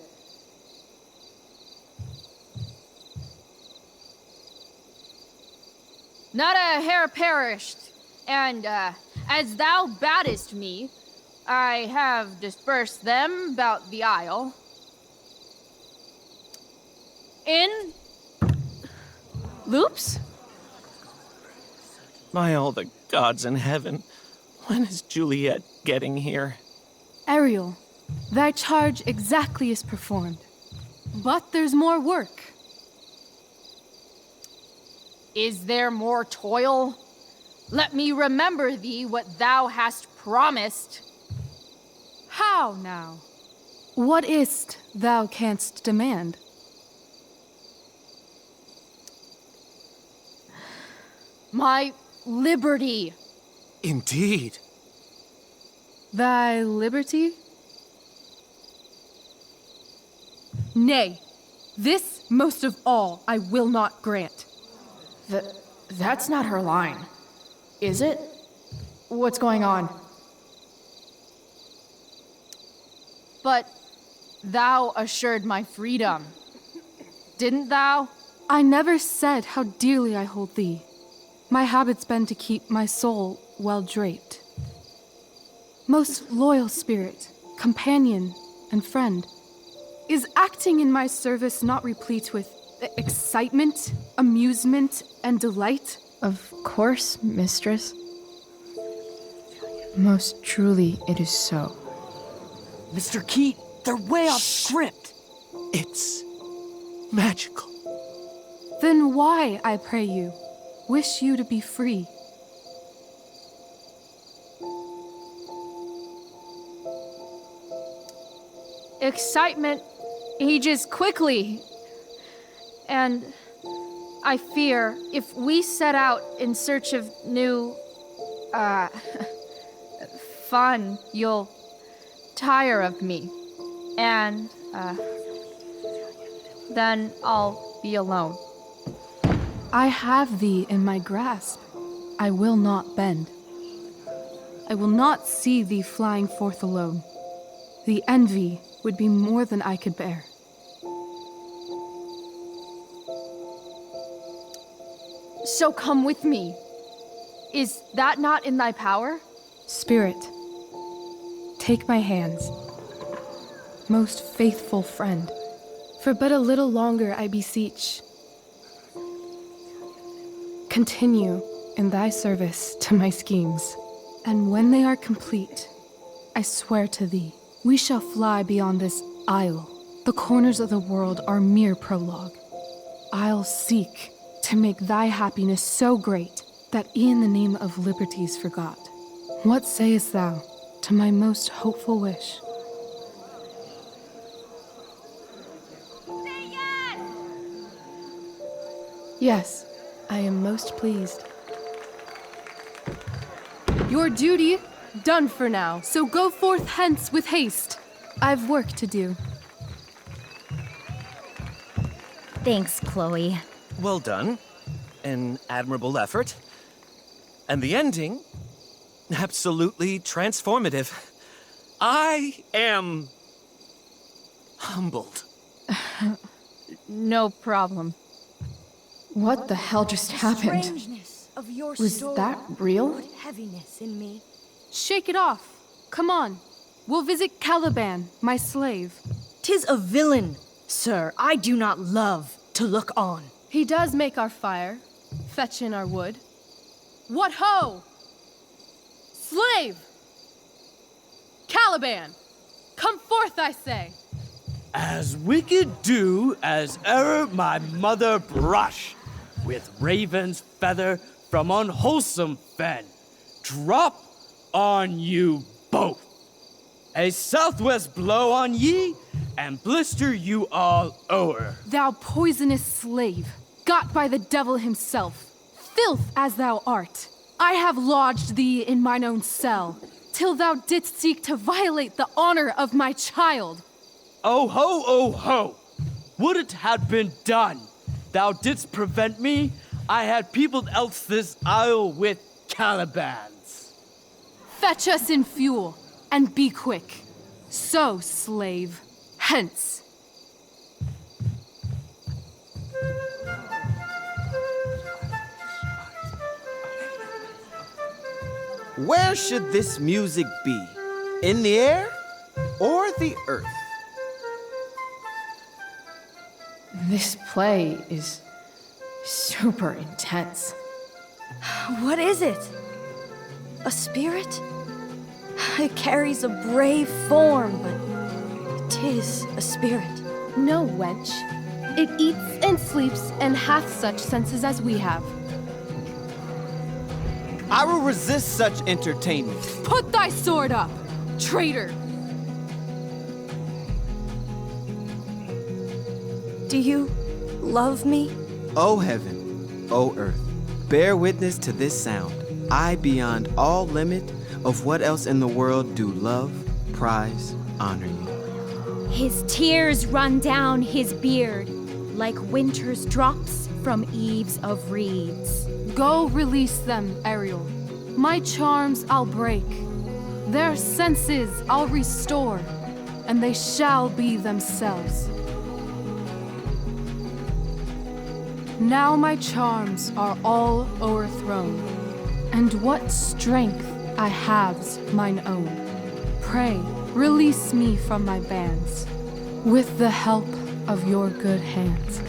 Not a hair perished, and as thou badest me, I have dispersed them about the isle. In loops? By all the gods in heaven, when is Juliet getting here? Ariel, thy charge exactly is performed. But there's more work. Is there more toil? Let me remember thee what thou hast promised. How now? What is't thou canst demand? My liberty. Indeed. Thy liberty? Nay, this most of all I will not grant. That's not her line, is it? What's going on? But thou assured my freedom, didn't thou? I never said how dearly I hold thee. My habit's been to keep my soul well draped. Most loyal spirit, companion, and friend, is acting in my service not replete with excitement, amusement, and delight? Of course, mistress. Most truly it is so. Mr. Keat, they're way off script. It's magical. Then why, I pray you, wish you to be free? Excitement ages quickly. And I fear if we set out in search of new, fun, you'll tire of me. And, then I'll be alone. I have thee in my grasp. I will not bend. I will not see thee flying forth alone. The envy would be more than I could bear. So come with me. Is that not in thy power? Spirit, take my hands. Most faithful friend, for but a little longer I beseech. Continue in thy service to my schemes, and when they are complete, I swear to thee, we shall fly beyond this isle. The corners of the world are mere prologue. I'll seek to make thy happiness so great that e'en the name of liberty's forgot. What sayest thou to my most hopeful wish? Yes, I am most pleased. Your duty done for now, so go forth hence with haste. I've work to do. Thanks, Chloe. Well done. An admirable effort. And the ending, absolutely transformative. I am humbled. No problem. What the hell just happened? Strangeness of your Was story that real? put heaviness in me. Shake it off. Come on. We'll visit Caliban, my slave. 'Tis a villain, sir, I do not love to look on. He does make our fire, fetch in our wood. What ho! Slave! Caliban! Come forth, I say! As wicked do as e'er my mother brush, with raven's feather from unwholesome fen, drop on you both. A southwest blow on ye, and blister you all o'er. Thou poisonous slave, got by the devil himself, filth as thou art, I have lodged thee in mine own cell, till thou didst seek to violate the honor of my child. Oh ho, oh ho! Would it had been done! Thou didst prevent me, I had peopled else this isle with Calibans. Fetch us in fuel, and be quick. So, slave, hence. Where should this music be? In the air or the earth? This play is super intense. What is it? A spirit? It carries a brave form, but 'tis a spirit. No, wench. It eats and sleeps and hath such senses as we have. I will resist such entertainment. Put thy sword up, traitor! Do you love me? O heaven, O earth, bear witness to this sound. I, beyond all limit of what else in the world, do love, prize, honor you. His tears run down his beard like winter's drops from eaves of reeds. Go release them, Ariel. My charms I'll break. Their senses I'll restore, and they shall be themselves. Now my charms are all o'erthrown, and what strength I have's mine own. Pray, release me from my bands, with the help of your good hands.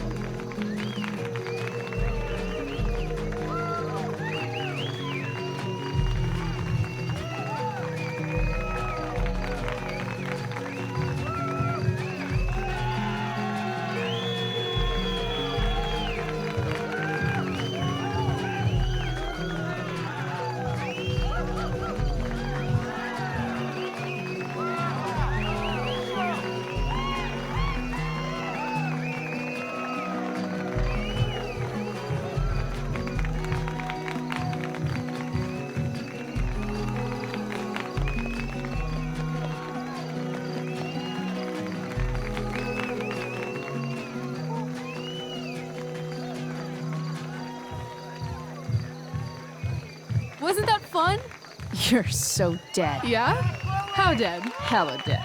Wasn't that fun? You're so dead. Yeah? How dead? Hella dead.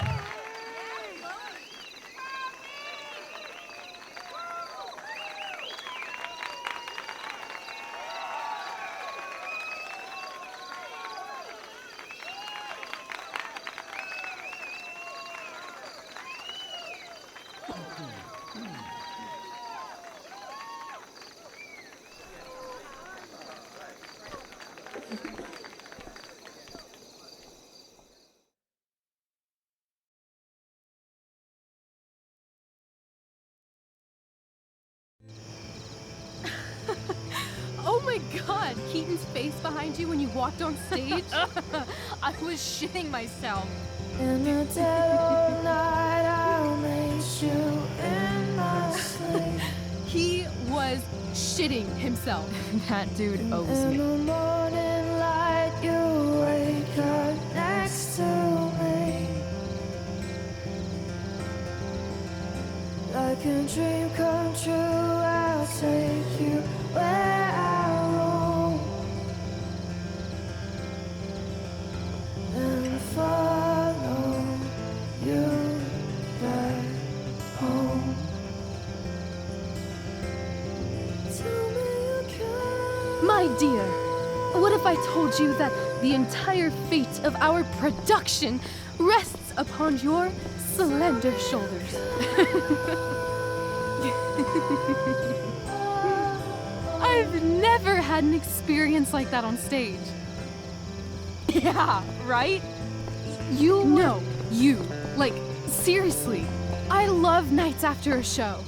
Oh my god, Keaton's face behind you when you walked on stage? I was shitting myself. In the dead of night, I'll make you in my sleep. He was shitting himself. That dude owes In me. the morning light, you wake up next to me. Like a dream come true, I'll take you where I roam. And follow you back home. Tell me you can. My dear, what if I told you that the entire fate of our production rests upon your slender shoulders? I've never had an experience like that on stage. Yeah, right? You? No, you. Like, seriously. I love nights after a show.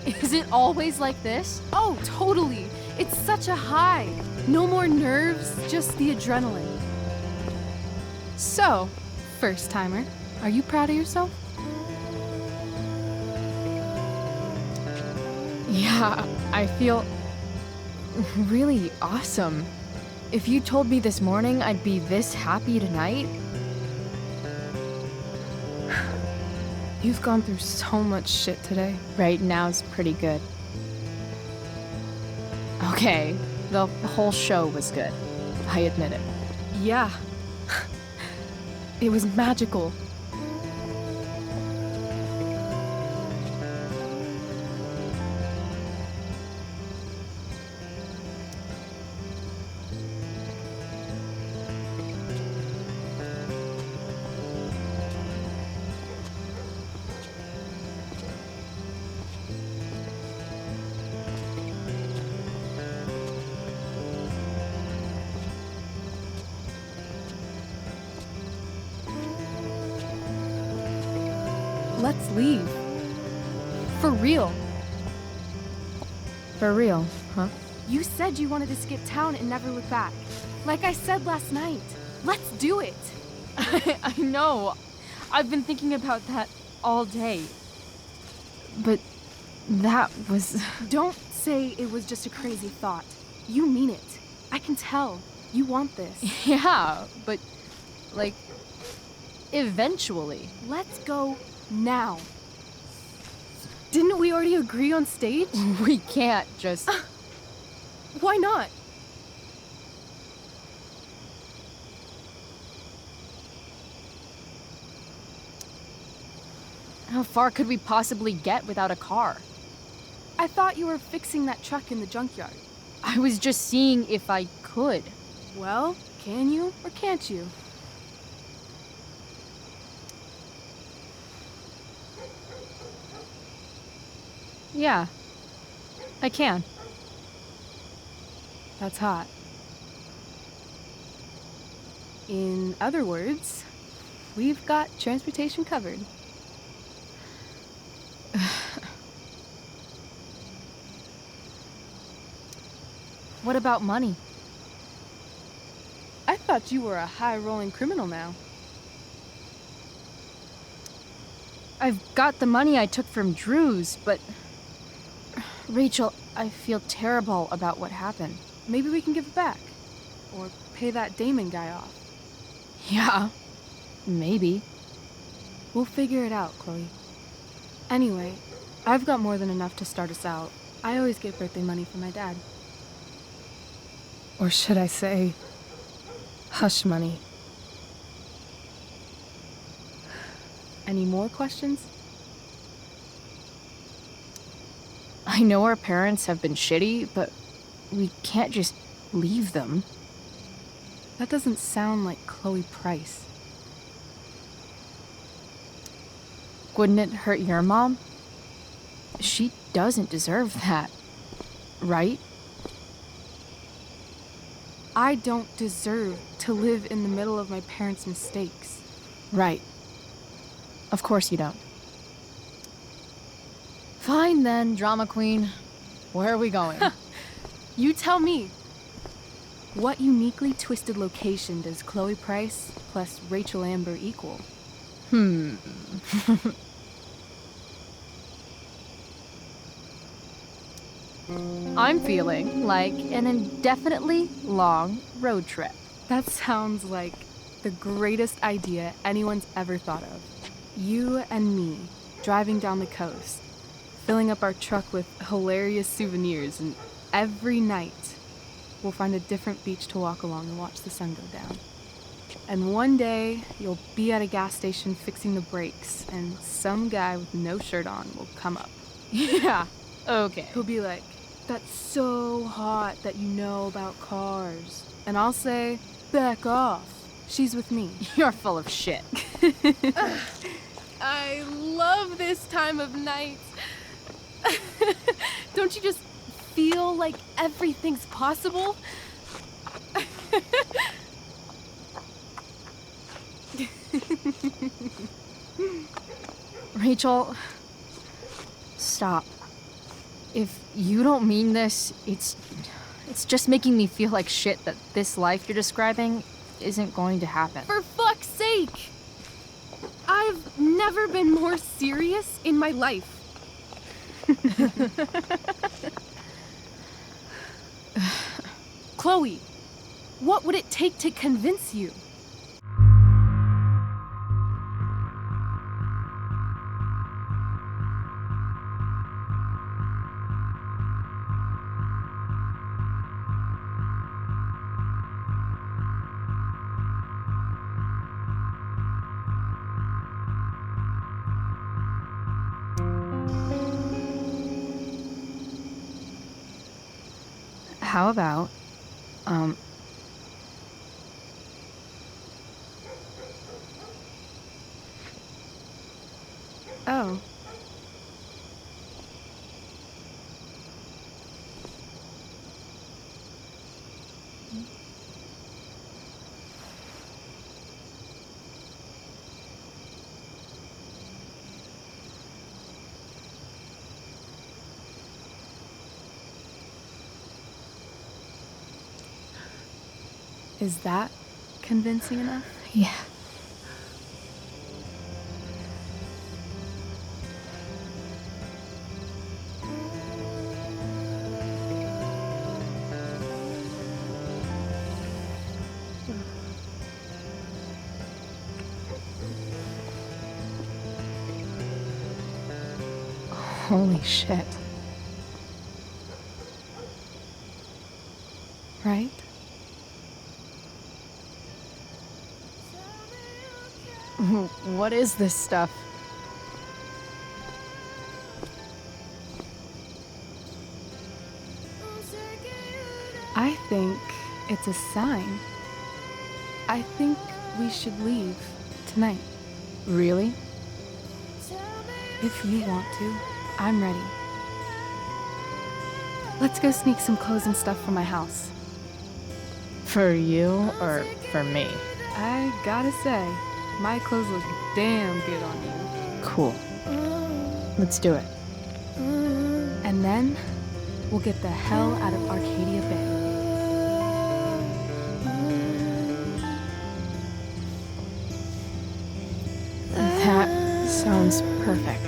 Is it always like this? Oh, totally. It's such a high. No more nerves, just the adrenaline. So, first timer, are you proud of yourself? Yeah, I feel really awesome. If you told me this morning I'd be this happy tonight. You've gone through so much shit today. Right now's pretty good. Okay, the whole show was good. I admit it. Yeah. It was magical. Let's leave. For real. For real, huh? You said you wanted to skip town and never look back. Like I said last night. Let's do it. I know. I've been thinking about that all day. But that was... Don't say it was just a crazy thought. You mean it. I can tell. You want this. Yeah, but, like, eventually. Let's go now. Didn't we already agree on stage? We can't just... Why not? How far could we possibly get without a car? I thought you were fixing that truck in the junkyard. I was just seeing if I could. Well, can you or can't you? Yeah, I can. That's hot. In other words, we've got transportation covered. What about money? I thought you were a high-rolling criminal now. I've got the money I took from Drew's, but... Rachel, I feel terrible about what happened. Maybe we can give it back. Or pay that Damon guy off. Yeah, maybe. We'll figure it out, Chloe. Anyway, I've got more than enough to start us out. I always get birthday money from my dad. Or should I say, hush money. Any more questions? I know our parents have been shitty, but we can't just leave them. That doesn't sound like Chloe Price. Wouldn't it hurt your mom? She doesn't deserve that, right? I don't deserve to live in the middle of my parents' mistakes. Right. Of course you don't. Fine then, drama queen. Where are we going? You tell me. What uniquely twisted location does Chloe Price plus Rachel Amber equal? I'm feeling like an indefinitely long road trip. That sounds like the greatest idea anyone's ever thought of. You and me driving down the coast, filling up our truck with hilarious souvenirs, and every night we'll find a different beach to walk along and watch the sun go down. And one day you'll be at a gas station fixing the brakes, and some guy with no shirt on will come up. Yeah, okay. He'll be like, "That's so hot that you know about cars." And I'll say, "Back off. She's with me." You're full of shit. I love this time of night. Don't you just feel like everything's possible? Rachel, stop. If you don't mean this, it's just making me feel like shit that this life you're describing isn't going to happen. For fuck's sake! I've never been more serious in my life. Chloe, what would it take to convince you? How about, Oh. Is that convincing enough? Yeah. Holy shit. Right? What is this stuff? I think it's a sign. I think we should leave tonight. Really? If you want to, I'm ready. Let's go sneak some clothes and stuff from my house. For you or for me? I gotta say, my clothes look damn good on you. Cool. Let's do it. And then, we'll get the hell out of Arcadia Bay. That sounds perfect.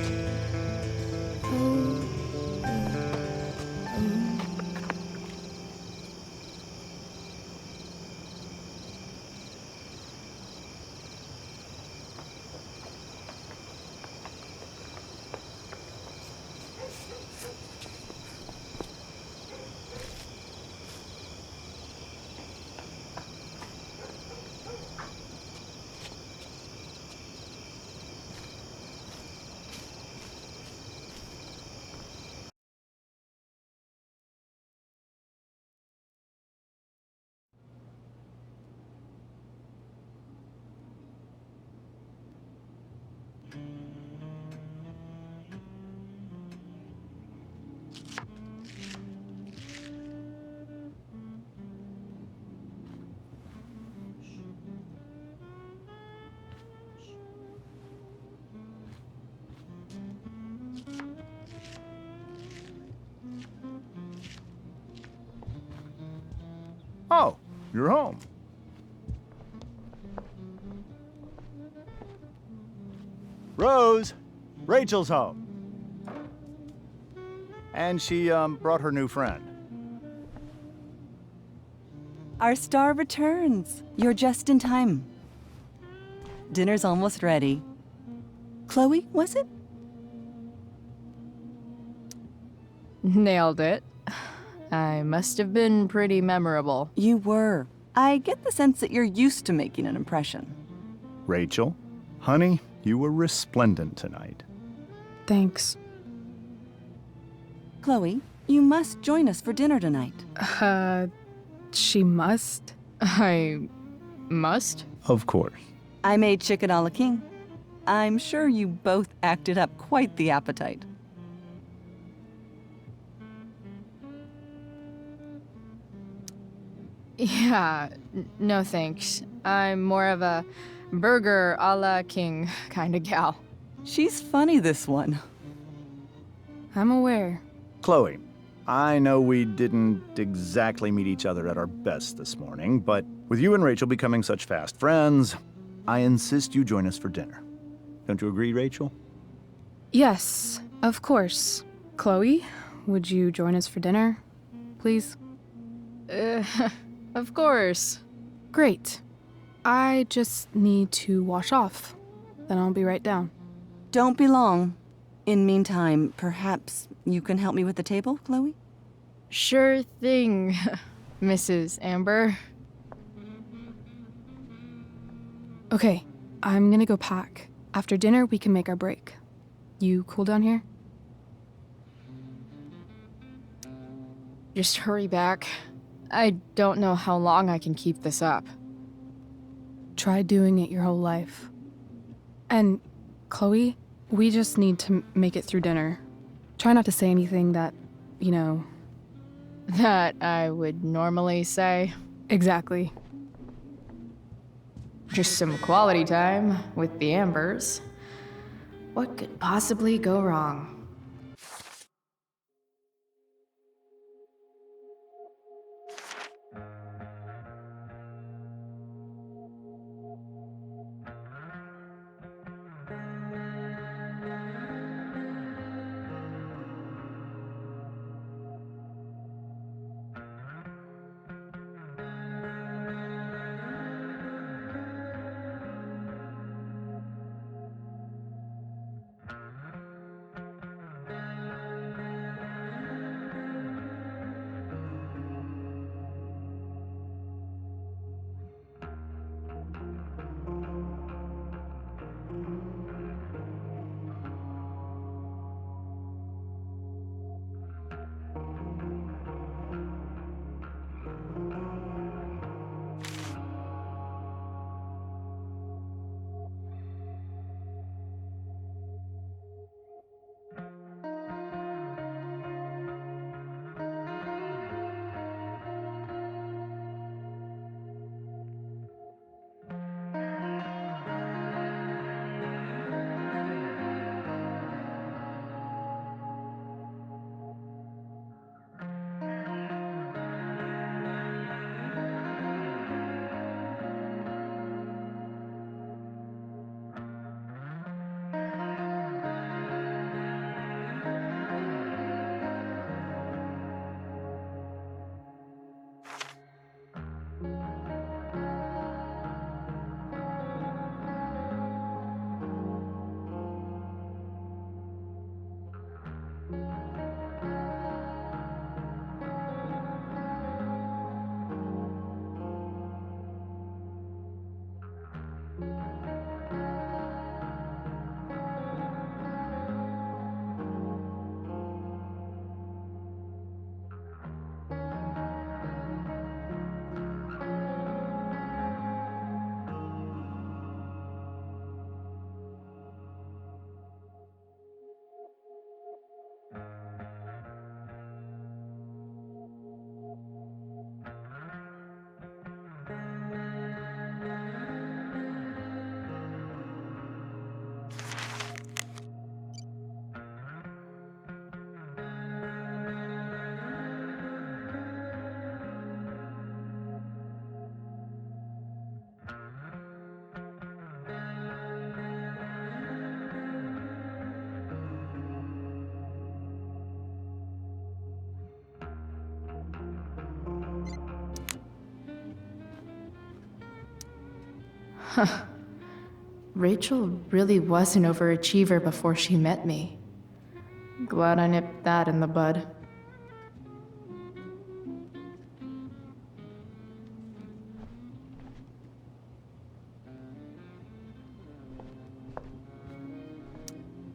You're home. Rose, Rachel's home. And she brought her new friend. Our star returns. You're just in time. Dinner's almost ready. Chloe, was it? Nailed it. I must have been pretty memorable. You were. I get the sense that you're used to making an impression. Rachel, honey, you were resplendent tonight. Thanks. Chloe, you must join us for dinner tonight. She must? I must? Of course. I made chicken a la king. I'm sure you both acted up quite the appetite. Yeah, no thanks. I'm more of a burger a la king kind of gal. She's funny, this one. I'm aware. Chloe, I know we didn't exactly meet each other at our best this morning, but with you and Rachel becoming such fast friends, I insist you join us for dinner. Don't you agree, Rachel? Yes, of course. Chloe, would you join us for dinner, please? Of course. Great. I just need to wash off. Then I'll be right down. Don't be long. In meantime, perhaps you can help me with the table, Chloe? Sure thing, Mrs. Amber. Okay, I'm gonna go pack. After dinner, we can make our break. You cool down here? Just hurry back. I don't know how long I can keep this up. Try doing it your whole life. And, Chloe, we just need to make it through dinner. Try not to say anything that, you know... That I would normally say. Exactly. Just some quality time with the Ambers. What could possibly go wrong? Rachel really was an overachiever before she met me. Glad I nipped that in the bud.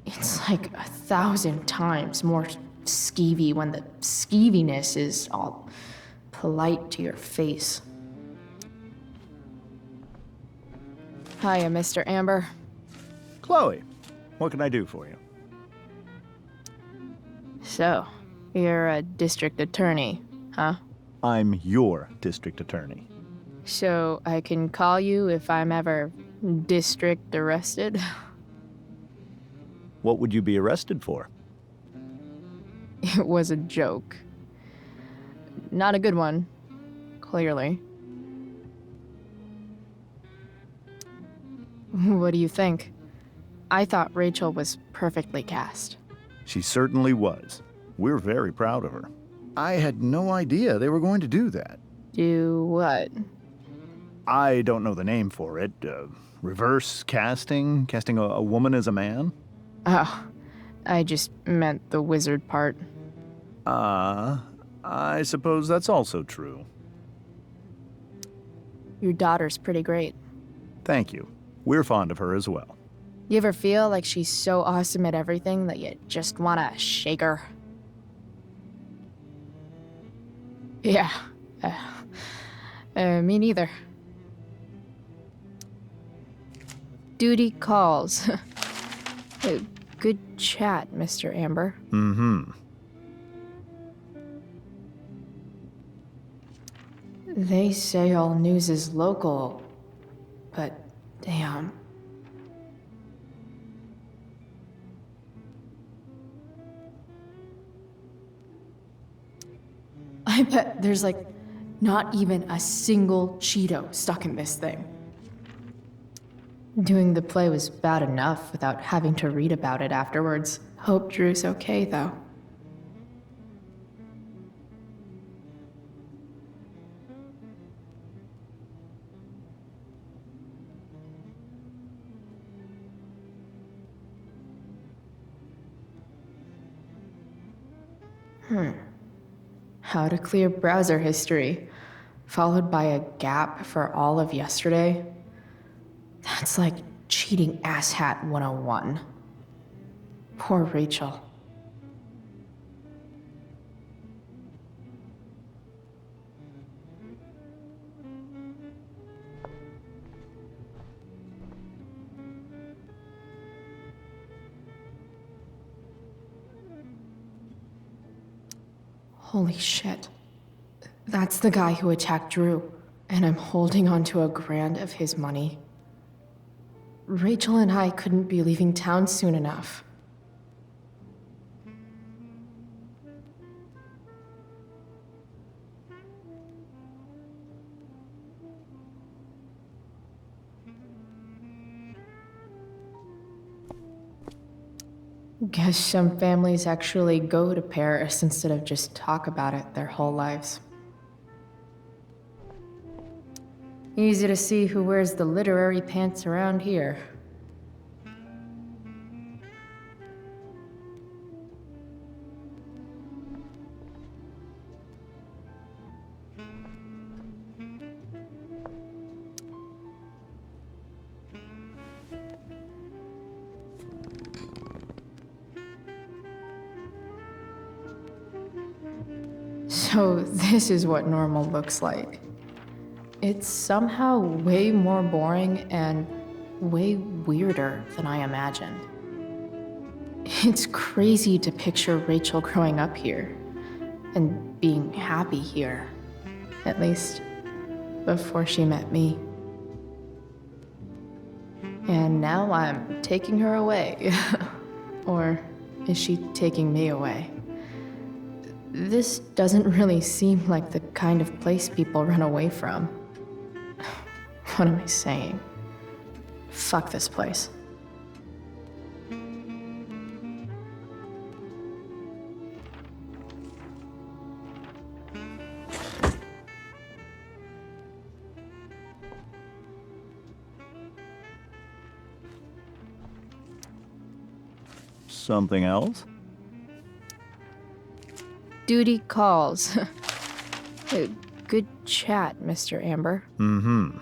It's like 1,000 times more skeevy when the skeeviness is all polite to your face. Hiya, Mr. Amber. Chloe, what can I do for you? So, you're a district attorney, huh? I'm your district attorney. So, I can call you if I'm ever district arrested? What would you be arrested for? It was a joke. Not a good one, clearly. What do you think? I thought Rachel was perfectly cast. She certainly was. We're very proud of her. I had no idea they were going to do that. Do what? I don't know the name for it. Reverse casting? Casting a woman as a man? Oh, I just meant the wizard part. I suppose that's also true. Your daughter's pretty great. Thank you. We're fond of her as well. You ever feel like she's so awesome at everything that you just wanna shake her? Yeah. Me neither. Duty calls. Good chat, Mr. Amber. Mm-hmm. They say all news is local, but damn. I bet there's like not even a single Cheeto stuck in this thing. Doing the play was bad enough without having to read about it afterwards. Hope Drew's okay, though. How to clear browser history, followed by a gap for all of yesterday. That's like cheating asshat 101. Poor Rachel. Holy shit. That's the guy who attacked Drew, and I'm holding onto a grand of his money. Rachel and I couldn't be leaving town soon enough. Guess some families actually go to Paris instead of just talk about it their whole lives. Easy to see who wears the literary pants around here. So this is what normal looks like. It's somehow way more boring and way weirder than I imagined. It's crazy to picture Rachel growing up here and being happy here, at least before she met me. And now I'm taking her away. Or is she taking me away? This doesn't really seem like the kind of place people run away from. What am I saying? Fuck this place. Something else? Duty calls. Good chat, Mr. Amber. Mm-hmm.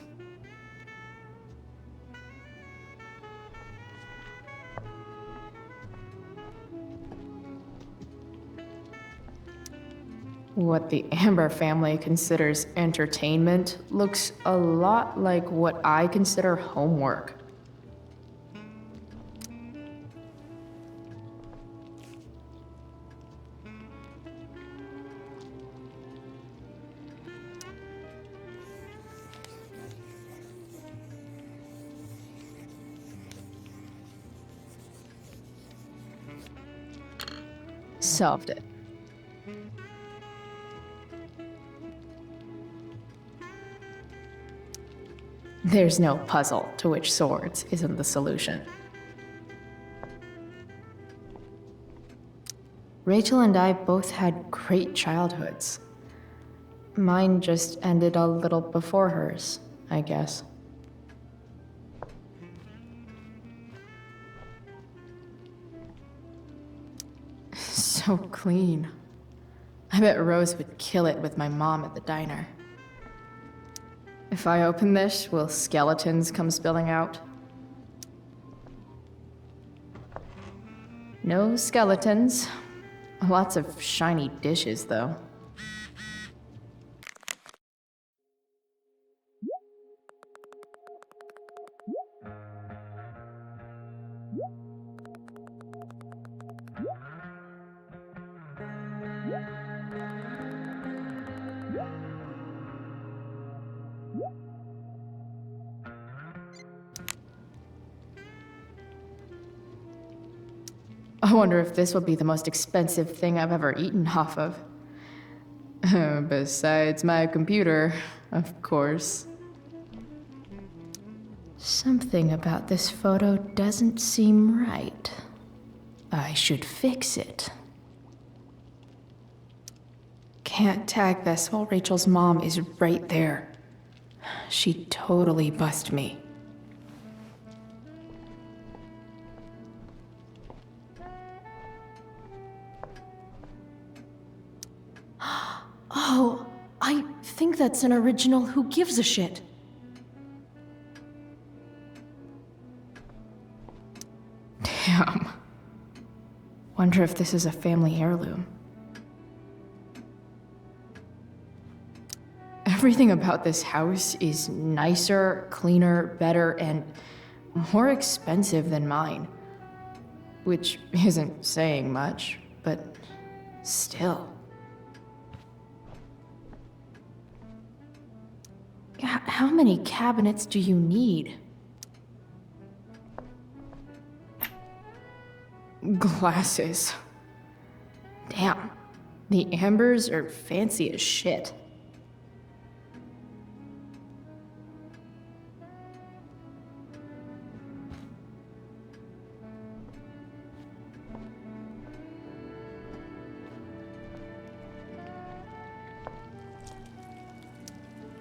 What the Amber family considers entertainment looks a lot like what I consider homework. Solved it. There's no puzzle to which swords isn't the solution. Rachel and I both had great childhoods. Mine just ended a little before hers, I guess. So clean. I bet Rose would kill it with my mom at the diner. If I open this, will skeletons come spilling out? No skeletons. Lots of shiny dishes, though. I wonder if this will be the most expensive thing I've ever eaten off of. Besides my computer, of course. Something about this photo doesn't seem right. I should fix it. Can't tag this while Rachel's mom is right there. She'd totally bust me. Oh, I think that's an original Who Gives a Shit. Damn. Wonder if this is a family heirloom. Everything about this house is nicer, cleaner, better, and more expensive than mine. Which isn't saying much, but still. How many cabinets do you need? Glasses. Damn. The Ambers are fancy as shit.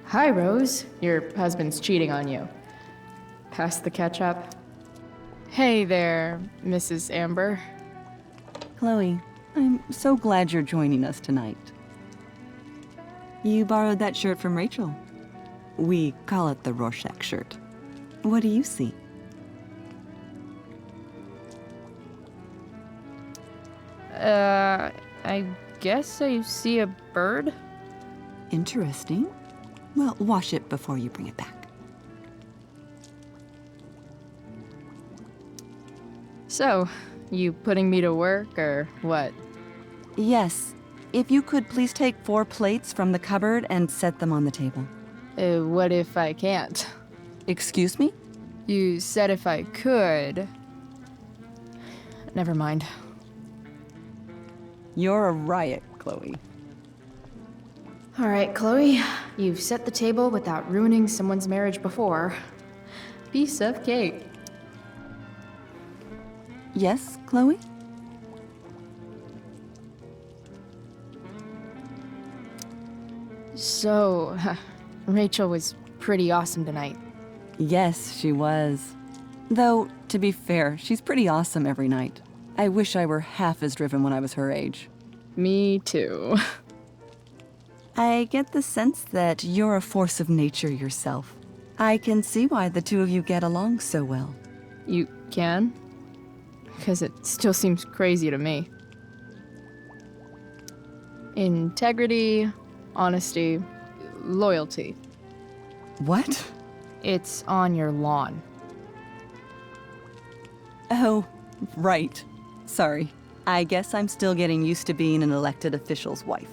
Hi, Rose. Your husband's cheating on you. Pass the ketchup. Hey there, Mrs. Amber. Chloe, I'm so glad you're joining us tonight. You borrowed that shirt from Rachel. We call it the Rorschach shirt. What do you see? I guess I see a bird? Interesting. Well, wash it before you bring it back. So, you putting me to work, or what? Yes. If you could please take 4 plates from the cupboard and set them on the table. What if I can't? Excuse me? You said if I could. Never mind. You're a riot, Chloe. All right, Chloe. You've set the table without ruining someone's marriage before. Piece of cake. Yes, Chloe? So, Rachel was pretty awesome tonight. Yes, she was. Though, to be fair, she's pretty awesome every night. I wish I were half as driven when I was her age. Me too. I get the sense that you're a force of nature yourself. I can see why the two of you get along so well. You can? Because it still seems crazy to me. Integrity, honesty, loyalty. What? It's on your lawn. Oh, right. Sorry. I guess I'm still getting used to being an elected official's wife.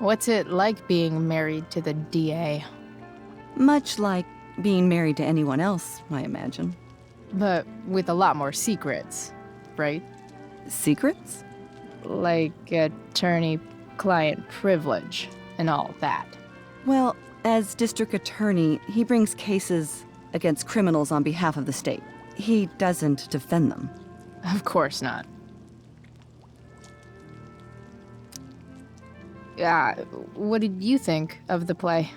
What's it like being married to the DA? Much like being married to anyone else, I imagine. But with a lot more secrets, right? Secrets? Like attorney-client privilege and all that. Well, as district attorney, he brings cases against criminals on behalf of the state. He doesn't defend them. Of course not. What did you think of the play?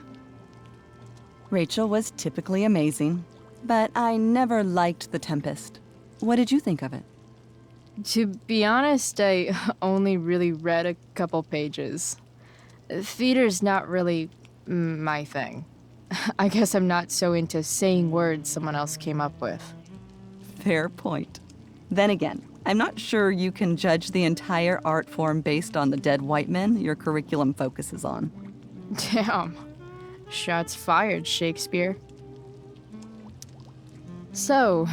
Rachel was typically amazing, but I never liked The Tempest. What did you think of it? To be honest, I only really read a couple pages. Theater's not really my thing. I guess I'm not so into saying words someone else came up with. Fair point. Then again, I'm not sure you can judge the entire art form based on the dead white men your curriculum focuses on. Damn. Shots fired, Shakespeare. So,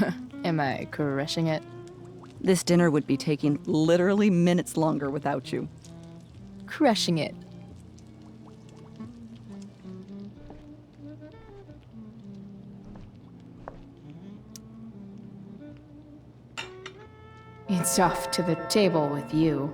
am I crushing it? This dinner would be taking literally minutes longer without you. Crushing it. It's off to the table with you.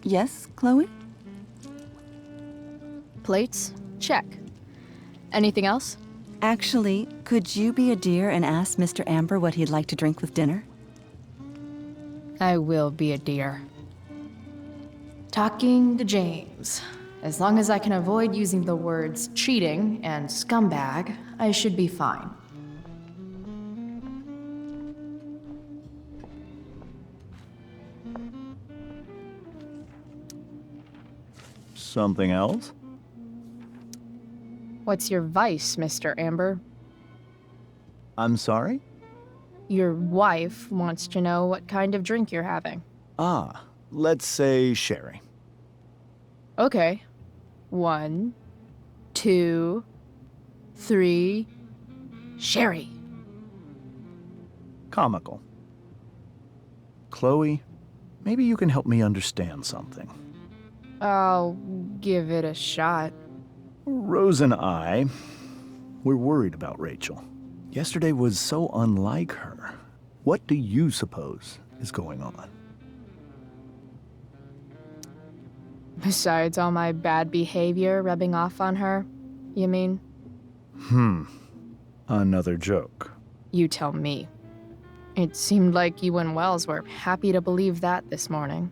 Yes, Chloe? Plates? Check. Anything else? Actually, could you be a dear and ask Mr. Amber what he'd like to drink with dinner? I will be a dear. Talking to James. As long as I can avoid using the words cheating and scumbag, I should be fine. Something else? What's your vice, Mr. Amber? I'm sorry? Your wife wants to know what kind of drink you're having. Ah, let's say sherry. Okay. 1, 2, 3. Sherry. Comical. Chloe, maybe you can help me understand something. I'll give it a shot. Rose and I, we're worried about Rachel. Yesterday was so unlike her. What do you suppose is going on? Besides all my bad behavior rubbing off on her, you mean? Another joke. You tell me. It seemed like you and Wells were happy to believe that this morning.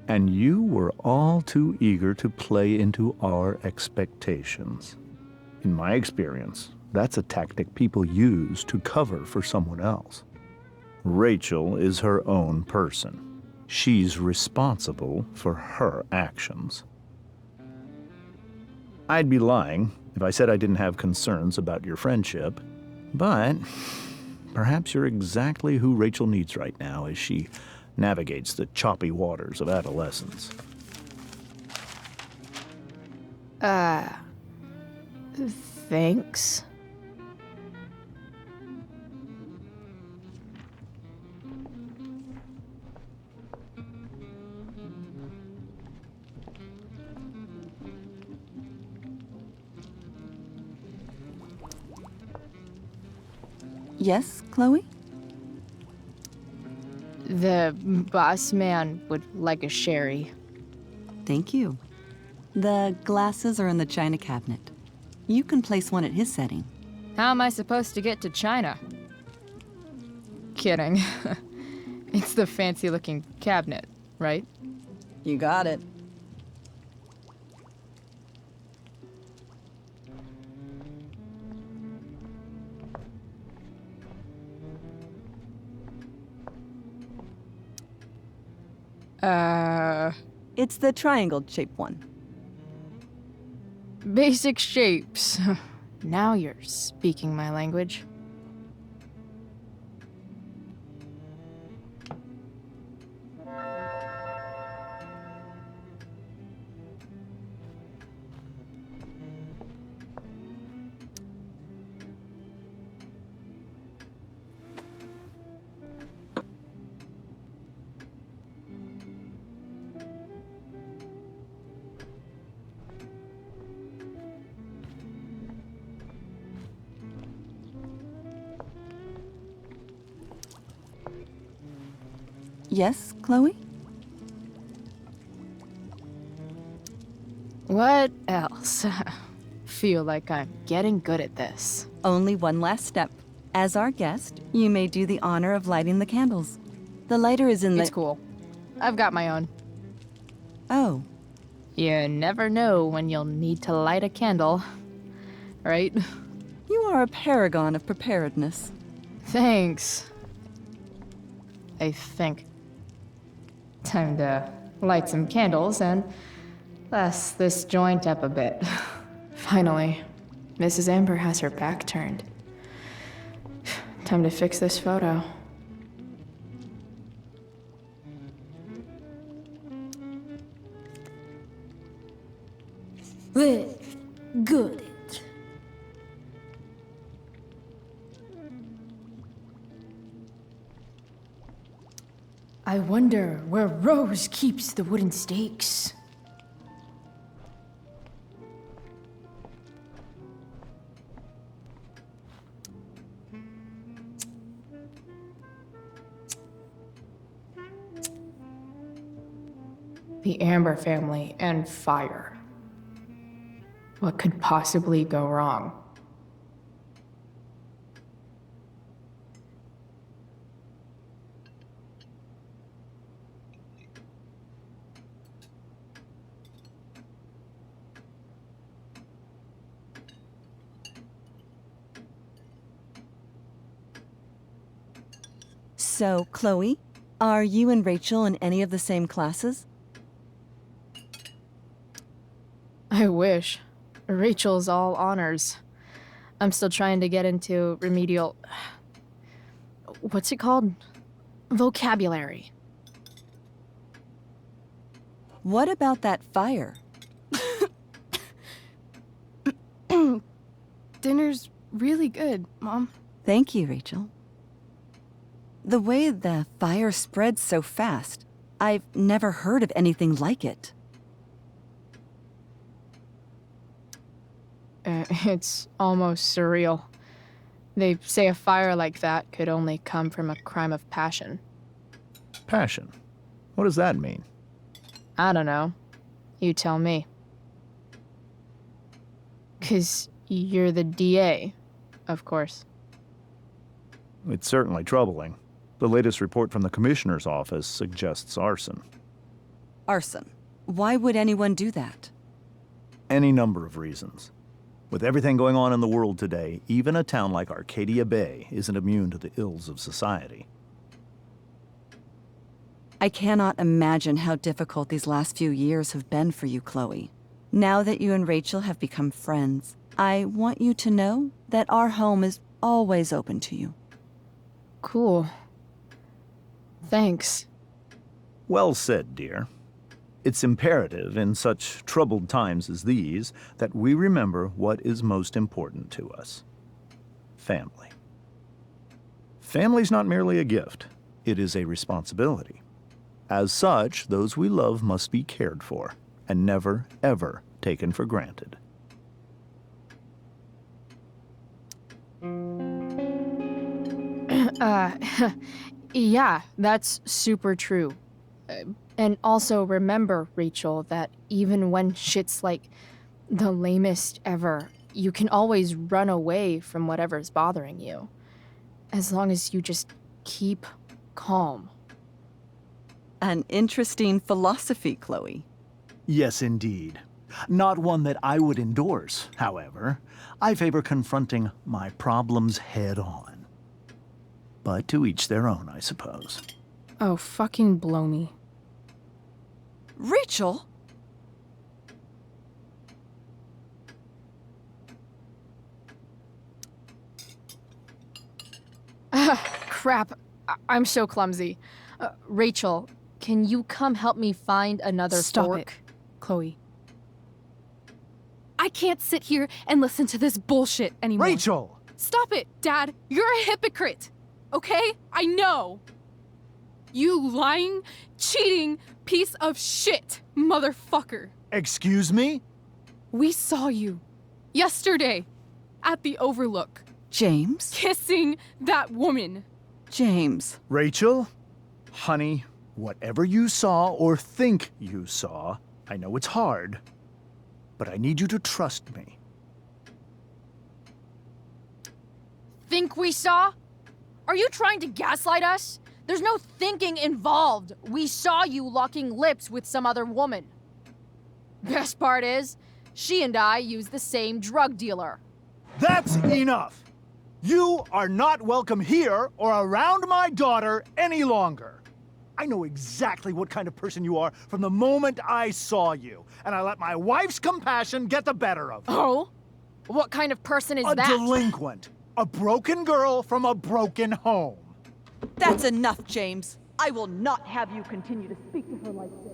And you were all too eager to play into our expectations. In my experience, that's a tactic people use to cover for someone else. Rachel is her own person. She's responsible for her actions. I'd be lying if I said I didn't have concerns about your friendship, But perhaps you're exactly who Rachel needs right now as she navigates the choppy waters of adolescence. Thanks. Yes, Chloe? The boss man would like a sherry. Thank you. The glasses are in the china cabinet. You can place one at his setting. How am I supposed to get to China? Kidding. It's the fancy-looking cabinet, right? You got it. It's the triangle-shaped one. Basic shapes. Now you're speaking my language. Yes, Chloe? What else? Feel like I'm getting good at this. Only one last step. As our guest, you may do the honor of lighting the candles. The lighter is in the... It's cool. I've got my own. Oh. You never know when you'll need to light a candle, right? You are a paragon of preparedness. Thanks. I think. Time to light some candles and bless this joint up a bit. Finally, Mrs. Amber has her back turned. Time to fix this photo. Well, good. I wonder where Rose keeps the wooden stakes. The Amber family and fire. What could possibly go wrong? So, Chloe, are you and Rachel in any of the same classes? I wish. Rachel's all honors. I'm still trying to get into remedial... What's it called? Vocabulary. What about that fire? Dinner's really good, Mom. Thank you, Rachel. The way the fire spreads so fast, I've never heard of anything like it. It's almost surreal. They say a fire like that could only come from a crime of passion. Passion? What does that mean? I don't know. You tell me. 'Cause you're the DA, of course. It's certainly troubling. The latest report from the commissioner's office suggests arson. Arson. Why would anyone do that? Any number of reasons. With everything going on in the world today, even a town like Arcadia Bay isn't immune to the ills of society. I cannot imagine how difficult these last few years have been for you, Chloe. Now that you and Rachel have become friends, I want you to know that our home is always open to you. Cool. Thanks. Well said, dear. It's imperative in such troubled times as these that we remember what is most important to us. Family. Family's not merely a gift, it is a responsibility. As such, those we love must be cared for and never, ever taken for granted. Yeah, that's super true. And also remember, Rachel, that even when shit's like the lamest ever, you can always run away from whatever's bothering you. As long as you just keep calm. An interesting philosophy, Chloe. Yes, indeed. Not one that I would endorse, however. I favor confronting my problems head on. But to each their own, I suppose. Oh, fucking blow me. Rachel? Crap. I'm so clumsy. Rachel, can you come help me find another Stop fork? it, Chloe. I can't sit here and listen to this bullshit anymore. Rachel! Stop it, Dad. You're a hypocrite. Okay? I know. You lying, cheating piece of shit, motherfucker. Excuse me? We saw you yesterday at the Overlook. James? Kissing that woman. James. Rachel, honey, whatever you saw or think you saw, I know it's hard, but I need you to trust me. Think we saw? Are you trying to gaslight us? There's no thinking involved. We saw you locking lips with some other woman. Best part is, she and I use the same drug dealer. That's enough! You are not welcome here or around my daughter any longer. I know exactly what kind of person you are from the moment I saw you, and I let my wife's compassion get the better of me. Oh? What kind of person is A that? delinquent. A broken girl from a broken home. That's enough, James. I will not have you continue to speak to her like this.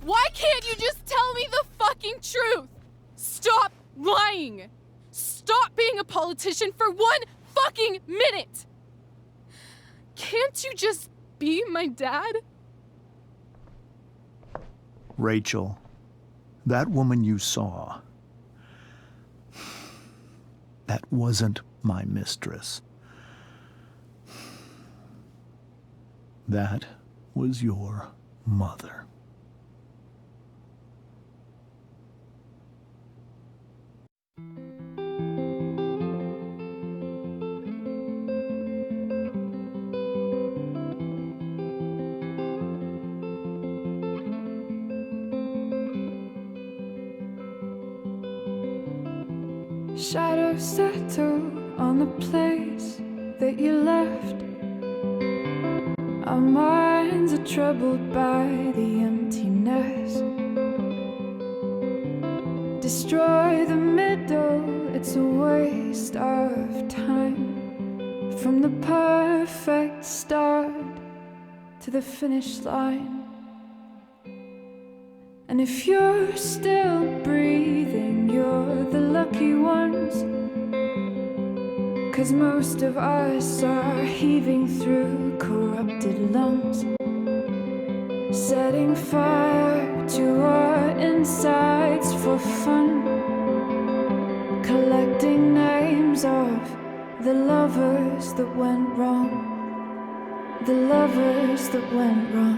Why can't you just tell me the fucking truth? Stop lying. Stop being a politician for 1 fucking minute. Can't you just be my dad? Rachel, that woman you saw, that wasn't my mistress. That was your mother. Shadows settle on the place that you left. Our minds are troubled by the emptiness. Destroy the middle, it's a waste of time. From the perfect start to the finish line. And if you're still breathing, you're the lucky ones. 'Cause most of us are heaving through corrupted lungs, setting fire to our insides for fun, collecting names of the lovers that went wrong, the lovers that went wrong.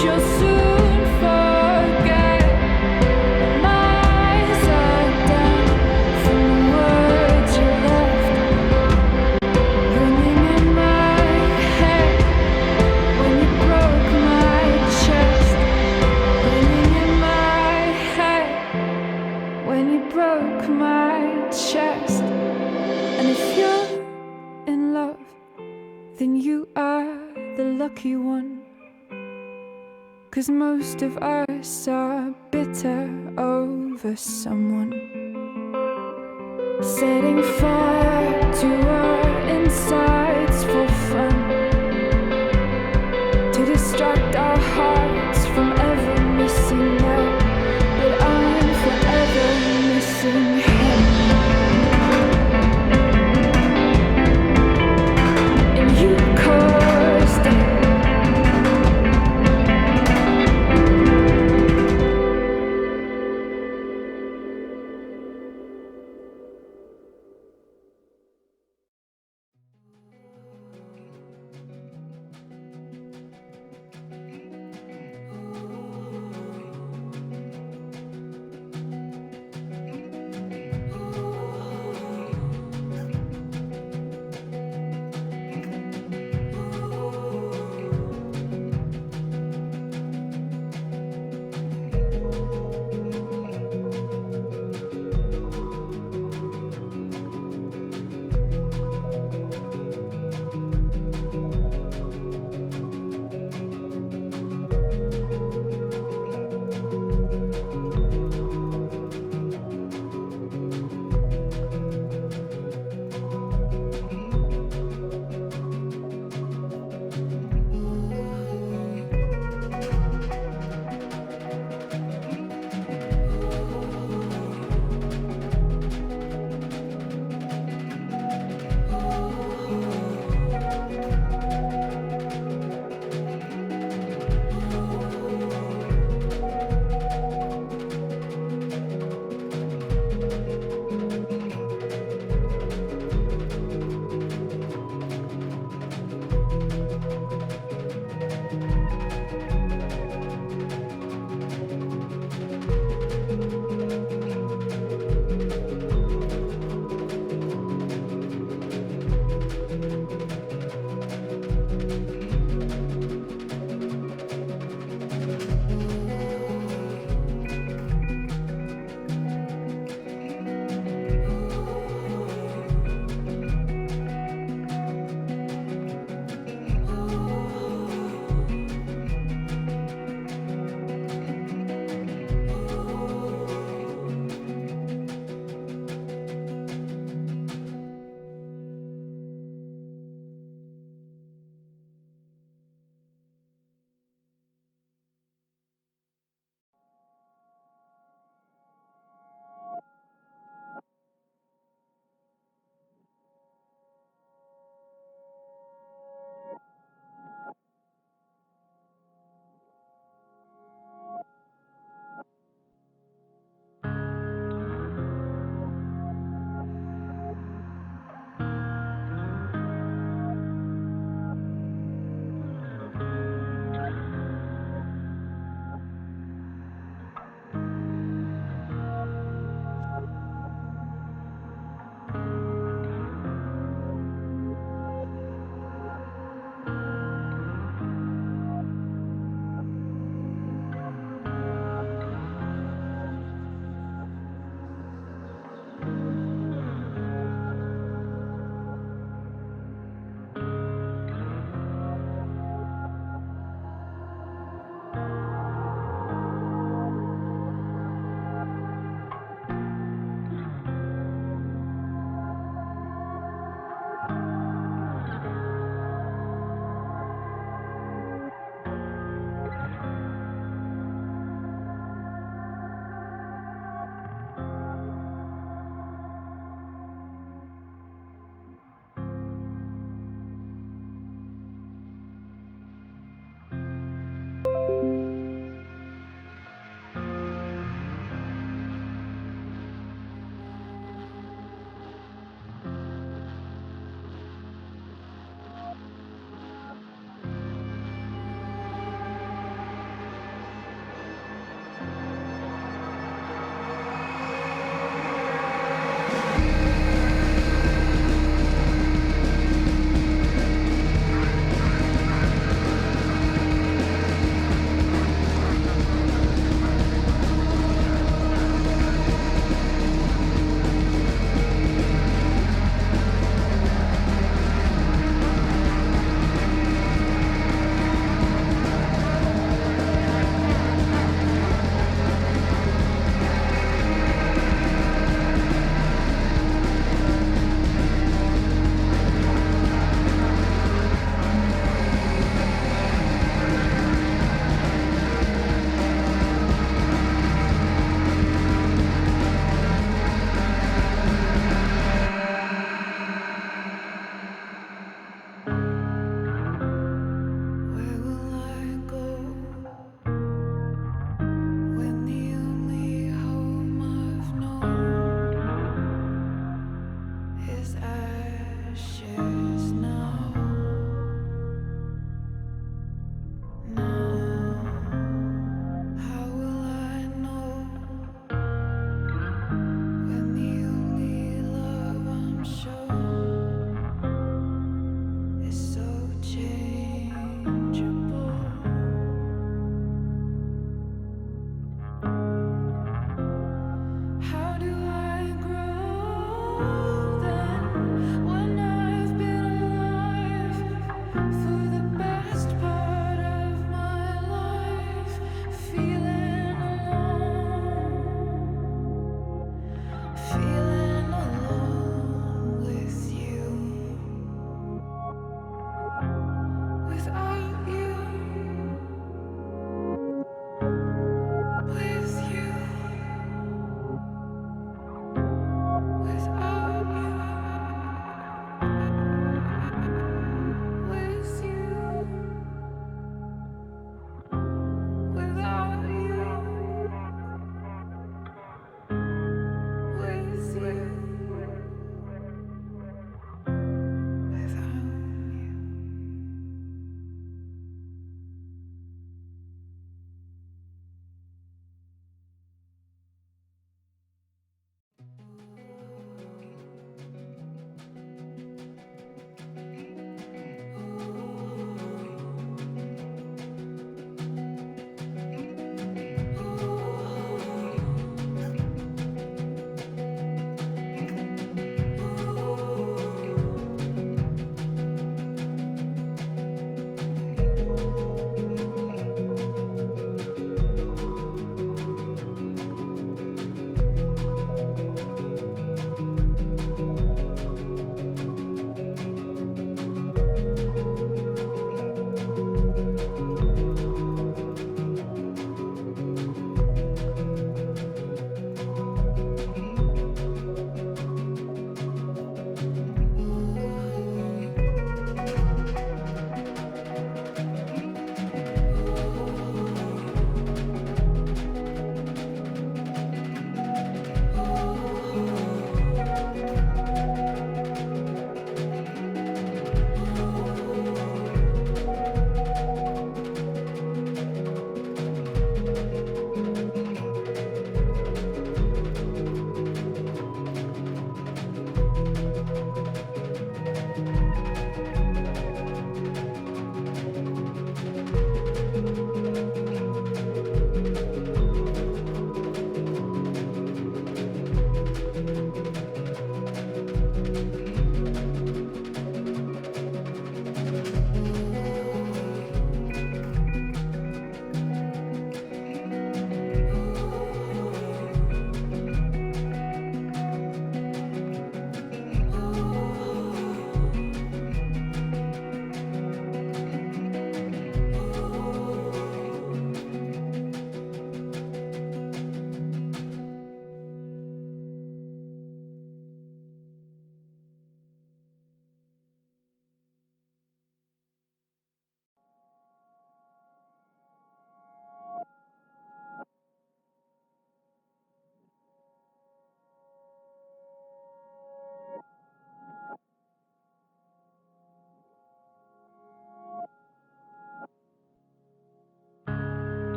Just 'Cause most of us are bitter over someone. Setting fire to our insides for fun, to distract our hearts from ever missing out. But I'm forever missing him. And you caused it.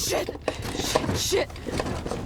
Shit! Shit!